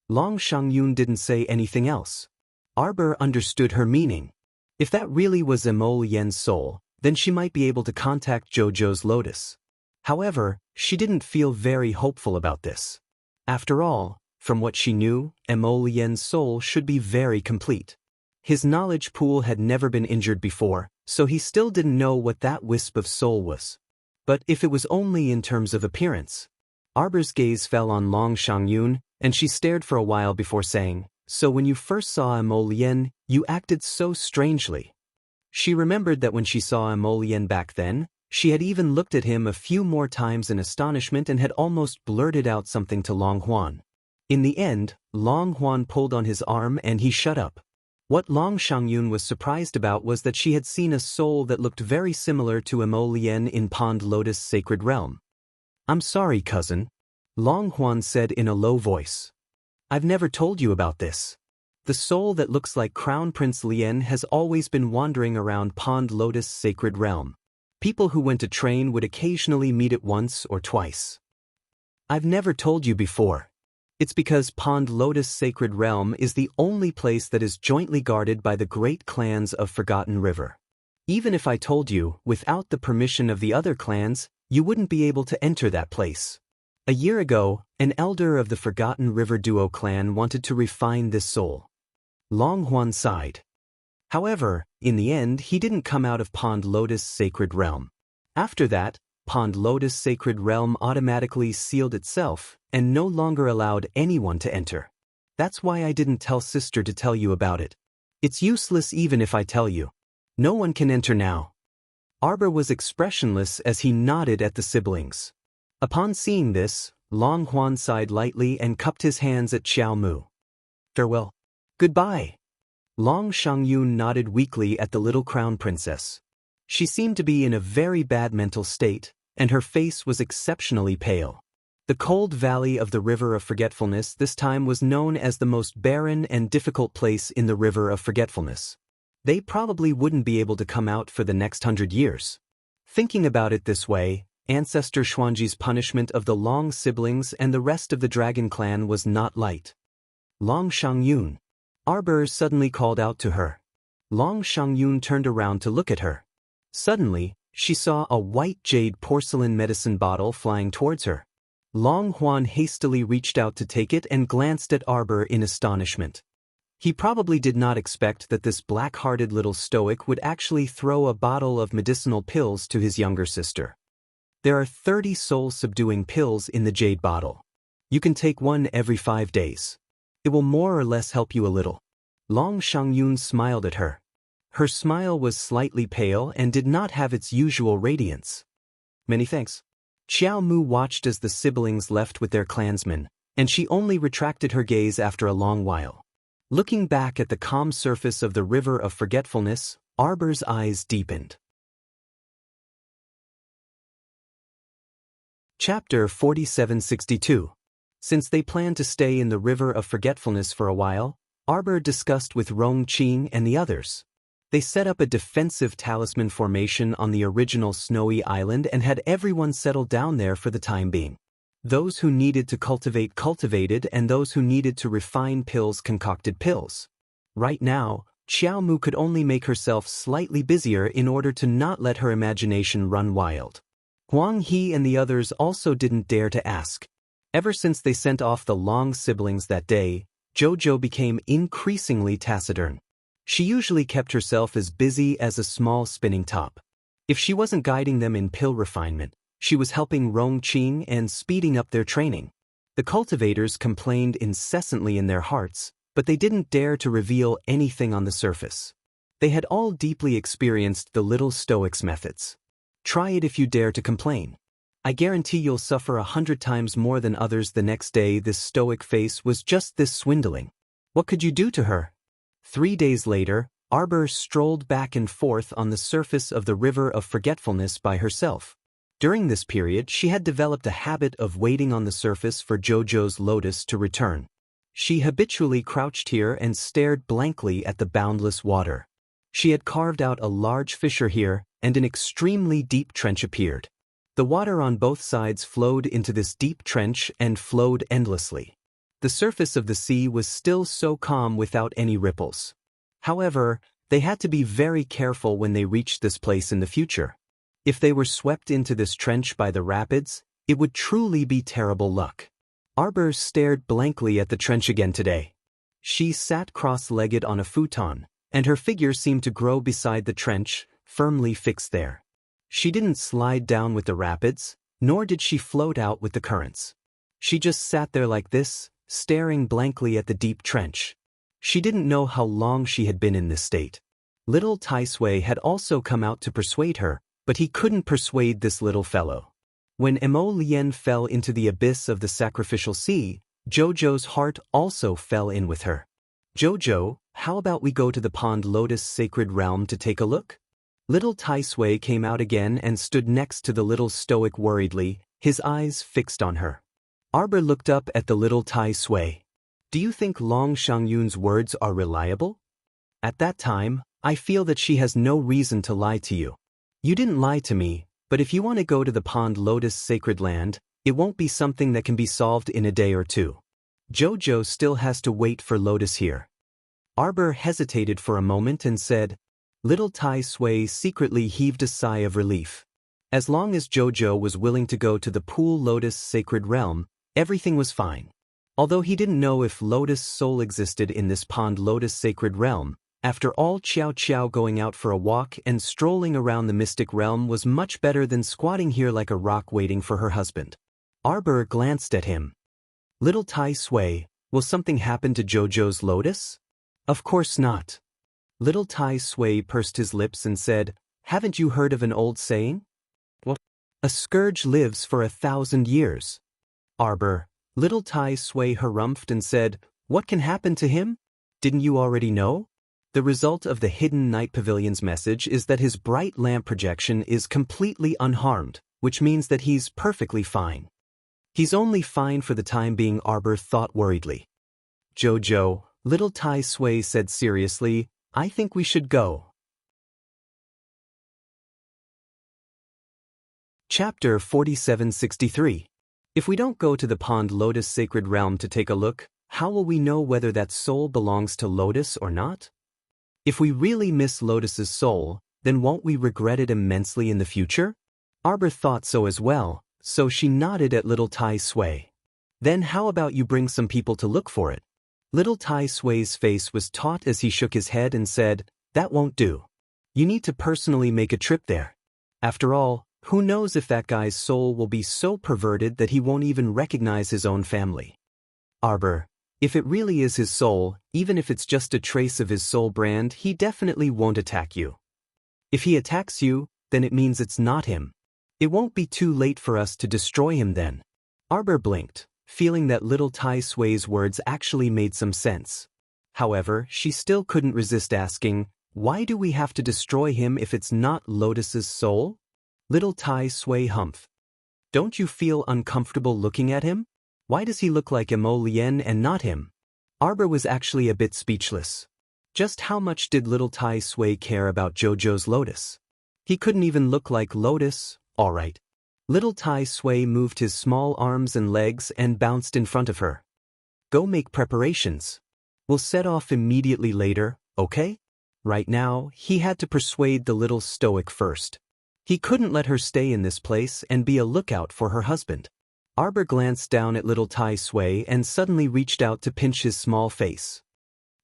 S1: Long Shangyun didn't say anything else. Arbor understood her meaning. If that really was Emolien's soul, then she might be able to contact Jojo's lotus. However, she didn't feel very hopeful about this. After all, from what she knew, Emolien's soul should be very complete. His knowledge pool had never been injured before, so he still didn't know what that wisp of soul was. But if it was only in terms of appearance. Arbor's gaze fell on Long Shangyun, and she stared for a while before saying, So when you first saw Emolien, you acted so strangely. She remembered that when she saw Emolien back then, she had even looked at him a few more times in astonishment and had almost blurted out something to Long Huan. In the end, Long Huan pulled on his arm and he shut up. What Long Shangyun was surprised about was that she had seen a soul that looked very similar to Emolien in Pond Lotus Sacred Realm. I'm sorry, cousin, Long Huan said in a low voice. I've never told you about this. The soul that looks like Crown Prince Lien has always been wandering around Pond Lotus Sacred Realm. People who went to train would occasionally meet it once or twice. I've never told you before. It's because Pond Lotus Sacred Realm is the only place that is jointly guarded by the great clans of Forgotten River. Even if I told you, without the permission of the other clans, you wouldn't be able to enter that place. A year ago, an elder of the Forgotten River Duo clan wanted to refine this soul. Long Huan sighed. However, in the end he didn't come out of Pond Lotus Sacred Realm. After that, Pond Lotus Sacred Realm automatically sealed itself and no longer allowed anyone to enter. That's why I didn't tell sister to tell you about it. It's useless even if I tell you. No one can enter now. Arbor was expressionless as he nodded at the siblings. Upon seeing this, Long Huan sighed lightly and cupped his hands at Xiao Mu. Farewell. Goodbye. Long Shangyun nodded weakly at the little crown princess. She seemed to be in a very bad mental state, and her face was exceptionally pale. The cold valley of the River of Forgetfulness this time was known as the most barren and difficult place in the River of Forgetfulness. They probably wouldn't be able to come out for the next 100 years. Thinking about it this way, Ancestor Xuanji's punishment of the Long siblings and the rest of the dragon clan was not light. Long Shangyun. Arbor suddenly called out to her. Long Shangyun turned around to look at her. Suddenly, she saw a white jade porcelain medicine bottle flying towards her. Long Huan hastily reached out to take it and glanced at Arbor in astonishment. He probably did not expect that this black-hearted little stoic would actually throw a bottle of medicinal pills to his younger sister. There are 30 soul-subduing pills in the jade bottle. You can take one every 5 days. It will more or less help you a little. Long Shangyun smiled at her. Her smile was slightly pale and did not have its usual radiance. Many thanks. Xiao Mu watched as the siblings left with their clansmen, and she only retracted her gaze after a long while. Looking back at the calm surface of the river of forgetfulness, Arbor's eyes deepened. Chapter 4762. Since they planned to stay in the river of forgetfulness for a while, Arbor discussed with Rong Qing and the others. They set up a defensive talisman formation on the original snowy island and had everyone settle down there for the time being. Those who needed to cultivate cultivated, and those who needed to refine pills concocted pills. Right now, Xiao Mu could only make herself slightly busier in order to not let her imagination run wild. Huang He and the others also didn't dare to ask. Ever since they sent off the Long siblings that day, Jojo became increasingly taciturn. She usually kept herself as busy as a small spinning top. If she wasn't guiding them in pill refinement, she was helping Rong Qing and speeding up their training. The cultivators complained incessantly in their hearts, but they didn't dare to reveal anything on the surface. They had all deeply experienced the little stoic's methods. Try it if you dare to complain. I guarantee you'll suffer 100 times more than others. The next day this stoic face was just this swindling. What could you do to her? 3 days later, Arbor strolled back and forth on the surface of the river of forgetfulness by herself. During this period she had developed a habit of waiting on the surface for Jojo's lotus to return. She habitually crouched here and stared blankly at the boundless water. She had carved out a large fissure here, and an extremely deep trench appeared. The water on both sides flowed into this deep trench and flowed endlessly. The surface of the sea was still so calm without any ripples. However, they had to be very careful when they reached this place in the future. If they were swept into this trench by the rapids, it would truly be terrible luck. Arbor stared blankly at the trench again today. She sat cross-legged on a futon, and her figure seemed to grow beside the trench, firmly fixed there. She didn't slide down with the rapids, nor did she float out with the currents. She just sat there like this, staring blankly at the deep trench. She didn't know how long she had been in this state. Little Tai Sui had also come out to persuade her, but he couldn't persuade this little fellow. When Mo Lien fell into the abyss of the sacrificial sea, Jojo's heart also fell in with her. Jojo, how about we go to the Pond Lotus Sacred Realm to take a look? Little Tai Sui came out again and stood next to the little stoic worriedly, his eyes fixed on her. Arbor looked up at the little Tai Sui. Do you think Long Shangyun's words are reliable? At that time, I feel that she has no reason to lie to you. You didn't lie to me, but if you want to go to the Pond Lotus Sacred Land, it won't be something that can be solved in a day or two. Jojo still has to wait for Lotus here. Arbor hesitated for a moment and said, Little Tai Sui secretly heaved a sigh of relief. As long as Jojo was willing to go to the Pool Lotus Sacred Realm, everything was fine. Although he didn't know if Lotus Soul existed in this Pond Lotus Sacred Realm, after all Qiao Qiao going out for a walk and strolling around the mystic realm was much better than squatting here like a rock waiting for her husband. Arbor glanced at him. Little Tai Sui, will something happen to Jojo's lotus? Of course not. Little Tai Sui pursed his lips and said, Haven't you heard of an old saying? What? A scourge lives for 1,000 years. Arbor, Little Tai Sui harumphed and said, What can happen to him? Didn't you already know? The result of the Hidden Night Pavilion's message is that his bright lamp projection is completely unharmed, which means that he's perfectly fine. He's only fine for the time being, Arbor thought worriedly. Jojo, Little Tai Sui said seriously, I think we should go. Chapter 4763. If we don't go to the Pond Lotus Sacred Realm to take a look, how will we know whether that soul belongs to Lotus or not? If we really miss Lotus's soul, then won't we regret it immensely in the future? Arbor thought so as well, so she nodded at little Tai Sui. Then how about you bring some people to look for it? Little Tai Sui's face was taut as he shook his head and said, "That won't do. You need to personally make a trip there. After all, who knows if that guy's soul will be so perverted that he won't even recognize his own family." Arbor, if it really is his soul, even if it's just a trace of his soul brand, he definitely won't attack you. If he attacks you, then it means it's not him. It won't be too late for us to destroy him then. Arbor blinked, feeling that little Tai Sui's words actually made some sense. However, she still couldn't resist asking, why do we have to destroy him if it's not Lotus's soul? Little Tai Sui humphed. Don't you feel uncomfortable looking at him? Why does he look like Mo Lien and not him? Arbor was actually a bit speechless. Just how much did little Tai Sui care about Jojo's Lotus? He couldn't even look like Lotus, alright. Little Tai Sui moved his small arms and legs and bounced in front of her. Go make preparations. We'll set off immediately later, okay? Right now, he had to persuade the little stoic first. He couldn't let her stay in this place and be a lookout for her husband. Arbor glanced down at little Tai Sui and suddenly reached out to pinch his small face.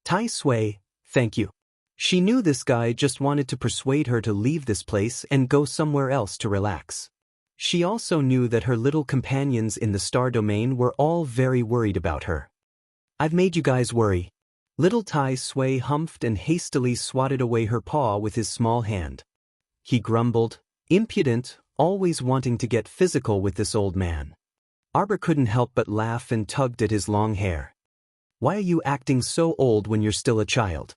S1: Tai Sui, thank you. She knew this guy just wanted to persuade her to leave this place and go somewhere else to relax. She also knew that her little companions in the star domain were all very worried about her. I've made you guys worry. Little Tai Sui humphed and hastily swatted away her paw with his small hand. He grumbled, impudent, always wanting to get physical with this old man. Arbor couldn't help but laugh and tugged at his long hair. Why are you acting so old when you're still a child?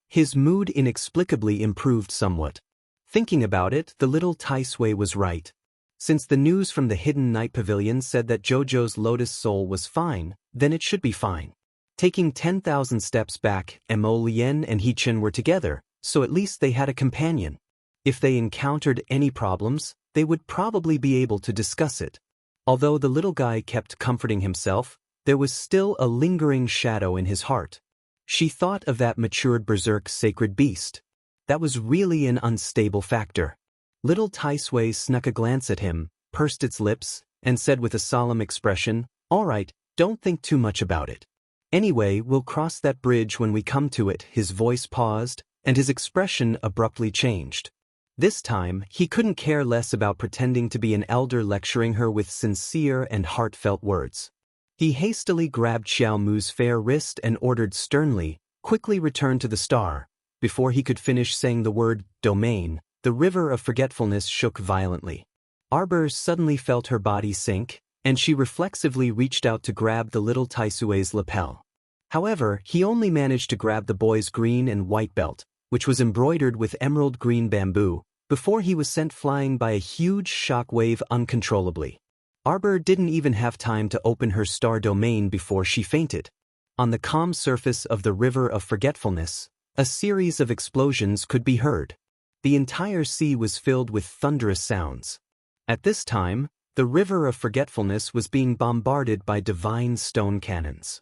S1: His mood inexplicably improved somewhat. Thinking about it, the little Tai Sui was right. Since the news from the Hidden Night Pavilion said that Jojo's Lotus soul was fine, then it should be fine. Taking 10,000 steps back, Mo Lien and He-Chin were together, so at least they had a companion. If they encountered any problems, they would probably be able to discuss it. Although the little guy kept comforting himself, there was still a lingering shadow in his heart. She thought of that matured berserk sacred beast. That was really an unstable factor. Little Tai Sui snuck a glance at him, pursed its lips, and said with a solemn expression, "All right, don't think too much about it. Anyway, we'll cross that bridge when we come to it." His voice paused, and his expression abruptly changed. This time, he couldn't care less about pretending to be an elder lecturing her with sincere and heartfelt words. He hastily grabbed Xiao Mu's fair wrist and ordered sternly, "Quickly return to the star." Before he could finish saying the word domain, the river of forgetfulness shook violently. Arbor suddenly felt her body sink, and she reflexively reached out to grab the little Tai Sui's lapel. However, he only managed to grab the boy's green and white belt, which was embroidered with emerald green bamboo, before he was sent flying by a huge shock wave uncontrollably. Arbor didn't even have time to open her star domain before she fainted. On the calm surface of the river of forgetfulness, a series of explosions could be heard. The entire sea was filled with thunderous sounds. At this time, the river of forgetfulness was being bombarded by divine stone cannons.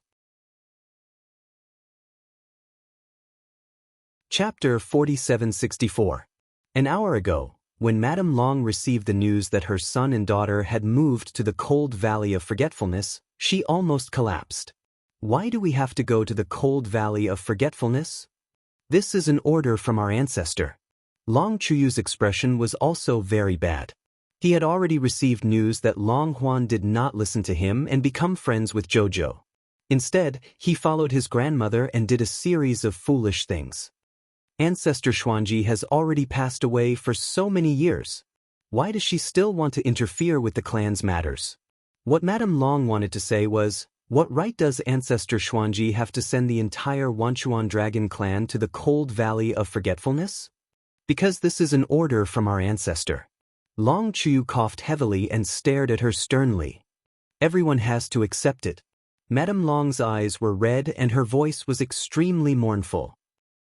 S1: Chapter 4764. An hour ago, when Madame Long received the news that her son and daughter had moved to the cold valley of forgetfulness, she almost collapsed. Why do we have to go to the cold valley of forgetfulness? This is an order from our ancestor. Long Chuyu's expression was also very bad. He had already received news that Long Huan did not listen to him and become friends with Jojo. Instead, he followed his grandmother and did a series of foolish things. Ancestor Xuanji has already passed away for so many years. Why does she still want to interfere with the clan's matters? What Madame Long wanted to say was, what right does Ancestor Xuanji have to send the entire Wanchuan Dragon clan to the cold valley of forgetfulness? Because this is an order from our ancestor. Long Chu coughed heavily and stared at her sternly. Everyone has to accept it. Madame Long's eyes were red and her voice was extremely mournful.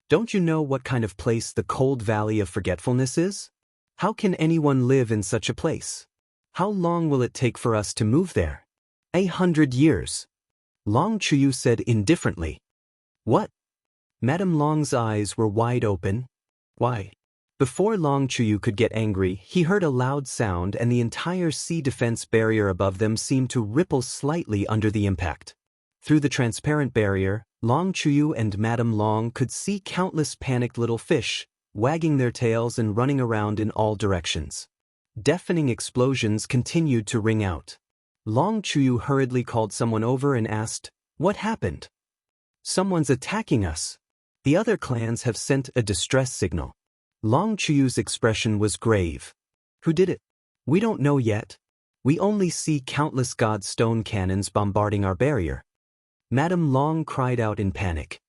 S1: Don't you know what kind of place the cold valley of forgetfulness is? How can anyone live in such a place? How long will it take for us to move there? 100 years. Long Chuyu said indifferently. What? Madame Long's eyes were wide open. Why? Before Long Chuyu could get angry, he heard a loud sound and the entire sea defense barrier above them seemed to ripple slightly under the impact. Through the transparent barrier, Long Chuyu and Madame Long could see countless panicked little fish, wagging their tails and running around in all directions. Deafening explosions continued to ring out. Long Chuyu hurriedly called someone over and asked, "What happened?" "Someone's attacking us. The other clans have sent a distress signal." Long Chuyu's expression was grave. "Who did it?" "We don't know yet. We only see countless god stone cannons bombarding our barrier." Madame Long cried out in panic.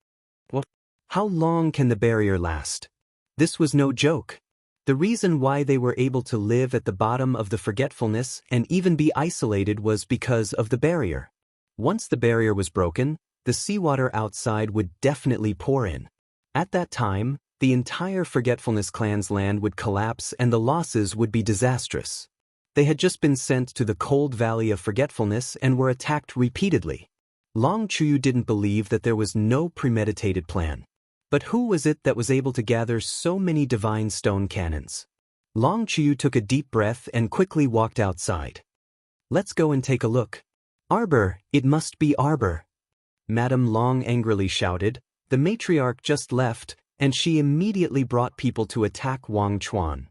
S1: "What? How long can the barrier last?" This was no joke. The reason why they were able to live at the bottom of the forgetfulness and even be isolated was because of the barrier. Once the barrier was broken, the seawater outside would definitely pour in. At that time, the entire Forgetfulness clan's land would collapse and the losses would be disastrous. They had just been sent to the cold valley of Forgetfulness and were attacked repeatedly. Long Chuyu didn't believe that there was no premeditated plan. But who was it that was able to gather so many divine stone cannons? Long Chuyu took a deep breath and quickly walked outside. "Let's go and take a look." "Arbor, it must be Arbor!" Madame Long angrily shouted. The matriarch just left, and she immediately brought people to attack Wang Chuan.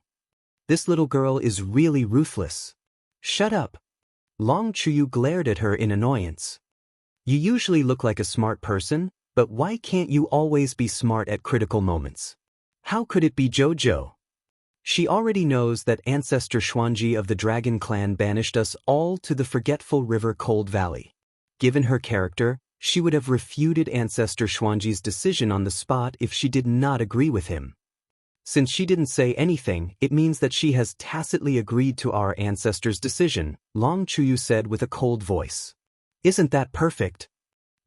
S1: "This little girl is really ruthless." "Shut up!" Long Chuyu glared at her in annoyance. "You usually look like a smart person, but why can't you always be smart at critical moments? How could it be Jojo? She already knows that Ancestor Xuanji of the Dragon Clan banished us all to the forgetful river Cold Valley. Given her character, she would have refuted Ancestor Xuanji's decision on the spot if she did not agree with him. Since she didn't say anything, it means that she has tacitly agreed to our ancestor's decision," Long Chuyu said with a cold voice. "Isn't that perfect?"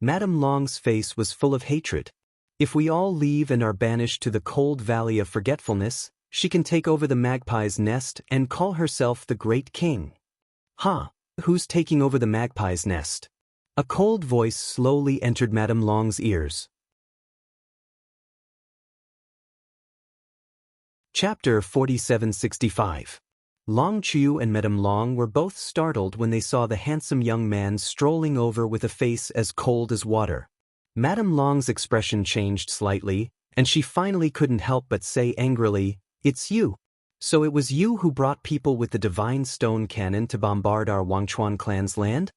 S1: Madame Long's face was full of hatred. "If we all leave and are banished to the cold valley of forgetfulness, she can take over the magpie's nest and call herself the Great King." "Huh? Who's taking over the magpie's nest?" A cold voice slowly entered Madame Long's ears. Chapter 4765. Long Chuyu and Madame Long were both startled when they saw the handsome young man strolling over with a face as cold as water. Madame Long's expression changed slightly, and she finally couldn't help but say angrily, "It's you. So it was you who brought people with the divine stone cannon to bombard our Wangchuan clan's land?"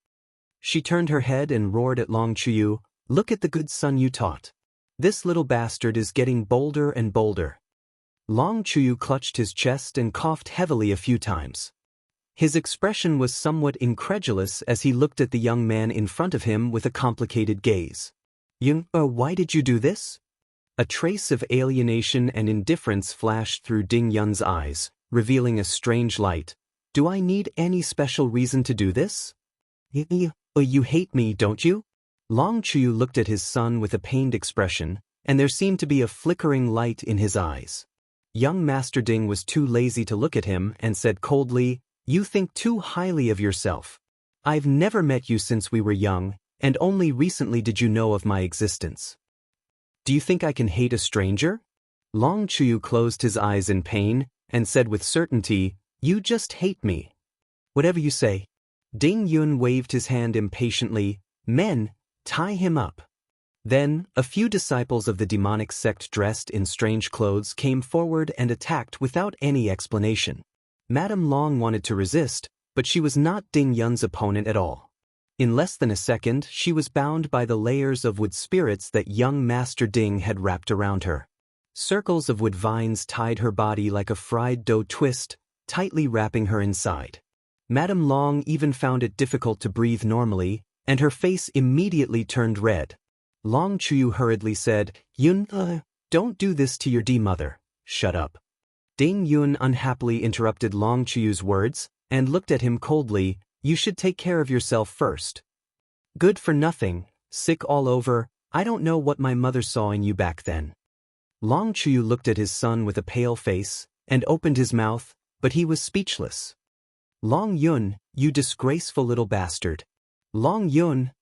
S1: She turned her head and roared at Long Chuyu, "Look at the good son you taught. This little bastard is getting bolder and bolder." Long Chuyu clutched his chest and coughed heavily a few times. His expression was somewhat incredulous as he looked at the young man in front of him with a complicated gaze. Why did you do this?" A trace of alienation and indifference flashed through Ding Yun's eyes, revealing a strange light. "Do I need any special reason to do this?" You hate me, don't you?" Long Chuyu looked at his son with a pained expression, and there seemed to be a flickering light in his eyes. Young Master Ding was too lazy to look at him and said coldly, "You think too highly of yourself. I've never met you since we were young, and only recently did you know of my existence. Do you think I can hate a stranger?" Long Chuyu closed his eyes in pain and said with certainty, "You just hate me." "Whatever you say." Ding Yun waved his hand impatiently. "Men, tie him up." Then, a few disciples of the demonic sect dressed in strange clothes came forward and attacked without any explanation. Madame Long wanted to resist, but she was not Ding Yun's opponent at all. In less than a second, she was bound by the layers of wood spirits that young Master Ding had wrapped around her. Circles of wood vines tied her body like a fried dough twist, tightly wrapping her inside. Madame Long even found it difficult to breathe normally, and her face immediately turned red. Long Chuyu hurriedly said, "Yun, don't do this to your mother." "Shut up." Ding Yun unhappily interrupted Long Chuyu's words, and looked at him coldly. "You should take care of yourself first. Good for nothing, sick all over, I don't know what my mother saw in you back then." Long Chuyu looked at his son with a pale face, and opened his mouth, but he was speechless. Long Yun, you disgraceful little bastard. Long Yun.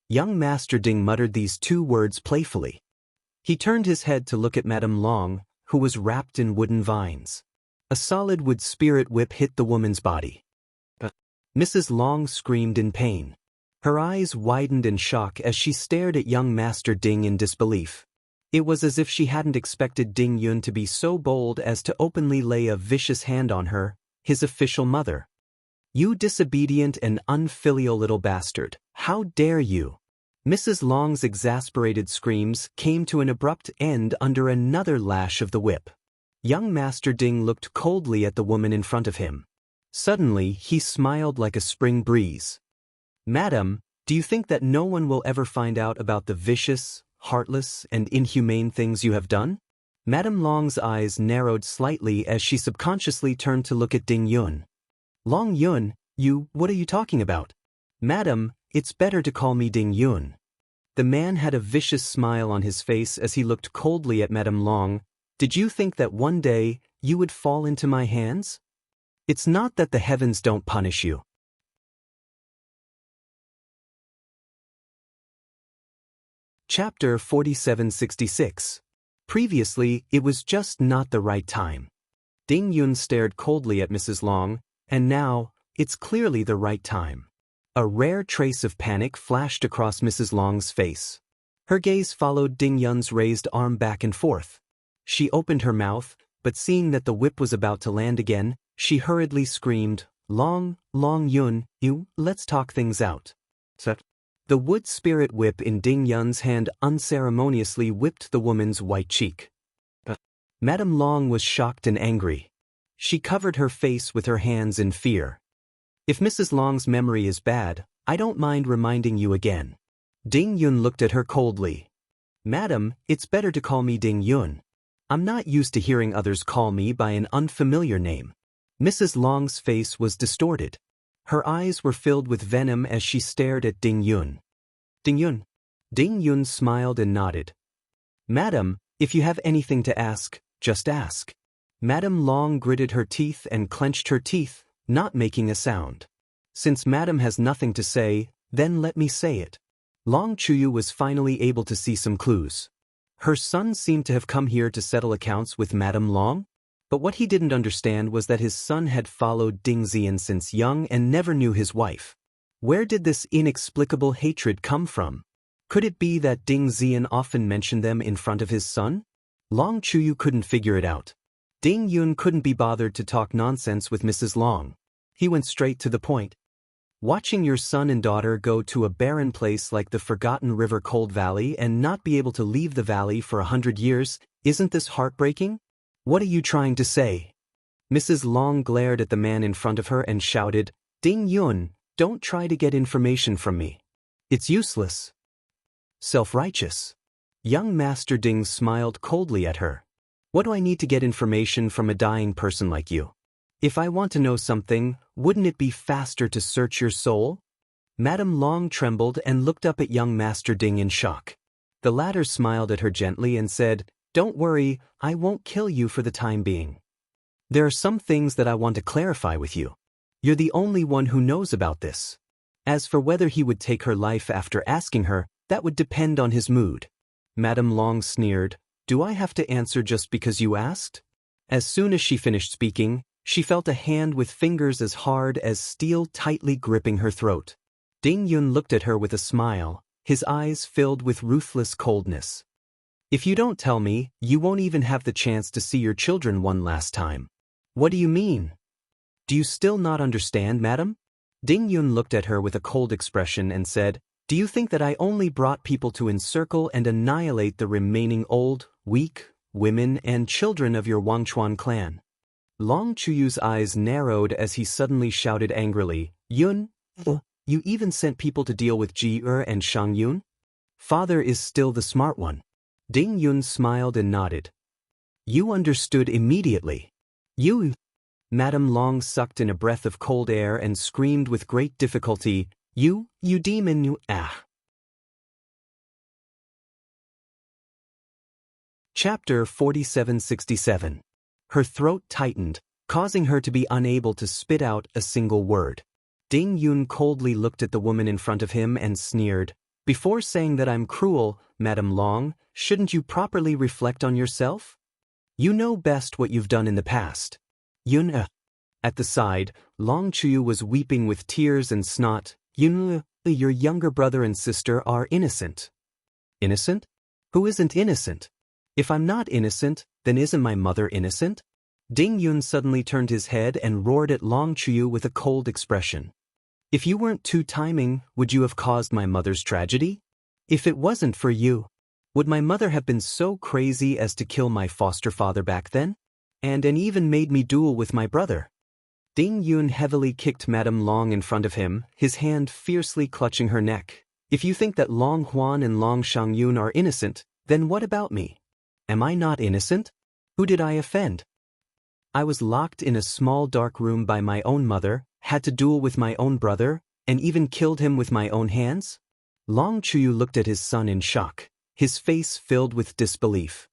S1: Young Master Ding muttered these two words playfully. He turned his head to look at Madame Long, who was wrapped in wooden vines. A solid wood spirit whip hit the woman's body. Mrs. Long screamed in pain. Her eyes widened in shock as she stared at young Master Ding in disbelief. It was as if she hadn't expected Ding Yun to be so bold as to openly lay a vicious hand on her, his official mother. You disobedient and unfilial little bastard, how dare you? Mrs. Long's exasperated screams came to an abrupt end under another lash of the whip. Young Master Ding looked coldly at the woman in front of him. Suddenly, he smiled like a spring breeze. Madam, do you think that no one will ever find out about the vicious, heartless, and inhumane things you have done? Madame Long's eyes narrowed slightly as she subconsciously turned to look at Ding Yun. Long Yun, what are you talking about? Madam, it's better to call me Ding Yun. The man had a vicious smile on his face as he looked coldly at Madame Long. Did you think that one day you would fall into my hands? It's not that the heavens don't punish you. Chapter 4766. Previously, it was just not the right time. Ding Yun stared coldly at Mrs. Long, and now, it's clearly the right time. A rare trace of panic flashed across Mrs. Long's face. Her gaze followed Ding Yun's raised arm back and forth. She opened her mouth, but seeing that the whip was about to land again, she hurriedly screamed, Long Yun, let's talk things out. The wood spirit whip in Ding Yun's hand unceremoniously whipped the woman's white cheek. Madame Long was shocked and angry. She covered her face with her hands in fear. If Mrs. Long's memory is bad, I don't mind reminding you again. Ding Yun looked at her coldly. Madam, it's better to call me Ding Yun. I'm not used to hearing others call me by an unfamiliar name. Mrs. Long's face was distorted. Her eyes were filled with venom as she stared at Ding Yun. Ding Yun. Ding Yun smiled and nodded. Madam, if you have anything to ask, just ask. Madame Long gritted her teeth and clenched her teeth, not making a sound. Since Madam has nothing to say, then let me say it. Long Chuyu was finally able to see some clues. Her son seemed to have come here to settle accounts with Madame Long? But what he didn't understand was that his son had followed Ding Zian since young and never knew his wife. Where did this inexplicable hatred come from? Could it be that Ding Zian often mentioned them in front of his son? Long Chuyu couldn't figure it out. Ding Yun couldn't be bothered to talk nonsense with Mrs. Long. He went straight to the point. Watching your son and daughter go to a barren place like the forgotten river Cold Valley and not be able to leave the valley for 100 years, isn't this heartbreaking? What are you trying to say? Mrs. Long glared at the man in front of her and shouted, Ding Yun, don't try to get information from me. It's useless. Self-righteous. Young Master Ding smiled coldly at her. What do I need to get information from a dying person like you? If I want to know something, wouldn't it be faster to search your soul? Madame Long trembled and looked up at young Master Ding in shock. The latter smiled at her gently and said, Don't worry, I won't kill you for the time being. There are some things that I want to clarify with you. You're the only one who knows about this. As for whether he would take her life after asking her, that would depend on his mood. Madame Long sneered, Do I have to answer just because you asked? As soon as she finished speaking, she felt a hand with fingers as hard as steel tightly gripping her throat. Ding Yun looked at her with a smile, his eyes filled with ruthless coldness. If you don't tell me, you won't even have the chance to see your children one last time. What do you mean? Do you still not understand, madam? Ding Yun looked at her with a cold expression and said, Do you think that I only brought people to encircle and annihilate the remaining old, weak, women and children of your Wangchuan clan? Long Chuyu's eyes narrowed as he suddenly shouted angrily, Yun, you even sent people to deal with Ji and Shang Yun? Father is still the smart one. Ding Yun smiled and nodded. You understood immediately. You. Madame Long sucked in a breath of cold air and screamed with great difficulty, You demon, you ah. Chapter 4767. Her throat tightened, causing her to be unable to spit out a single word. Ding Yun coldly looked at the woman in front of him and sneered, "Before saying that I'm cruel, Madam Long, shouldn't you properly reflect on yourself? You know best what you've done in the past." Yun. At the side, Long Chuyu was weeping with tears and snot. "Yun, your younger brother and sister are innocent." "Innocent? Who isn't innocent? If I'm not innocent, then isn't my mother innocent?" Ding Yun suddenly turned his head and roared at Long Chuyu with a cold expression. "If you weren't two-timing, would you have caused my mother's tragedy? If it wasn't for you, would my mother have been so crazy as to kill my foster father back then? And even made me duel with my brother?" Ding Yun heavily kicked Madame Long in front of him, his hand fiercely clutching her neck. "If you think that Long Huan and Long Shangyun are innocent, then what about me? Am I not innocent? Who did I offend? I was locked in a small dark room by my own mother, had to duel with my own brother, and even killed him with my own hands?" Long Chuyu looked at his son in shock, his face filled with disbelief.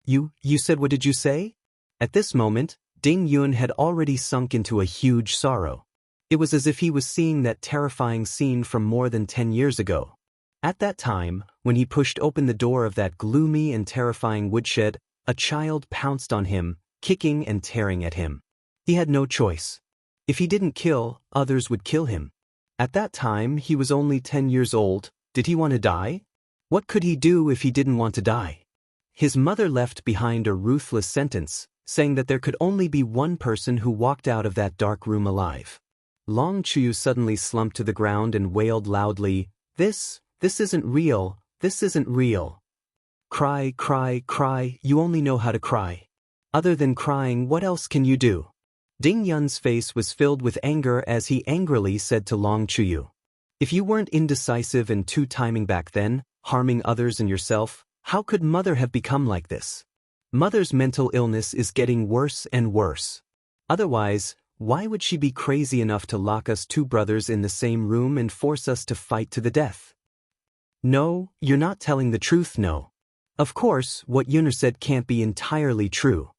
S1: You said, what did you say?" At this moment, Ding Yun had already sunk into a huge sorrow. It was as if he was seeing that terrifying scene from more than 10 years ago. At that time, when he pushed open the door of that gloomy and terrifying woodshed, a child pounced on him, kicking and tearing at him. He had no choice. If he didn't kill, others would kill him. At that time, he was only 10 years old. Did he want to die? What could he do if he didn't want to die? His mother left behind a ruthless sentence, saying that there could only be one person who walked out of that dark room alive. Long Chuyu suddenly slumped to the ground and wailed loudly, This isn't real, this isn't real. Cry, cry, cry, you only know how to cry. Other than crying, what else can you do?" Ding Yun's face was filled with anger as he angrily said to Long Chuyu, "If you weren't indecisive and two-timing back then, harming others and yourself, how could Mother have become like this? Mother's mental illness is getting worse and worse. Otherwise, why would she be crazy enough to lock us two brothers in the same room and force us to fight to the death? No, you're not telling the truth, no. Of course, what Yunner said can't be entirely true."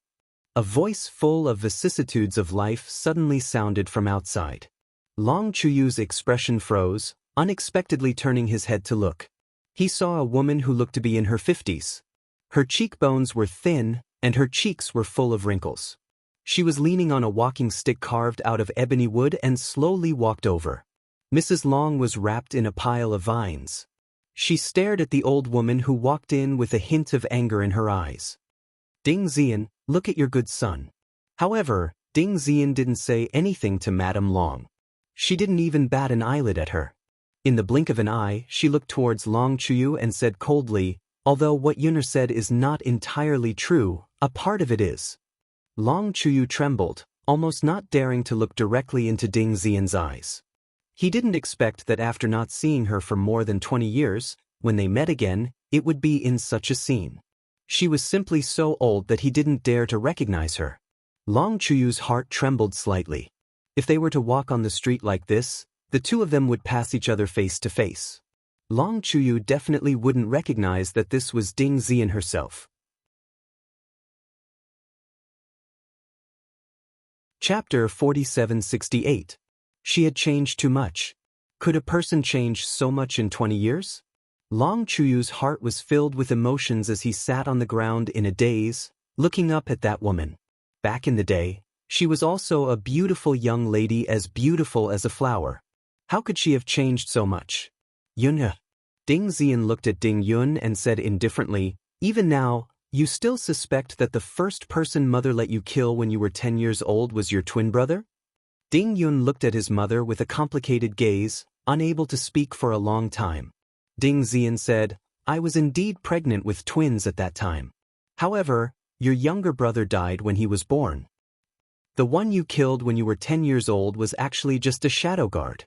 S1: A voice full of vicissitudes of life suddenly sounded from outside. Long Chuyu's expression froze, unexpectedly turning his head to look. He saw a woman who looked to be in her 50s. Her cheekbones were thin, and her cheeks were full of wrinkles. She was leaning on a walking stick carved out of ebony wood and slowly walked over. Mrs. Long was wrapped in a pile of vines. She stared at the old woman who walked in with a hint of anger in her eyes. "Ding Zian, look at your good son." However, Ding Zian didn't say anything to Madame Long. She didn't even bat an eyelid at her. In the blink of an eye, she looked towards Long Chuyu and said coldly, "Although what Yunner said is not entirely true, a part of it is." Long Chuyu trembled, almost not daring to look directly into Ding Zian's eyes. He didn't expect that after not seeing her for more than 20 years, when they met again, it would be in such a scene. She was simply so old that he didn't dare to recognize her. Long Chuyu's heart trembled slightly. If they were to walk on the street like this, the two of them would pass each other face to face. Long Chuyu definitely wouldn't recognize that this was Ding Zian herself. Chapter 4768. She had changed too much. Could a person change so much in 20 years? Long Chuyu's heart was filled with emotions as he sat on the ground in a daze, looking up at that woman. Back in the day, she was also a beautiful young lady, as beautiful as a flower. How could she have changed so much? Yun. Ding Zian looked at Ding Yun and said indifferently, "Even now, you still suspect that the first person Mother let you kill when you were 10 years old was your twin brother?" Ding Yun looked at his mother with a complicated gaze, unable to speak for a long time. Ding Zian said, "I was indeed pregnant with twins at that time. However, your younger brother died when he was born. The one you killed when you were 10 years old was actually just a shadow guard."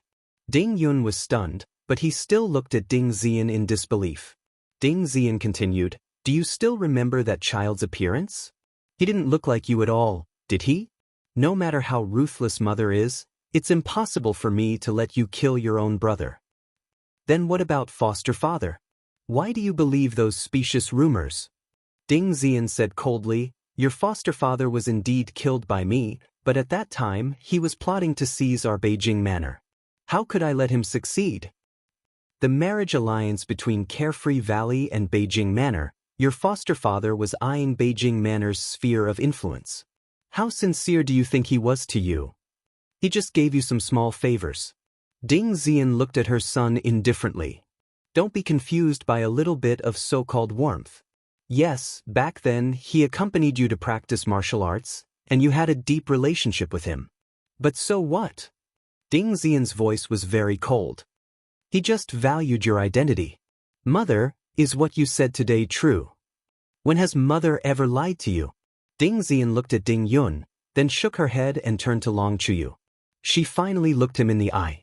S1: Ding Yun was stunned, but he still looked at Ding Zian in disbelief. Ding Zian continued, "Do you still remember that child's appearance? He didn't look like you at all, did he? No matter how ruthless Mother is, it's impossible for me to let you kill your own brother." "Then what about foster father? Why do you believe those specious rumors?" Ding Zian said coldly, "Your foster father was indeed killed by me, But at that time, he was plotting to seize our Beijing manor. How could I let him succeed? The marriage alliance between Carefree Valley and Beijing Manor, your foster father was eyeing Beijing Manor's sphere of influence. How sincere do you think he was to you? He just gave you some small favors. Ding Xian looked at her son indifferently. Don't be confused by a little bit of so-called warmth. Yes, back then, he accompanied you to practice martial arts, and you had a deep relationship with him. But so what? Ding Xian's voice was very cold. He just valued your identity. Mother, is what you said today true? When has mother ever lied to you? Ding Xian looked at Ding Yun, then shook her head and turned to Long Chuyu. She finally looked him in the eye.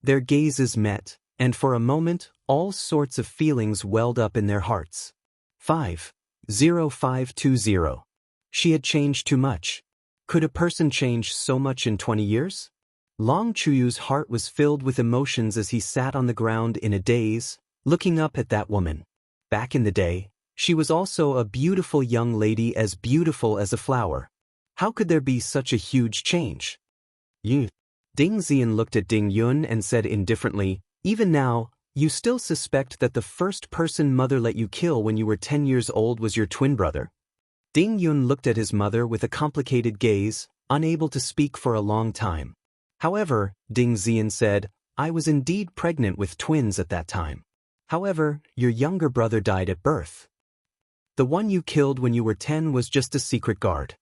S1: Their gazes met, and for a moment, all sorts of feelings welled up in their hearts. 50520. She had changed too much. Could a person change so much in 20 years? Long Chuyu's heart was filled with emotions as he sat on the ground in a daze, looking up at that woman. Back in the day, she was also a beautiful young lady, as beautiful as a flower. How could there be such a huge change? You. Ding Xian looked at Ding Yun and said indifferently, even now, you still suspect that the first person mother let you kill when you were 10 years old was your twin brother? Ding Yun looked at his mother with a complicated gaze, unable to speak for a long time. However, Ding Xian said, I was indeed pregnant with twins at that time. However, your younger brother died at birth. The one you killed when you were 10 was just a secret guard.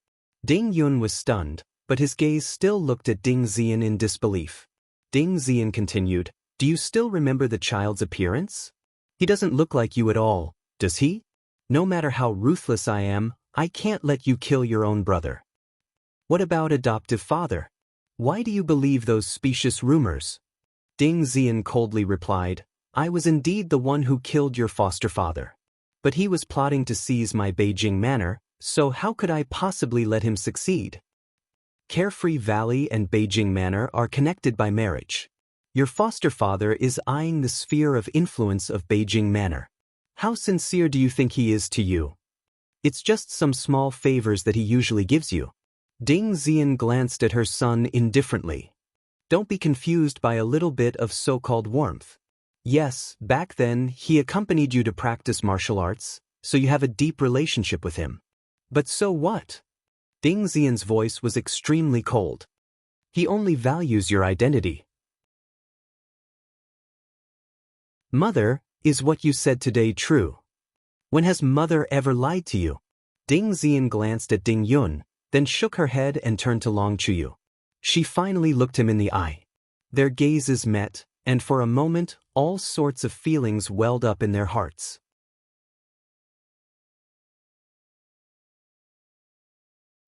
S1: Ding Yun was stunned, but his gaze still looked at Ding Xian in disbelief. Ding Xian continued, do you still remember the child's appearance? He doesn't look like you at all, does he? No matter how ruthless I am, I can't let you kill your own brother. What about adoptive father? Why do you believe those specious rumors? Ding Xian coldly replied, I was indeed the one who killed your foster father. But he was plotting to seize my Beijing manor, so how could I possibly let him succeed? Carefree Valley and Beijing Manor are connected by marriage. Your foster father is eyeing the sphere of influence of Beijing Manor. How sincere do you think he is to you? It's just some small favors that he usually gives you. Ding Xian glanced at her son indifferently. Don't be confused by a little bit of so-called warmth. Yes, back then, he accompanied you to practice martial arts, so you have a deep relationship with him. But so what? Ding Xian's voice was extremely cold. He only values your identity. Mother, is what you said today true? When has mother ever lied to you? Ding Xian glanced at Ding Yun, then shook her head and turned to Long Chuyu. She finally looked him in the eye. Their gazes met, and for a moment, all sorts of feelings welled up in their hearts.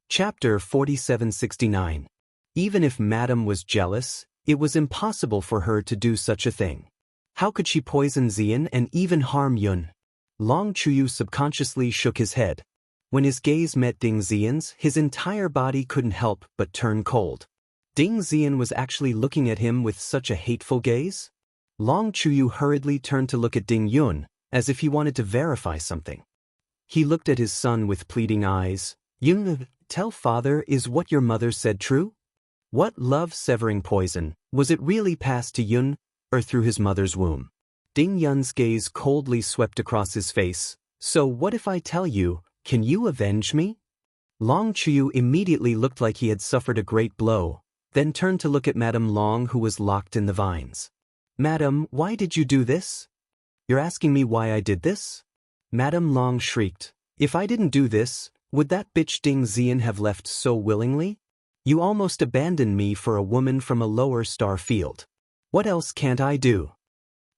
S1: Chapter 4769. Even if Madame was jealous, it was impossible for her to do such a thing. How could she poison Xian and even harm Yun? Long Chuyu subconsciously shook his head. When his gaze met Ding Xian's, his entire body couldn't help but turn cold. Ding Xian was actually looking at him with such a hateful gaze? Long Chuyu hurriedly turned to look at Ding Yun, as if he wanted to verify something. He looked at his son with pleading eyes. Yun, tell father, is what your mother said true? What love-severing poison, was it really passed to Yun, or through his mother's womb? Ding Yun's gaze coldly swept across his face. So what if I tell you, can you avenge me? Long Chuyu immediately looked like he had suffered a great blow, then turned to look at Madame Long, who was locked in the vines. Madam, why did you do this? You're asking me why I did this? Madame Long shrieked. If I didn't do this, would that bitch Ding Xian have left so willingly? You almost abandoned me for a woman from a lower star field. What else can't I do?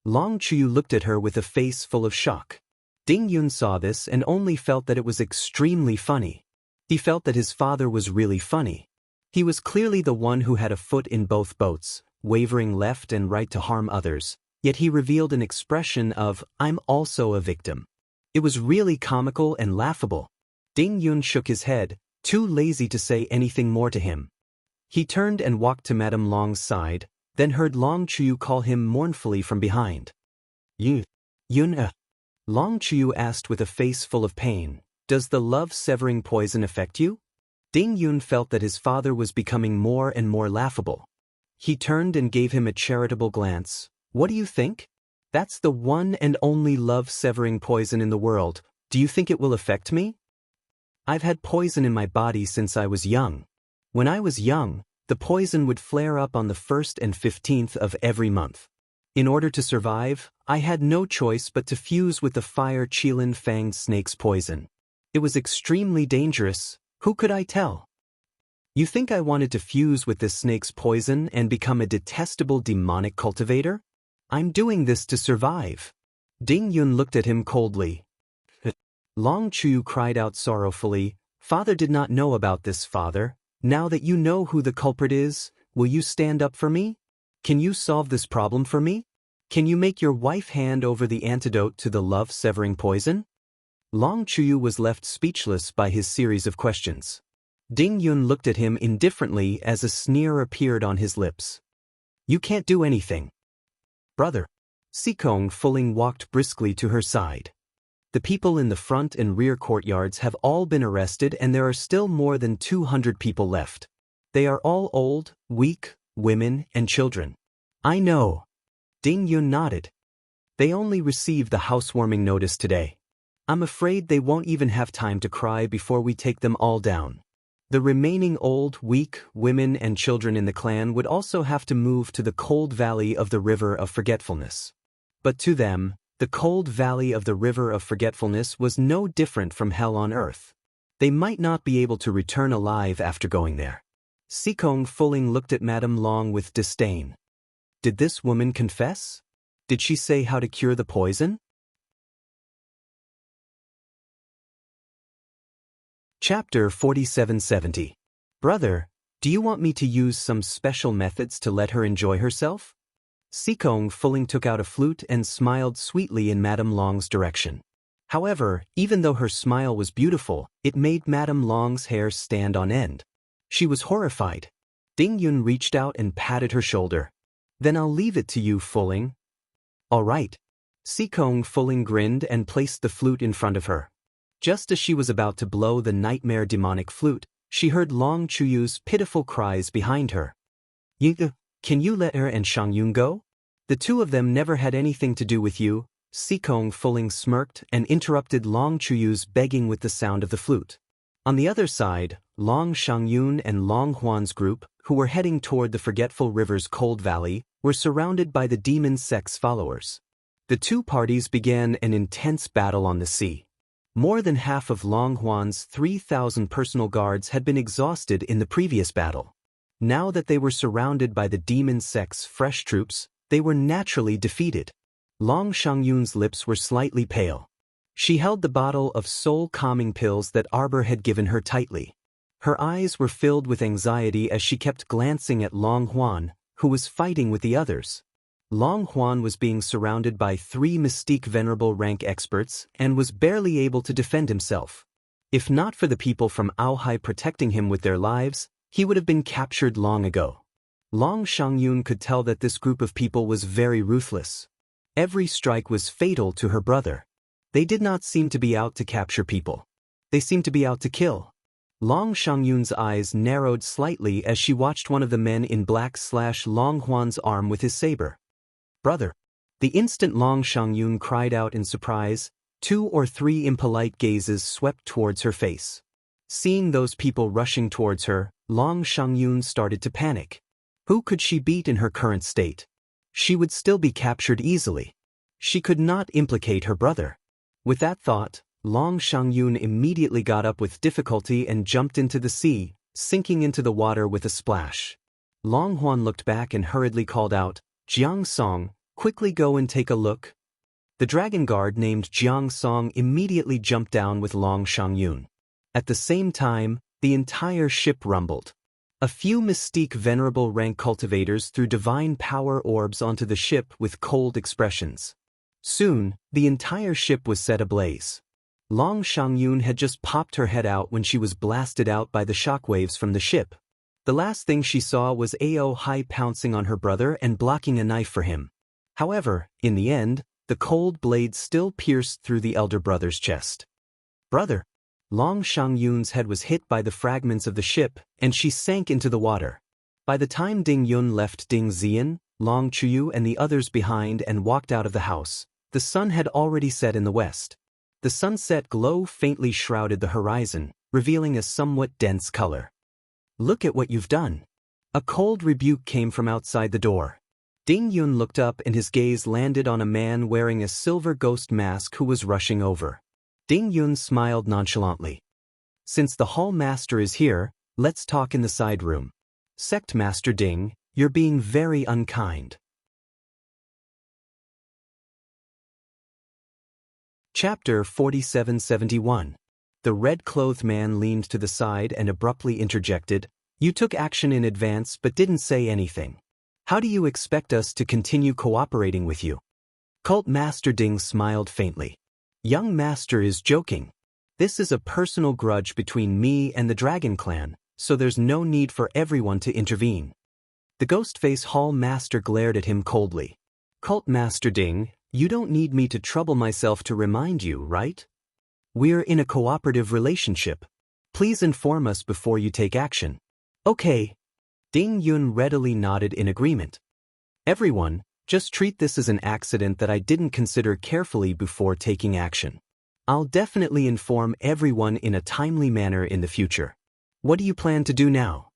S1: Long Chuyu looked at her with a face full of shock. Ding Yun saw this and only felt that it was extremely funny. He felt that his father was really funny. He was clearly the one who had a foot in both boats, wavering left and right to harm others, yet he revealed an expression of, I'm also a victim. It was really comical and laughable. Ding Yun shook his head, too lazy to say anything more to him. He turned and walked to Madame Long's side, then heard Long Chuyu call him mournfully from behind. Yun. Long Chuyu asked with a face full of pain, does the love-severing poison affect you? Ding Yun felt that his father was becoming more and more laughable. He turned and gave him a charitable glance. What do you think? That's the one and only love-severing poison in the world. Do you think it will affect me? I've had poison in my body since I was young. When I was young, the poison would flare up on the 1st and 15th of every month. In order to survive, I had no choice but to fuse with the fire Qilin Fanged snake's poison. It was extremely dangerous. Who could I tell? You think I wanted to fuse with this snake's poison and become a detestable demonic cultivator? I'm doing this to survive. Ding Yun looked at him coldly. Long Chuyu cried out sorrowfully, Father did not know about this, father. Now that you know who the culprit is, will you stand up for me? Can you solve this problem for me? Can you make your wife hand over the antidote to the love-severing poison? Long Chuyu was left speechless by his series of questions. Ding Yun looked at him indifferently as a sneer appeared on his lips. You can't do anything. Brother. Sikong Fuling walked briskly to her side. The people in the front and rear courtyards have all been arrested and there are still more than 200 people left. They are all old, weak, women, and children. I know. Ding Yun nodded. They only received the housewarming notice today. I'm afraid they won't even have time to cry before we take them all down. The remaining old, weak, women and children in the clan would also have to move to the cold valley of the River of Forgetfulness. But to them, the cold valley of the River of Forgetfulness was no different from hell on earth. They might not be able to return alive after going there. Sikong Fuling looked at Madame Long with disdain. Did this woman confess? Did she say how to cure the poison? Chapter 4770. Brother, do you want me to use some special methods to let her enjoy herself? Sikong Fuling took out a flute and smiled sweetly in Madame Long's direction. However, even though her smile was beautiful, it made Madame Long's hair stand on end. She was horrified. Ding Yun reached out and patted her shoulder. Then I'll leave it to you, Fuling. All right. Sikong Fuling grinned and placed the flute in front of her. Just as she was about to blow the nightmare demonic flute, she heard Long Chuyu's pitiful cries behind her. Can you let her and Shangyun go? The two of them never had anything to do with you. Sikong Fuling smirked and interrupted Long Chuyu's begging with the sound of the flute. On the other side, Long Shangyun and Long Huan's group, who were heading toward the Forgetful River's cold valley, were surrounded by the demon sect's followers. The two parties began an intense battle on the sea. More than half of Long Huan's 3,000 personal guards had been exhausted in the previous battle. Now that they were surrounded by the demon sect's fresh troops, they were naturally defeated. Long Shangyun's lips were slightly pale. She held the bottle of soul-calming pills that Arbor had given her tightly. Her eyes were filled with anxiety as she kept glancing at Long Huan, who was fighting with the others. Long Huan was being surrounded by 3 Mystique Venerable rank experts and was barely able to defend himself. If not for the people from Aohai protecting him with their lives, he would have been captured long ago. Long Shangyun could tell that this group of people was very ruthless. Every strike was fatal to her brother. They did not seem to be out to capture people. They seemed to be out to kill. Long Shangyun's eyes narrowed slightly as she watched one of the men in black slash Long Huan's arm with his saber. Brother. The instant Long Shangyun cried out in surprise, 2 or 3 impolite gazes swept towards her face. Seeing those people rushing towards her, Long Shangyun started to panic. Who could she beat in her current state? She would still be captured easily. She could not implicate her brother. With that thought, Long Shangyun immediately got up with difficulty and jumped into the sea, sinking into the water with a splash. Long Huan looked back and hurriedly called out, Jiang Song, quickly go and take a look. The dragon guard named Jiang Song immediately jumped down with Long Shangyun. At the same time, the entire ship rumbled. A few Mystique Venerable rank cultivators threw divine power orbs onto the ship with cold expressions. Soon, the entire ship was set ablaze. Long Shangyun had just popped her head out when she was blasted out by the shockwaves from the ship. The last thing she saw was Aohai pouncing on her brother and blocking a knife for him. However, in the end, the cold blade still pierced through the elder brother's chest. Brother. Long Shangyun's head was hit by the fragments of the ship, and she sank into the water. By the time Ding Yun left Ding Zian, Long Chuyu and the others behind and walked out of the house, the sun had already set in the west. The sunset glow faintly shrouded the horizon, revealing a somewhat dense color. "Look at what you've done." A cold rebuke came from outside the door. Ding Yun looked up and his gaze landed on a man wearing a silver ghost mask who was rushing over. Ding Yun smiled nonchalantly. "Since the hall master is here, let's talk in the side room." "Sect Master Ding, you're being very unkind." Chapter 4771. The red-clothed man leaned to the side and abruptly interjected, "You took action in advance but didn't say anything. How do you expect us to continue cooperating with you?" Cult Master Ding smiled faintly. "Young Master is joking. This is a personal grudge between me and the Dragon Clan, so there's no need for everyone to intervene." The Ghostface Hall Master glared at him coldly. "Cult Master Ding, you don't need me to trouble myself to remind you, right? We're in a cooperative relationship. Please inform us before you take action." "Okay." Ding Yun readily nodded in agreement. "Everyone, just treat this as an accident that I didn't consider carefully before taking action. I'll definitely inform everyone in a timely manner in the future. What do you plan to do now?"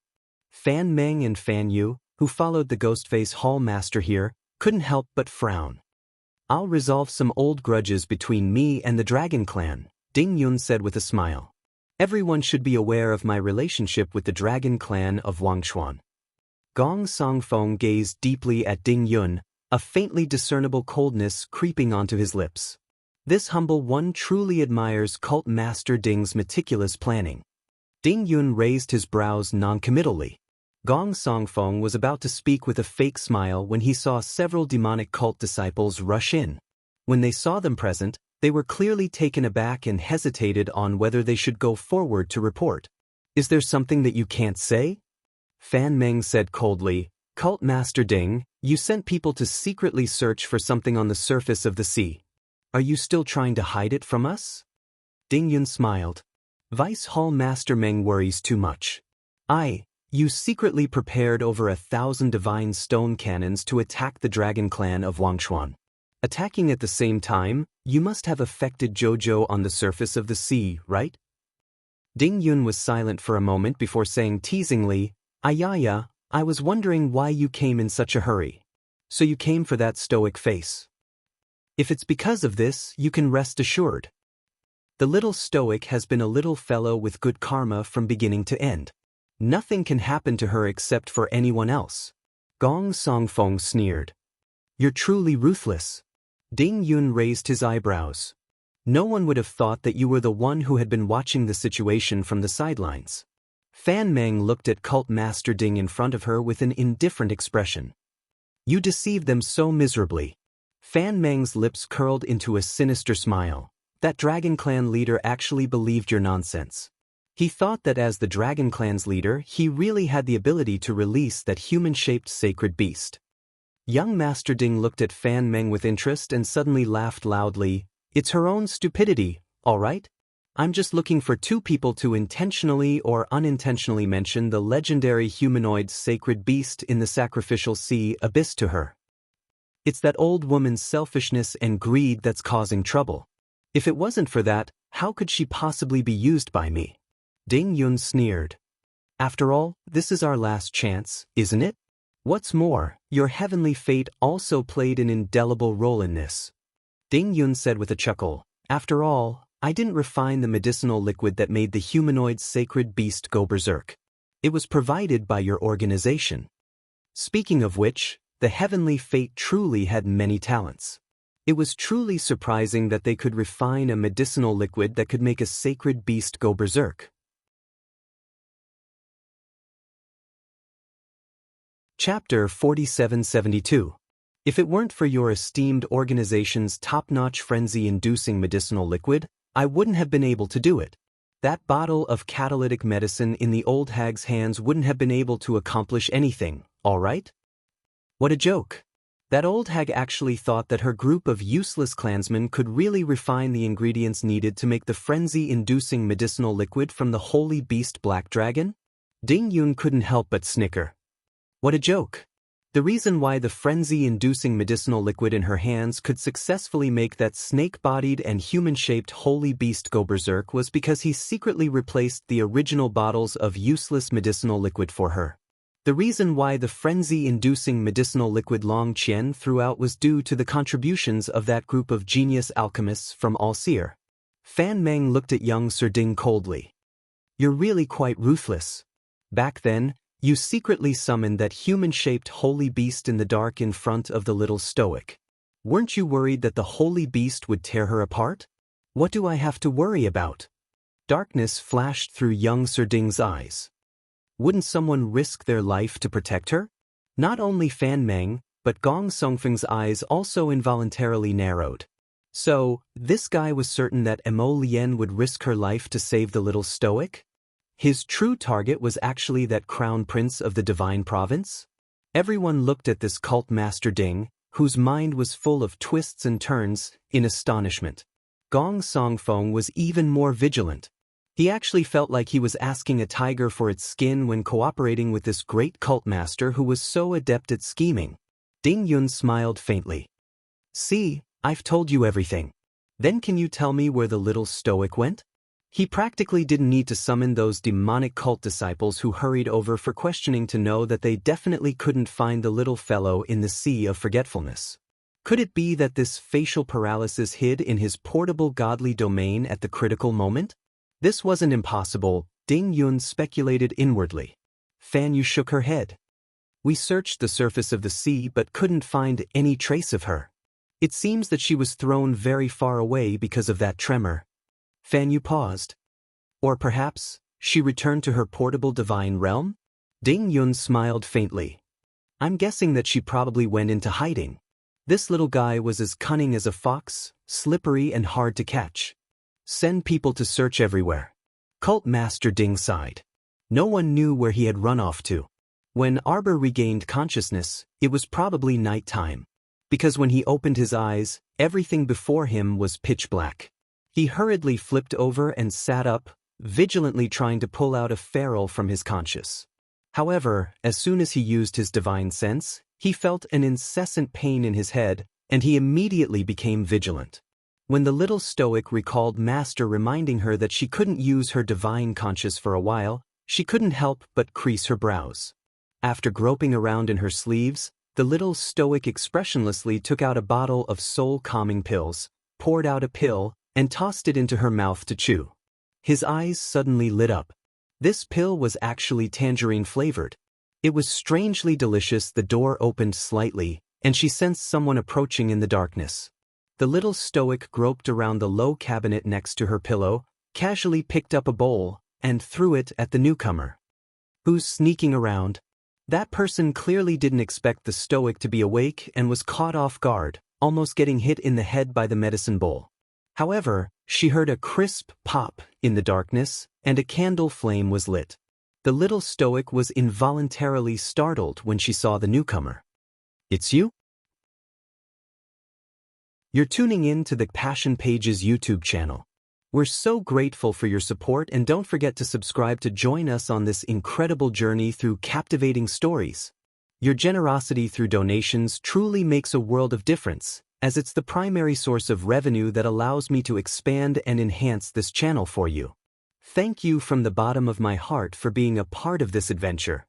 S1: Fan Meng and Fan Yu, who followed the Ghostface Hall Master here, couldn't help but frown. "I'll resolve some old grudges between me and the Dragon Clan," Ding Yun said with a smile. "Everyone should be aware of my relationship with the Dragon Clan of Wangchuan." Gong Songfeng gazed deeply at Ding Yun, a faintly discernible coldness creeping onto his lips. This humble one truly admires Cult Master Ding's meticulous planning. Ding Yun raised his brows noncommittally. Gong Songfeng was about to speak with a fake smile when he saw several demonic cult disciples rush in. When they saw them present, they were clearly taken aback and hesitated on whether they should go forward to report. "Is there something that you can't say?" Fan Meng said coldly, "Cult Master Ding, you sent people to secretly search for something on the surface of the sea. Are you still trying to hide it from us?" Ding Yun smiled. "Vice Hall Master Meng worries too much. You secretly prepared over 1,000 divine stone cannons to attack the Dragon Clan of Wangchuan. Attacking at the same time, you must have affected Jojo on the surface of the sea, right?" Ding Yun was silent for a moment before saying teasingly, "Ayaya, I was wondering why you came in such a hurry. So you came for that stoic face. If it's because of this, you can rest assured. The little stoic has been a little fellow with good karma from beginning to end. Nothing can happen to her except for anyone else." Gong Songfeng sneered. "You're truly ruthless." Ding Yun raised his eyebrows. "No one would have thought that you were the one who had been watching the situation from the sidelines." Fan Meng looked at Cult Master Ding in front of her with an indifferent expression. "You deceived them so miserably." Fan Meng's lips curled into a sinister smile. That Dragon Clan leader actually believed your nonsense. He thought that as the Dragon Clan's leader, he really had the ability to release that human-shaped sacred beast. Young Master Ding looked at Fan Meng with interest and suddenly laughed loudly. "It's her own stupidity, all right? I'm just looking for two people to intentionally or unintentionally mention the legendary humanoid sacred beast in the sacrificial sea abyss to her. It's that old woman's selfishness and greed that's causing trouble. If it wasn't for that, how could she possibly be used by me?" Ding Yun sneered. "After all, this is our last chance, isn't it? What's more, your heavenly fate also played an indelible role in this." Ding Yun said with a chuckle, "After all, I didn't refine the medicinal liquid that made the humanoid sacred beast go berserk. It was provided by your organization. Speaking of which, the heavenly fate truly had many talents. It was truly surprising that they could refine a medicinal liquid that could make a sacred beast go berserk." Chapter 4772. If it weren't for your esteemed organization's top-notch frenzy-inducing medicinal liquid, I wouldn't have been able to do it. That bottle of catalytic medicine in the old hag's hands wouldn't have been able to accomplish anything, all right? What a joke. That old hag actually thought that her group of useless clansmen could really refine the ingredients needed to make the frenzy-inducing medicinal liquid from the holy beast Black Dragon? Ding Yun couldn't help but snicker. What a joke. The reason why the frenzy-inducing medicinal liquid in her hands could successfully make that snake-bodied and human-shaped holy beast go berserk was because he secretly replaced the original bottles of useless medicinal liquid for her. The reason why the frenzy-inducing medicinal liquid Long Qian threw out was due to the contributions of that group of genius alchemists from All-Seer. Fan Meng looked at young Sir Ding coldly. You're really quite ruthless. Back then, you secretly summoned that human-shaped holy beast in the dark in front of the little stoic. Weren't you worried that the holy beast would tear her apart? What do I have to worry about? Darkness flashed through young Sir Ding's eyes. Wouldn't someone risk their life to protect her? Not only Fan Meng, but Gong Songfeng's eyes also involuntarily narrowed. So, this guy was certain that Mo Lien would risk her life to save the little stoic? His true target was actually that crown prince of the divine province? Everyone looked at this cult master Ding, whose mind was full of twists and turns, in astonishment. Gong Songfeng was even more vigilant. He actually felt like he was asking a tiger for its skin when cooperating with this great cult master who was so adept at scheming. Ding Yun smiled faintly. See, I've told you everything. Then can you tell me where the little stoic went? He practically didn't need to summon those demonic cult disciples who hurried over for questioning to know that they definitely couldn't find the little fellow in the sea of forgetfulness. Could it be that this facial paralysis hid in his portable godly domain at the critical moment? This wasn't impossible, Ding Yun speculated inwardly. Fan Yu shook her head. We searched the surface of the sea but couldn't find any trace of her. It seems that she was thrown very far away because of that tremor. Fan Yu paused. Or perhaps, she returned to her portable divine realm? Ding Yun smiled faintly. I'm guessing that she probably went into hiding. This little guy was as cunning as a fox, slippery and hard to catch. Send people to search everywhere. Cult Master Ding sighed. No one knew where he had run off to. When Arbor regained consciousness, it was probably night time. Because when he opened his eyes, everything before him was pitch black. He hurriedly flipped over and sat up, vigilantly trying to pull out a ferrule from his conscious. However, as soon as he used his divine sense, he felt an incessant pain in his head, and he immediately became vigilant. When the little stoic recalled Master reminding her that she couldn't use her divine conscious for a while, she couldn't help but crease her brows. After groping around in her sleeves, the little stoic expressionlessly took out a bottle of soul-calming pills, poured out a pill, and tossed it into her mouth to chew. His eyes suddenly lit up. This pill was actually tangerine-flavored. It was strangely delicious. The door opened slightly, and she sensed someone approaching in the darkness. The little stoic groped around the low cabinet next to her pillow, casually picked up a bowl, and threw it at the newcomer. Who's sneaking around? That person clearly didn't expect the stoic to be awake and was caught off guard, almost getting hit in the head by the medicine bowl. However, she heard a crisp pop in the darkness, and a candle flame was lit. The little stoic was involuntarily startled when she saw the newcomer. It's you? You're tuning in to the Passion Pages YouTube channel. We're so grateful for your support, and don't forget to subscribe to join us on this incredible journey through captivating stories. Your generosity through donations truly makes a world of difference, as it's the primary source of revenue that allows me to expand and enhance this channel for you. Thank you from the bottom of my heart for being a part of this adventure.